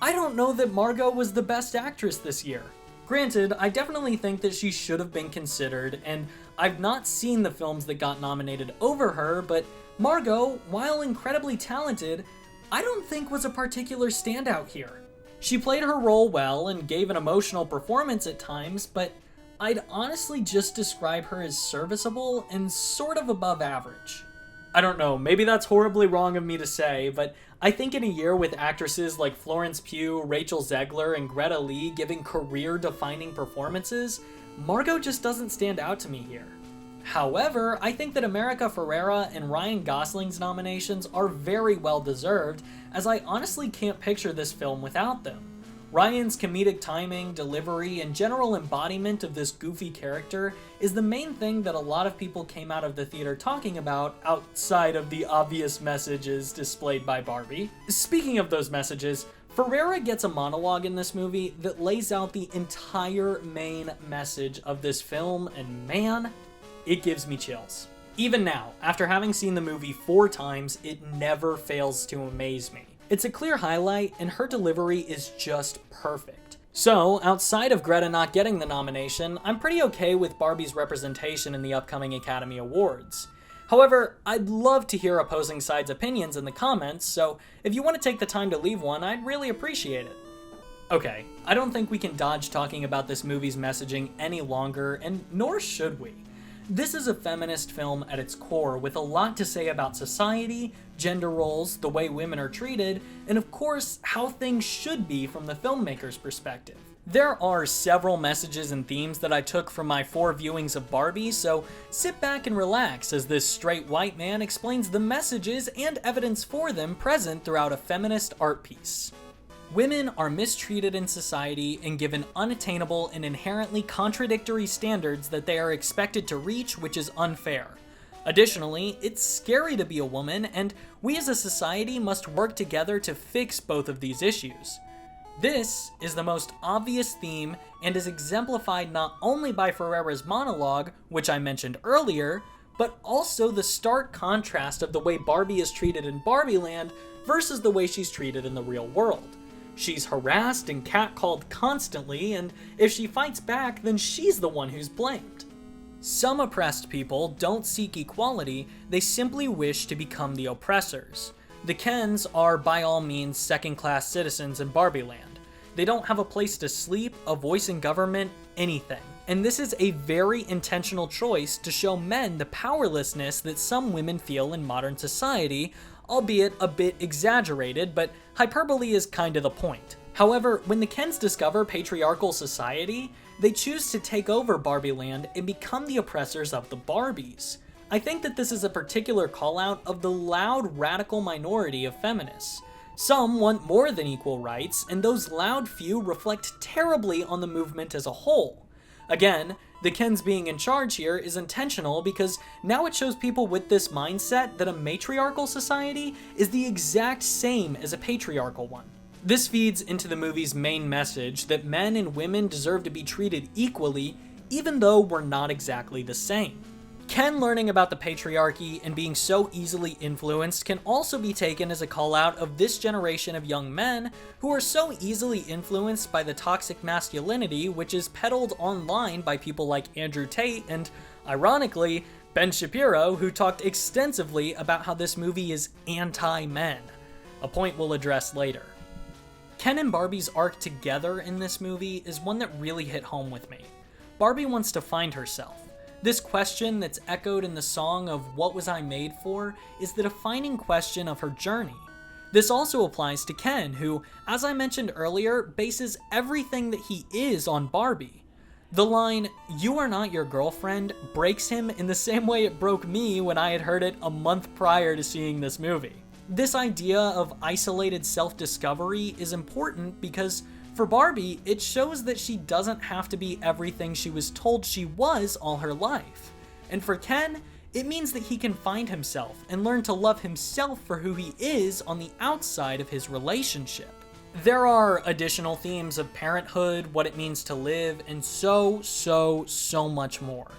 Speaker 1: I don't know that Margot was the best actress this year. Granted, I definitely think that she should have been considered, and I've not seen the films that got nominated over her, but Margot, while incredibly talented, I don't think was a particular standout here. She played her role well and gave an emotional performance at times, but I'd honestly just describe her as serviceable and sort of above average. I don't know, maybe that's horribly wrong of me to say, but I think in a year with actresses like Florence Pugh, Rachel Zegler, and Greta Lee giving career-defining performances, Margot just doesn't stand out to me here. However, I think that America Ferrera and Ryan Gosling's nominations are very well deserved, as I honestly can't picture this film without them. Ryan's comedic timing, delivery, and general embodiment of this goofy character is the main thing that a lot of people came out of the theater talking about outside of the obvious messages displayed by Barbie. Speaking of those messages, Ferrera gets a monologue in this movie that lays out the entire main message of this film, and man, it gives me chills. Even now, after having seen the movie 4 times, it never fails to amaze me. It's a clear highlight, and her delivery is just perfect. So, outside of Greta not getting the nomination, I'm pretty okay with Barbie's representation in the upcoming Academy Awards. However, I'd love to hear opposing sides' opinions in the comments, so if you want to take the time to leave one, I'd really appreciate it. Okay, I don't think we can dodge talking about this movie's messaging any longer, and nor should we. This is a feminist film at its core, with a lot to say about society, gender roles, the way women are treated, and of course, how things should be from the filmmaker's perspective. There are several messages and themes that I took from my 4 viewings of Barbie, so sit back and relax as this straight white man explains the messages and evidence for them present throughout a feminist art piece. Women are mistreated in society and given unattainable and inherently contradictory standards that they are expected to reach, which is unfair. Additionally, it's scary to be a woman, and we as a society must work together to fix both of these issues. This is the most obvious theme and is exemplified not only by Ferrera's monologue, which I mentioned earlier, but also the stark contrast of the way Barbie is treated in Barbie Land versus the way she's treated in the real world. She's harassed and catcalled constantly, and if she fights back, then she's the one who's blamed. Some oppressed people don't seek equality, they simply wish to become the oppressors. The Kens are by all means second-class citizens in Barbie Land. They don't have a place to sleep, a voice in government, anything. And this is a very intentional choice to show men the powerlessness that some women feel in modern society, albeit a bit exaggerated, but hyperbole is kind of the point. However, when the Kens discover patriarchal society, they choose to take over Barbie Land and become the oppressors of the Barbies. I think that this is a particular call-out of the loud, radical minority of feminists. Some want more than equal rights, and those loud few reflect terribly on the movement as a whole. Again, the Kens being in charge here is intentional because now it shows people with this mindset that a matriarchal society is the exact same as a patriarchal one. This feeds into the movie's main message that men and women deserve to be treated equally, even though we're not exactly the same. Ken learning about the patriarchy and being so easily influenced can also be taken as a call-out of this generation of young men who are so easily influenced by the toxic masculinity which is peddled online by people like Andrew Tate and, ironically, Ben Shapiro, who talked extensively about how this movie is anti-men, a point we'll address later. Ken and Barbie's arc together in this movie is one that really hit home with me. Barbie wants to find herself. This question that's echoed in the song of What Was I Made For is the defining question of her journey. This also applies to Ken, who, as I mentioned earlier, bases everything that he is on Barbie. The line, "You are not your girlfriend," breaks him in the same way it broke me when I had heard it a month prior to seeing this movie. This idea of isolated self-discovery is important because for Barbie, it shows that she doesn't have to be everything she was told she was all her life. And for Ken, it means that he can find himself and learn to love himself for who he is on the outside of his relationship. There are additional themes of parenthood, what it means to live, and so much more.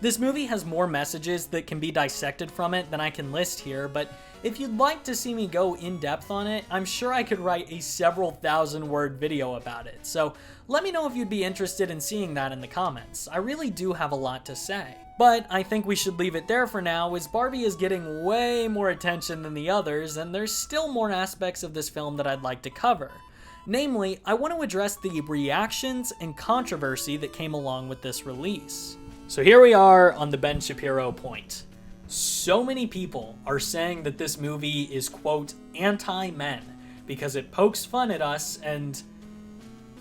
Speaker 1: This movie has more messages that can be dissected from it than I can list here, but if you'd like to see me go in depth on it, I'm sure I could write a several thousand-word video about it, so let me know if you'd be interested in seeing that in the comments. I really do have a lot to say. But I think we should leave it there for now, as Barbie is getting way more attention than the others, and there's still more aspects of this film that I'd like to cover. Namely, I want to address the reactions and controversy that came along with this release. So here we are on the Ben Shapiro point. So many people are saying that this movie is, quote, anti-men because it pokes fun at us, and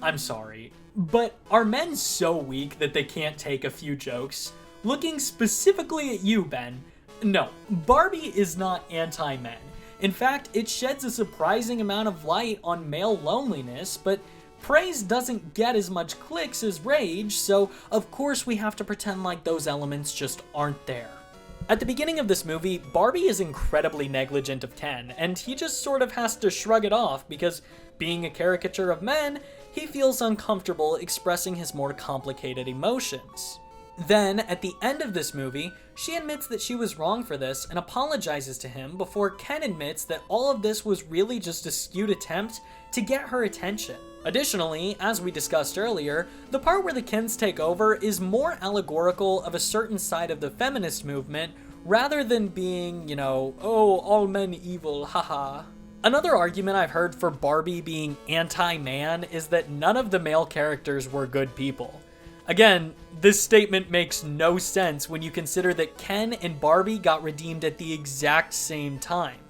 Speaker 1: I'm sorry, but are men so weak that they can't take a few jokes? Looking specifically at you, Ben, no, Barbie is not anti-men. In fact, it sheds a surprising amount of light on male loneliness, but praise doesn't get as much clicks as rage, so of course we have to pretend like those elements just aren't there. At the beginning of this movie, Barbie is incredibly negligent of Ken, and he just sort of has to shrug it off because, being a caricature of men, he feels uncomfortable expressing his more complicated emotions. Then, at the end of this movie, she admits that she was wrong for this and apologizes to him before Ken admits that all of this was really just a skewed attempt to get her attention. Additionally, as we discussed earlier, the part where the Kens take over is more allegorical of a certain side of the feminist movement rather than being, oh, all men evil, haha. Another argument I've heard for Barbie being anti-man is that none of the male characters were good people. Again, this statement makes no sense when you consider that Ken and Barbie got redeemed at the exact same time.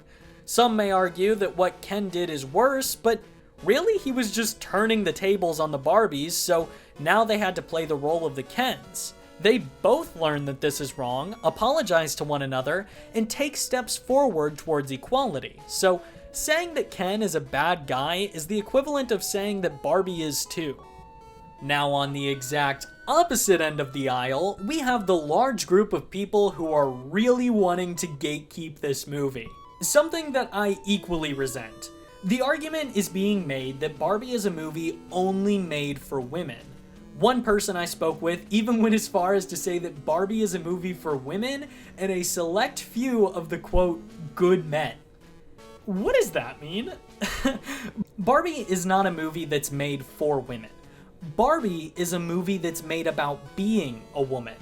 Speaker 1: Some may argue that what Ken did is worse, but really he was just turning the tables on the Barbies, so now they had to play the role of the Kens. They both learn that this is wrong, apologize to one another, and take steps forward towards equality. So saying that Ken is a bad guy is the equivalent of saying that Barbie is too. Now on the exact opposite end of the aisle, we have the large group of people who are really wanting to gatekeep this movie. Something that I equally resent. The argument is being made that Barbie is a movie only made for women. One person I spoke with even went as far as to say that Barbie is a movie for women and a select few of the quote, good men. What does that mean? Barbie is not a movie that's made for women. Barbie is a movie that's made about being a woman.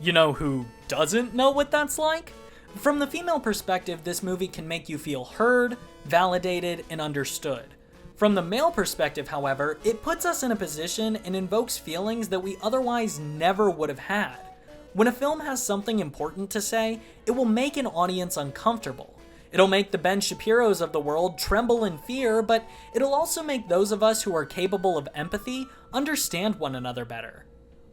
Speaker 1: You know who doesn't know what that's like? From the female perspective, this movie can make you feel heard, validated, and understood. From the male perspective, however, it puts us in a position and invokes feelings that we otherwise never would have had. When a film has something important to say, it will make an audience uncomfortable. It'll make the Ben Shapiros of the world tremble in fear, but it'll also make those of us who are capable of empathy understand one another better.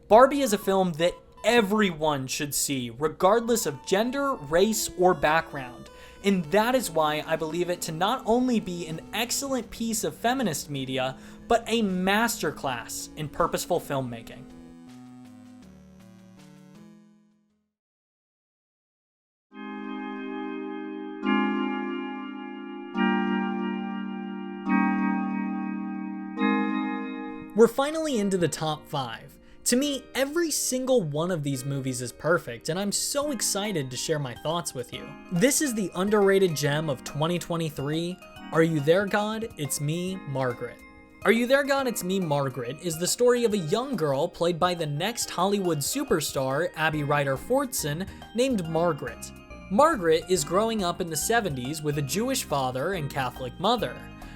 Speaker 1: Barbie is a film that everyone should see, regardless of gender, race, or background. And that is why I believe it to not only be an excellent piece of feminist media, but a masterclass in purposeful filmmaking. We're finally into the top 5. To me, every single one of these movies is perfect, and I'm so excited to share my thoughts with you. This is the underrated gem of 2023, Are You There, God? It's Me, Margaret. Are You There, God? It's Me, Margaret is the story of a young girl played by the next Hollywood superstar, Abby Ryder-Fortson, named Margaret. Margaret is growing up in the 70s with a Jewish father and Catholic mother.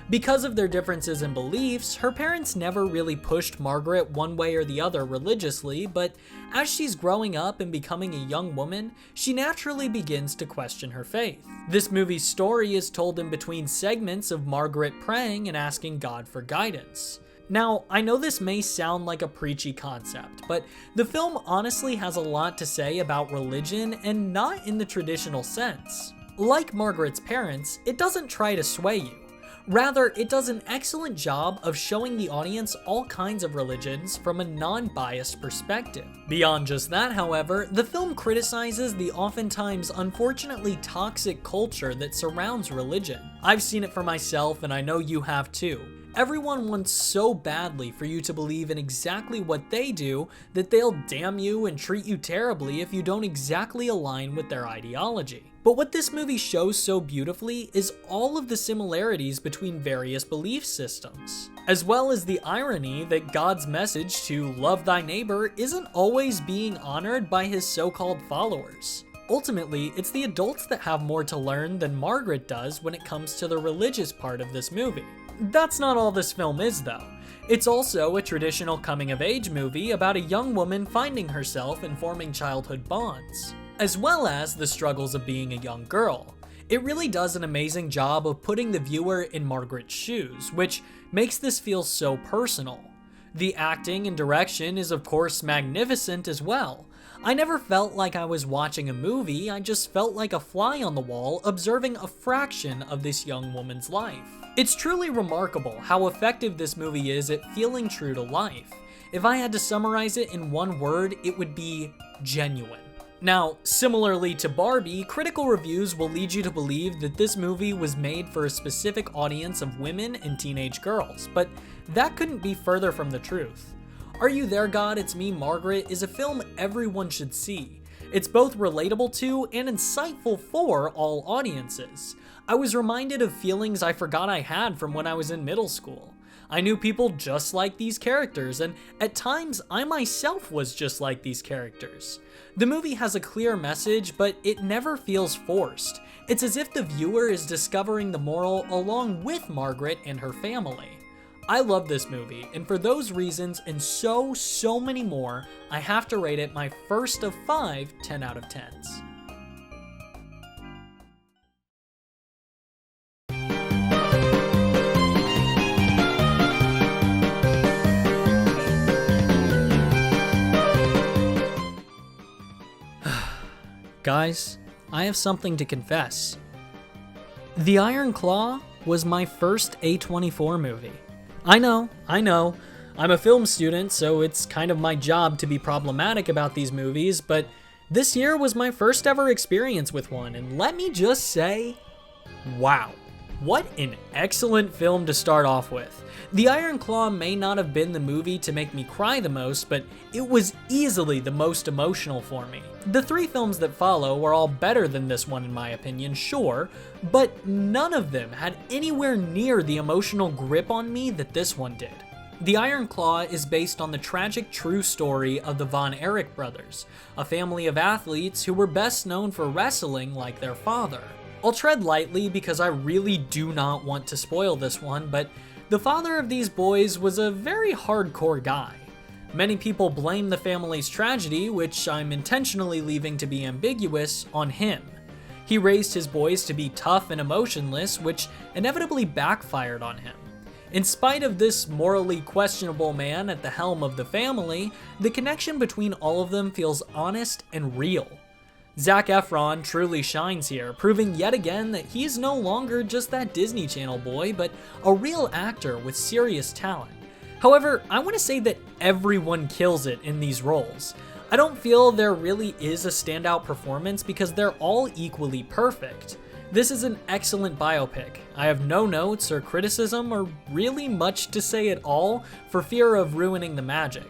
Speaker 1: Because of their differences in beliefs, her parents never really pushed Margaret one way or the other religiously, but as she's growing up and becoming a young woman, she naturally begins to question her faith. This movie's story is told in between segments of Margaret praying and asking God for guidance. Now, I know this may sound like a preachy concept, but the film honestly has a lot to say about religion and not in the traditional sense. Like Margaret's parents, it doesn't try to sway you. Rather, it does an excellent job of showing the audience all kinds of religions from a non-biased perspective. Beyond just that, however, the film criticizes the oftentimes unfortunately toxic culture that surrounds religion. I've seen it for myself, and I know you have too. Everyone wants so badly for you to believe in exactly what they do that they'll damn you and treat you terribly if you don't exactly align with their ideology. But what this movie shows so beautifully is all of the similarities between various belief systems, as well as the irony that God's message to love thy neighbor isn't always being honored by his so-called followers. Ultimately, it's the adults that have more to learn than Margaret does when it comes to the religious part of this movie. That's not all this film is, though. It's also a traditional coming-of-age movie about a young woman finding herself and forming childhood bonds, as well as the struggles of being a young girl. It really does an amazing job of putting the viewer in Margaret's shoes, which makes this feel so personal. The acting and direction is of course magnificent as well. I never felt like I was watching a movie, I just felt like a fly on the wall observing a fraction of this young woman's life. It's truly remarkable how effective this movie is at feeling true to life. If I had to summarize it in one word, it would be genuine. Now, similarly to Barbie, critical reviews will lead you to believe that this movie was made for a specific audience of women and teenage girls, but that couldn't be further from the truth. Are You There, God? It's Me, Margaret is a film everyone should see. It's both relatable to and insightful for all audiences. I was reminded of feelings I forgot I had from when I was in middle school. I knew people just like these characters, and at times I myself was just like these characters. The movie has a clear message, but it never feels forced. It's as if the viewer is discovering the moral along with Margaret and her family. I love this movie, and for those reasons and so many more, I have to rate it my first of 5 10 out of 10s. Guys, I have something to confess. The Iron Claw was my first A24 movie. I know, I'm a film student, so it's kind of my job to be problematic about these movies, but this year was my first ever experience with one, and let me just say, wow. What an excellent film to start off with. The Iron Claw may not have been the movie to make me cry the most, but it was easily the most emotional for me. The 3 films that follow were all better than this one in my opinion, sure, but none of them had anywhere near the emotional grip on me that this one did. The Iron Claw is based on the tragic true story of the Von Erich brothers, a family of athletes who were best known for wrestling like their father. I'll tread lightly because I really do not want to spoil this one, but the father of these boys was a very hardcore guy. Many people blame the family's tragedy, which I'm intentionally leaving to be ambiguous, on him. He raised his boys to be tough and emotionless, which inevitably backfired on him. In spite of this morally questionable man at the helm of the family, the connection between all of them feels honest and real. Zac Efron truly shines here, proving yet again that he's no longer just that Disney Channel boy, but a real actor with serious talent. However, I want to say that everyone kills it in these roles. I don't feel there really is a standout performance because they're all equally perfect. This is an excellent biopic. I have no notes or criticism or really much to say at all for fear of ruining the magic.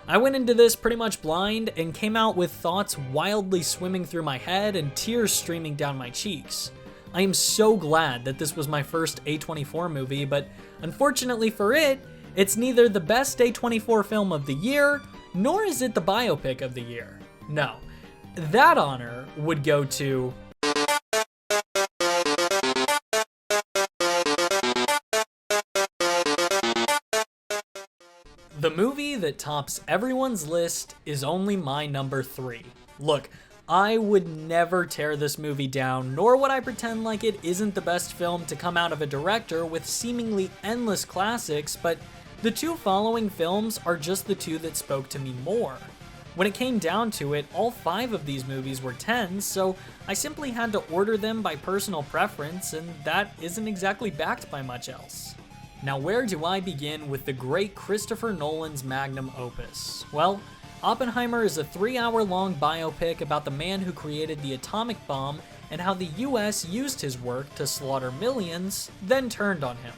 Speaker 1: I went into this pretty much blind and came out with thoughts wildly swimming through my head and tears streaming down my cheeks. I am so glad that this was my first A24 movie, but unfortunately for it, it's neither the best A24 film of the year, nor is it the biopic of the year. No, that honor would go to the movie that tops everyone's list is only my number 3. Look, I would never tear this movie down, nor would I pretend like it isn't the best film to come out of a director with seemingly endless classics, but the 2 following films are just the 2 that spoke to me more. When it came down to it, all 5 of these movies were 10s, so I simply had to order them by personal preference, and that isn't exactly backed by much else. Now, where do I begin with the great Christopher Nolan's magnum opus? Well, Oppenheimer is a 3-hour-long biopic about the man who created the atomic bomb and how the US used his work to slaughter millions, then turned on him.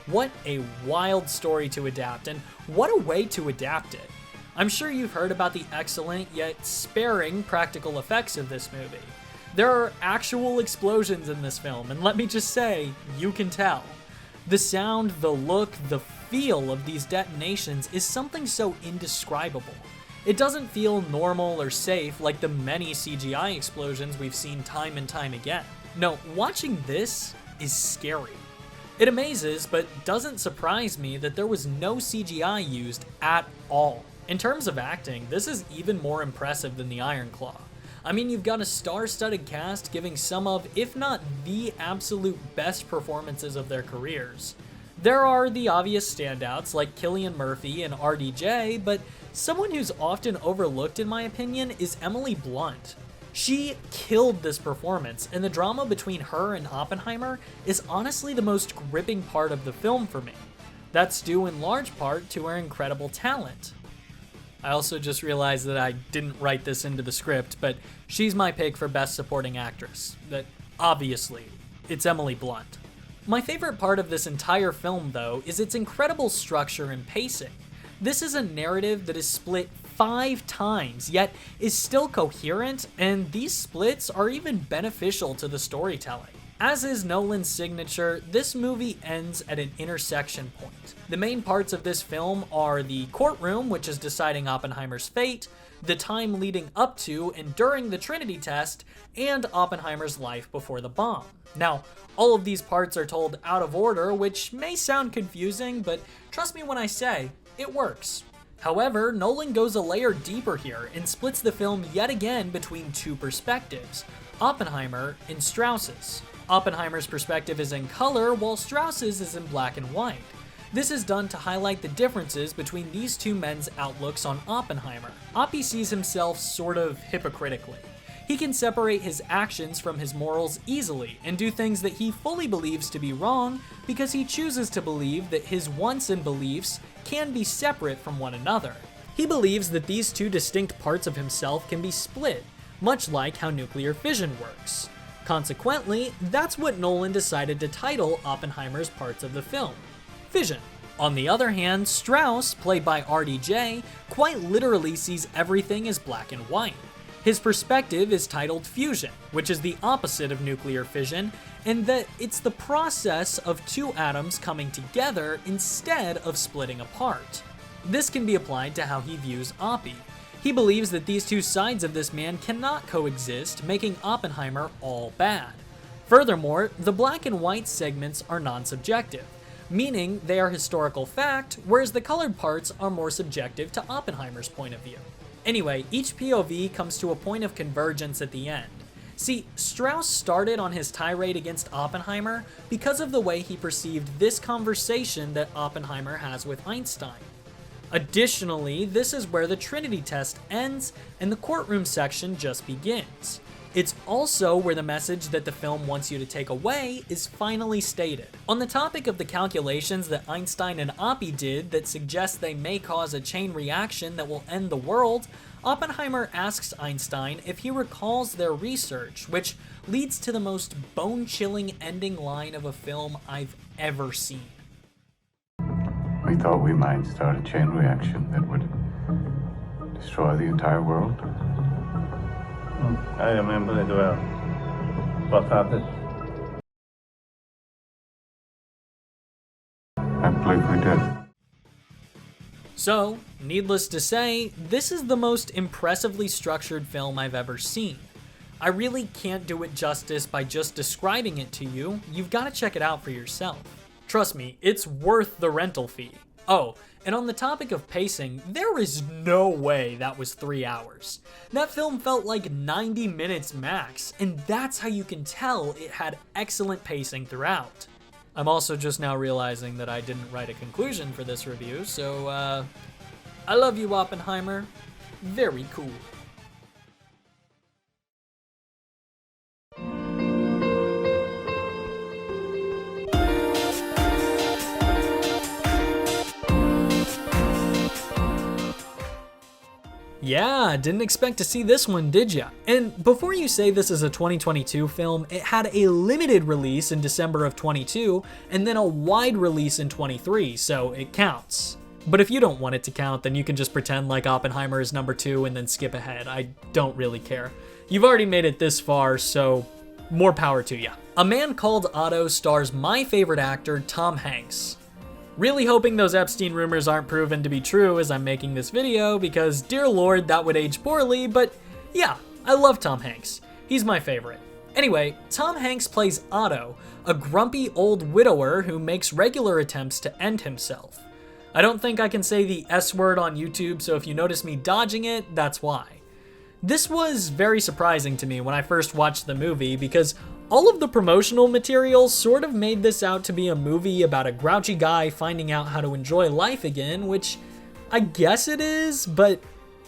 Speaker 1: What a wild story to adapt, and what a way to adapt it. I'm sure you've heard about the excellent yet sparing practical effects of this movie. There are actual explosions in this film, and let me just say, you can tell. The sound, the look, the feel of these detonations is something so indescribable. It doesn't feel normal or safe like the many CGI explosions we've seen time and time again. No, watching this is scary. It amazes, but doesn't surprise me that there was no CGI used at all. In terms of acting, this is even more impressive than the Iron Claw. I mean, you've got a star-studded cast giving some of, if not the absolute best performances of their careers. There are the obvious standouts like Cillian Murphy and RDJ, but Someone who's often overlooked in my opinion is Emily Blunt. She killed this performance, and the drama between her and Oppenheimer is honestly the most gripping part of the film for me. That's due in large part to her incredible talent. I also just realized that I didn't write this into the script, but she's my pick for Best Supporting Actress. That obviously, it's Emily Blunt. My favorite part of this entire film, though, is its incredible structure and pacing. This is a narrative that is split 5 times, yet is still coherent, and these splits are even beneficial to the storytelling. As is Nolan's signature, this movie ends at an intersection point. The main parts of this film are the courtroom, which is deciding Oppenheimer's fate, the time leading up to and during the Trinity test, and Oppenheimer's life before the bomb. Now, all of these parts are told out of order, which may sound confusing, but trust me when I say, it works. However, Nolan goes a layer deeper here and splits the film yet again between 2 perspectives, Oppenheimer and Strauss's. Oppenheimer's perspective is in color, while Strauss's is in black and white. This is done to highlight the differences between these 2 men's outlooks on Oppenheimer. Oppie sees himself sort of hypocritically. He can separate his actions from his morals easily and do things that he fully believes to be wrong because he chooses to believe that his wants and beliefs can be separate from one another. He believes that these 2 distinct parts of himself can be split, much like how nuclear fission works. Consequently, that's what Nolan decided to title Oppenheimer's parts of the film, fission. On the other hand, Strauss, played by RDJ, quite literally sees everything as black and white. His perspective is titled fusion, which is the opposite of nuclear fission, and that it's the process of 2 atoms coming together instead of splitting apart. This can be applied to how he views Oppie. He believes that these 2 sides of this man cannot coexist, making Oppenheimer all bad. Furthermore, the black and white segments are non-subjective, meaning they are historical fact, whereas the colored parts are more subjective to Oppenheimer's point of view. Anyway, each POV comes to a point of convergence at the end. See, Strauss started on his tirade against Oppenheimer because of the way he perceived this conversation that Oppenheimer has with Einstein. Additionally, this is where the Trinity test ends and the courtroom section just begins. It's also where the message that the film wants you to take away is finally stated. On the topic of the calculations that Einstein and Oppie did that suggest they may cause a chain reaction that will end the world, Oppenheimer asks Einstein if he recalls their research, which leads to the most bone-chilling ending line of a film I've ever seen.
Speaker 8: We thought we might start a chain reaction that would destroy the entire world.
Speaker 14: I remember it well. What happened?
Speaker 8: I believe we did.
Speaker 1: So, needless to say, this is the most impressively structured film I've ever seen. I really can't do it justice by just describing it to you. You've got to check it out for yourself. Trust me, it's worth the rental fee. Oh, and on the topic of pacing, there is no way that was 3 hours. That film felt like 90 minutes max, and that's how you can tell it had excellent pacing throughout. I'm also just now realizing that I didn't write a conclusion for this review, so I love you, Oppenheimer. Very cool. Yeah, didn't expect to see this one, did ya? And before you say this is a 2022 film, it had a limited release in December of 22, and then a wide release in 23, so it counts. But if you don't want it to count, then you can just pretend like Oppenheimer is number 2 and then skip ahead. I don't really care. You've already made it this far, so more power to ya. A Man Called Otto stars my favorite actor, Tom Hanks. Really hoping those Epstein rumors aren't proven to be true as I'm making this video, because dear lord, that would age poorly, but yeah, I love Tom Hanks. He's my favorite. Anyway, Tom Hanks plays Otto, a grumpy old widower who makes regular attempts to end himself. I don't think I can say the S word on YouTube, so if you notice me dodging it, that's why. This was very surprising to me when I first watched the movie, because all of the promotional materials sort of made this out to be a movie about a grouchy guy finding out how to enjoy life again, which I guess it is, but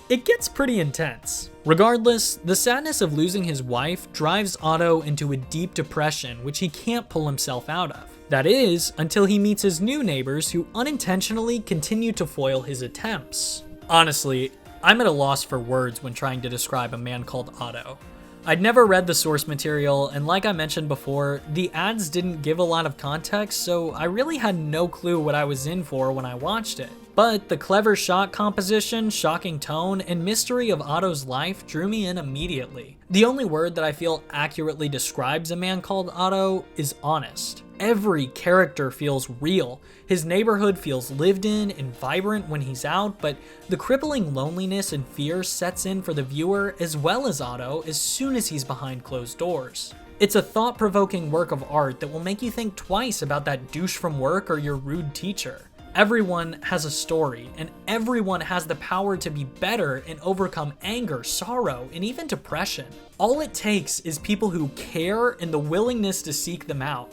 Speaker 1: it gets pretty intense. Regardless, the sadness of losing his wife drives Otto into a deep depression which he can't pull himself out of. That is, until he meets his new neighbors who unintentionally continue to foil his attempts. Honestly, I'm at a loss for words when trying to describe A Man Called Otto. I'd never read the source material, and like I mentioned before, the ads didn't give a lot of context, so I really had no clue what I was in for when I watched it. But the clever shot composition, shocking tone, and mystery of Otto's life drew me in immediately. The only word that I feel accurately describes A Man Called Otto is honest. Every character feels real. His neighborhood feels lived in and vibrant when he's out, but the crippling loneliness and fear sets in for the viewer as well as Otto as soon as he's behind closed doors. It's a thought-provoking work of art that will make you think twice about that douche from work or your rude teacher. Everyone has a story, and everyone has the power to be better and overcome anger, sorrow, and even depression. All it takes is people who care and the willingness to seek them out.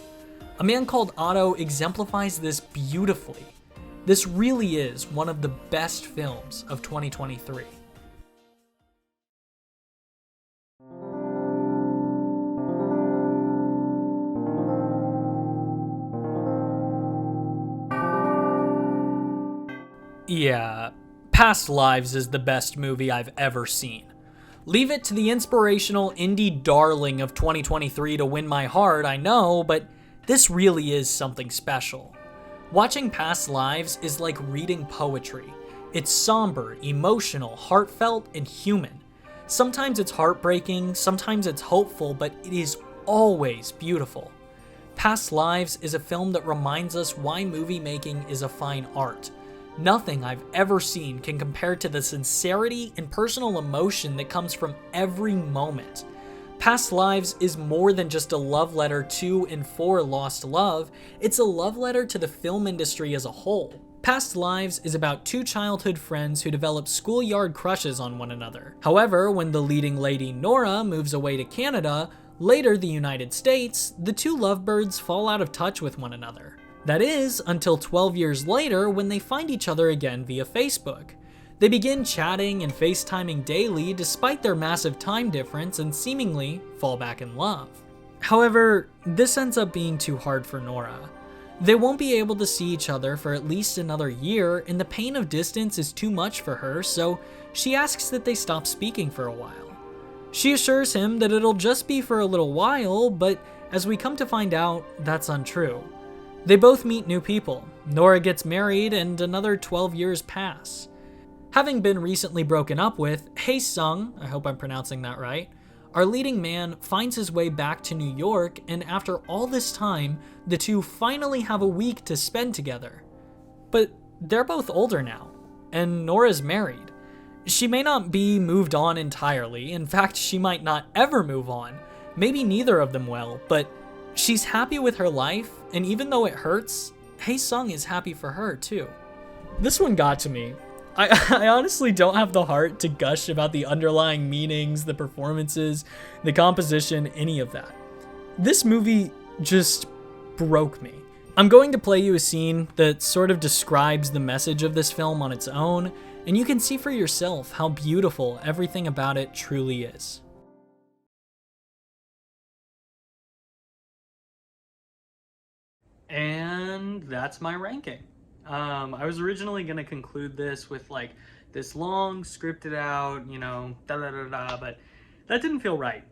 Speaker 1: A Man Called Otto exemplifies this beautifully. This really is one of the best films of 2023. Yeah, Past Lives is the best movie I've ever seen. Leave it to the inspirational indie darling of 2023 to win my heart, I know, but this really is something special. Watching Past Lives is like reading poetry. It's somber, emotional, heartfelt, and human. Sometimes it's heartbreaking, sometimes it's hopeful, but it is always beautiful. Past Lives is a film that reminds us why movie making is a fine art. Nothing I've ever seen can compare to the sincerity and personal emotion that comes from every moment. Past Lives is more than just a love letter to and for lost love, it's a love letter to the film industry as a whole. Past Lives is about two childhood friends who develop schoolyard crushes on one another. However, when the leading lady Nora moves away to Canada, later the United States, the two lovebirds fall out of touch with one another. That is, until 12 years later when they find each other again via Facebook. They begin chatting and FaceTiming daily despite their massive time difference and seemingly fall back in love. However, this ends up being too hard for Nora. They won't be able to see each other for at least another year, and the pain of distance is too much for her, so she asks that they stop speaking for a while. She assures him that it'll just be for a little while, but as we come to find out, that's untrue. They both meet new people. Nora gets married, and another 12 years pass. Having been recently broken up with, Heyo, I hope I'm pronouncing that right, our leading man finds his way back to New York, and after all this time, the two finally have a week to spend together. But they're both older now, and Nora's married. She may not be moved on entirely, in fact, she might not ever move on. Maybe neither of them will, but she's happy with her life, and even though it hurts, Heyo is happy for her too. This one got to me. I honestly don't have the heart to gush about the underlying meanings, the performances, the composition, any of that. This movie just broke me. I'm going to play you a scene that sort of describes the message of this film on its own, and you can see for yourself how beautiful everything about it truly is. And that's my ranking. I was originally going to conclude this with like this long scripted out, but that didn't feel right.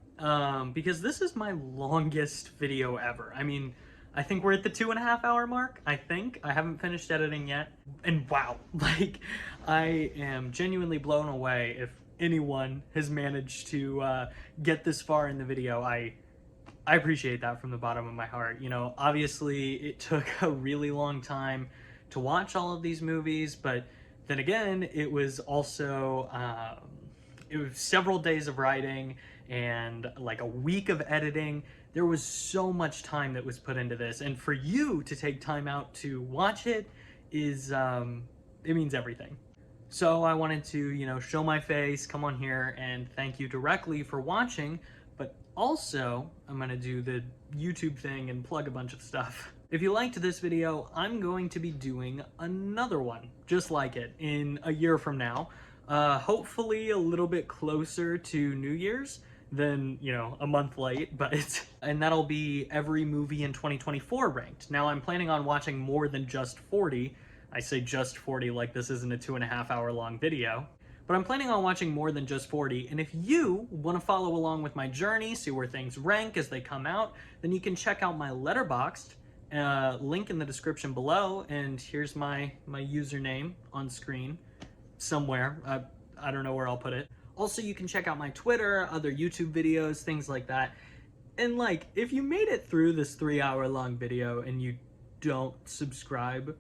Speaker 1: Because this is my longest video ever. I mean, I think we're at the 2.5 hour mark, I think. I haven't finished editing yet. And wow, like I am genuinely blown away if anyone has managed to get this far in the video. I appreciate that from the bottom of my heart. Obviously it took a really long time to watch all of these movies, but then again, it was also, it was several days of writing and like a week of editing. There was so much time that was put into this, and for you to take time out to watch it is, it means everything. So I wanted to, show my face, come on here and thank you directly for watching, but Also, I'm gonna do the YouTube thing and plug a bunch of stuff. If you liked this video, I'm going to be doing another one just like it in a year from now. Hopefully a little bit closer to New Year's than, you know, a month late, but and that'll be every movie in 2024 ranked. Now I'm planning on watching more than just 40. I say just 40 like this isn't a 2.5 hour long video. But I'm planning on watching more than just 40, and if you want to follow along with my journey, see where things rank as they come out, then you can check out my Letterboxd, link in the description below, and here's my username on screen somewhere. I don't know where I'll put it. Also, you can check out my Twitter, other YouTube videos, things like that. And like, if you made it through this 3-hour-long video and you don't subscribe,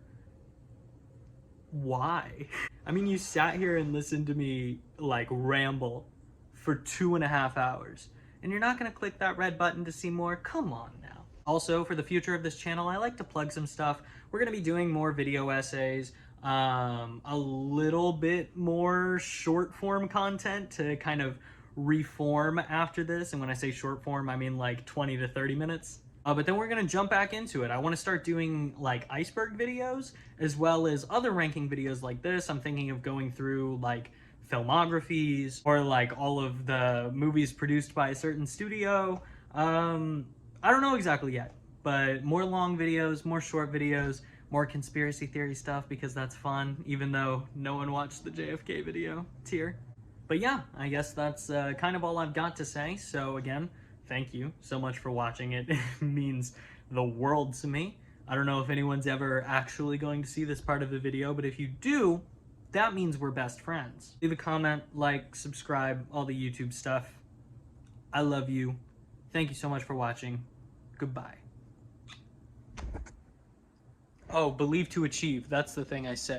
Speaker 1: why? I mean, you sat here and listened to me like ramble for 2.5 hours, and you're not gonna click that red button to see more? Come on now. Also, for the future of this channel, I like to plug some stuff. We're gonna be doing more video essays, a little bit more short form content to kind of reform after this. And when I say short form, I mean like 20 to 30 minutes. But then we're gonna jump back into it. I wanna start doing like iceberg videos as well as other ranking videos like this. I'm thinking of going through like filmographies or like all of the movies produced by a certain studio. I don't know exactly yet, but more long videos, more short videos, more conspiracy theory stuff because that's fun, even though no one watched the JFK video. Tear. But yeah, I guess that's kind of all I've got to say. So again, thank you so much for watching it. It means the world to me. I don't know if anyone's ever actually going to see this part of the video, but if you do, that means we're best friends. Leave a comment, like, subscribe, all the YouTube stuff. I love you. Thank you so much for watching. Goodbye. Oh, believe to achieve. That's the thing I said.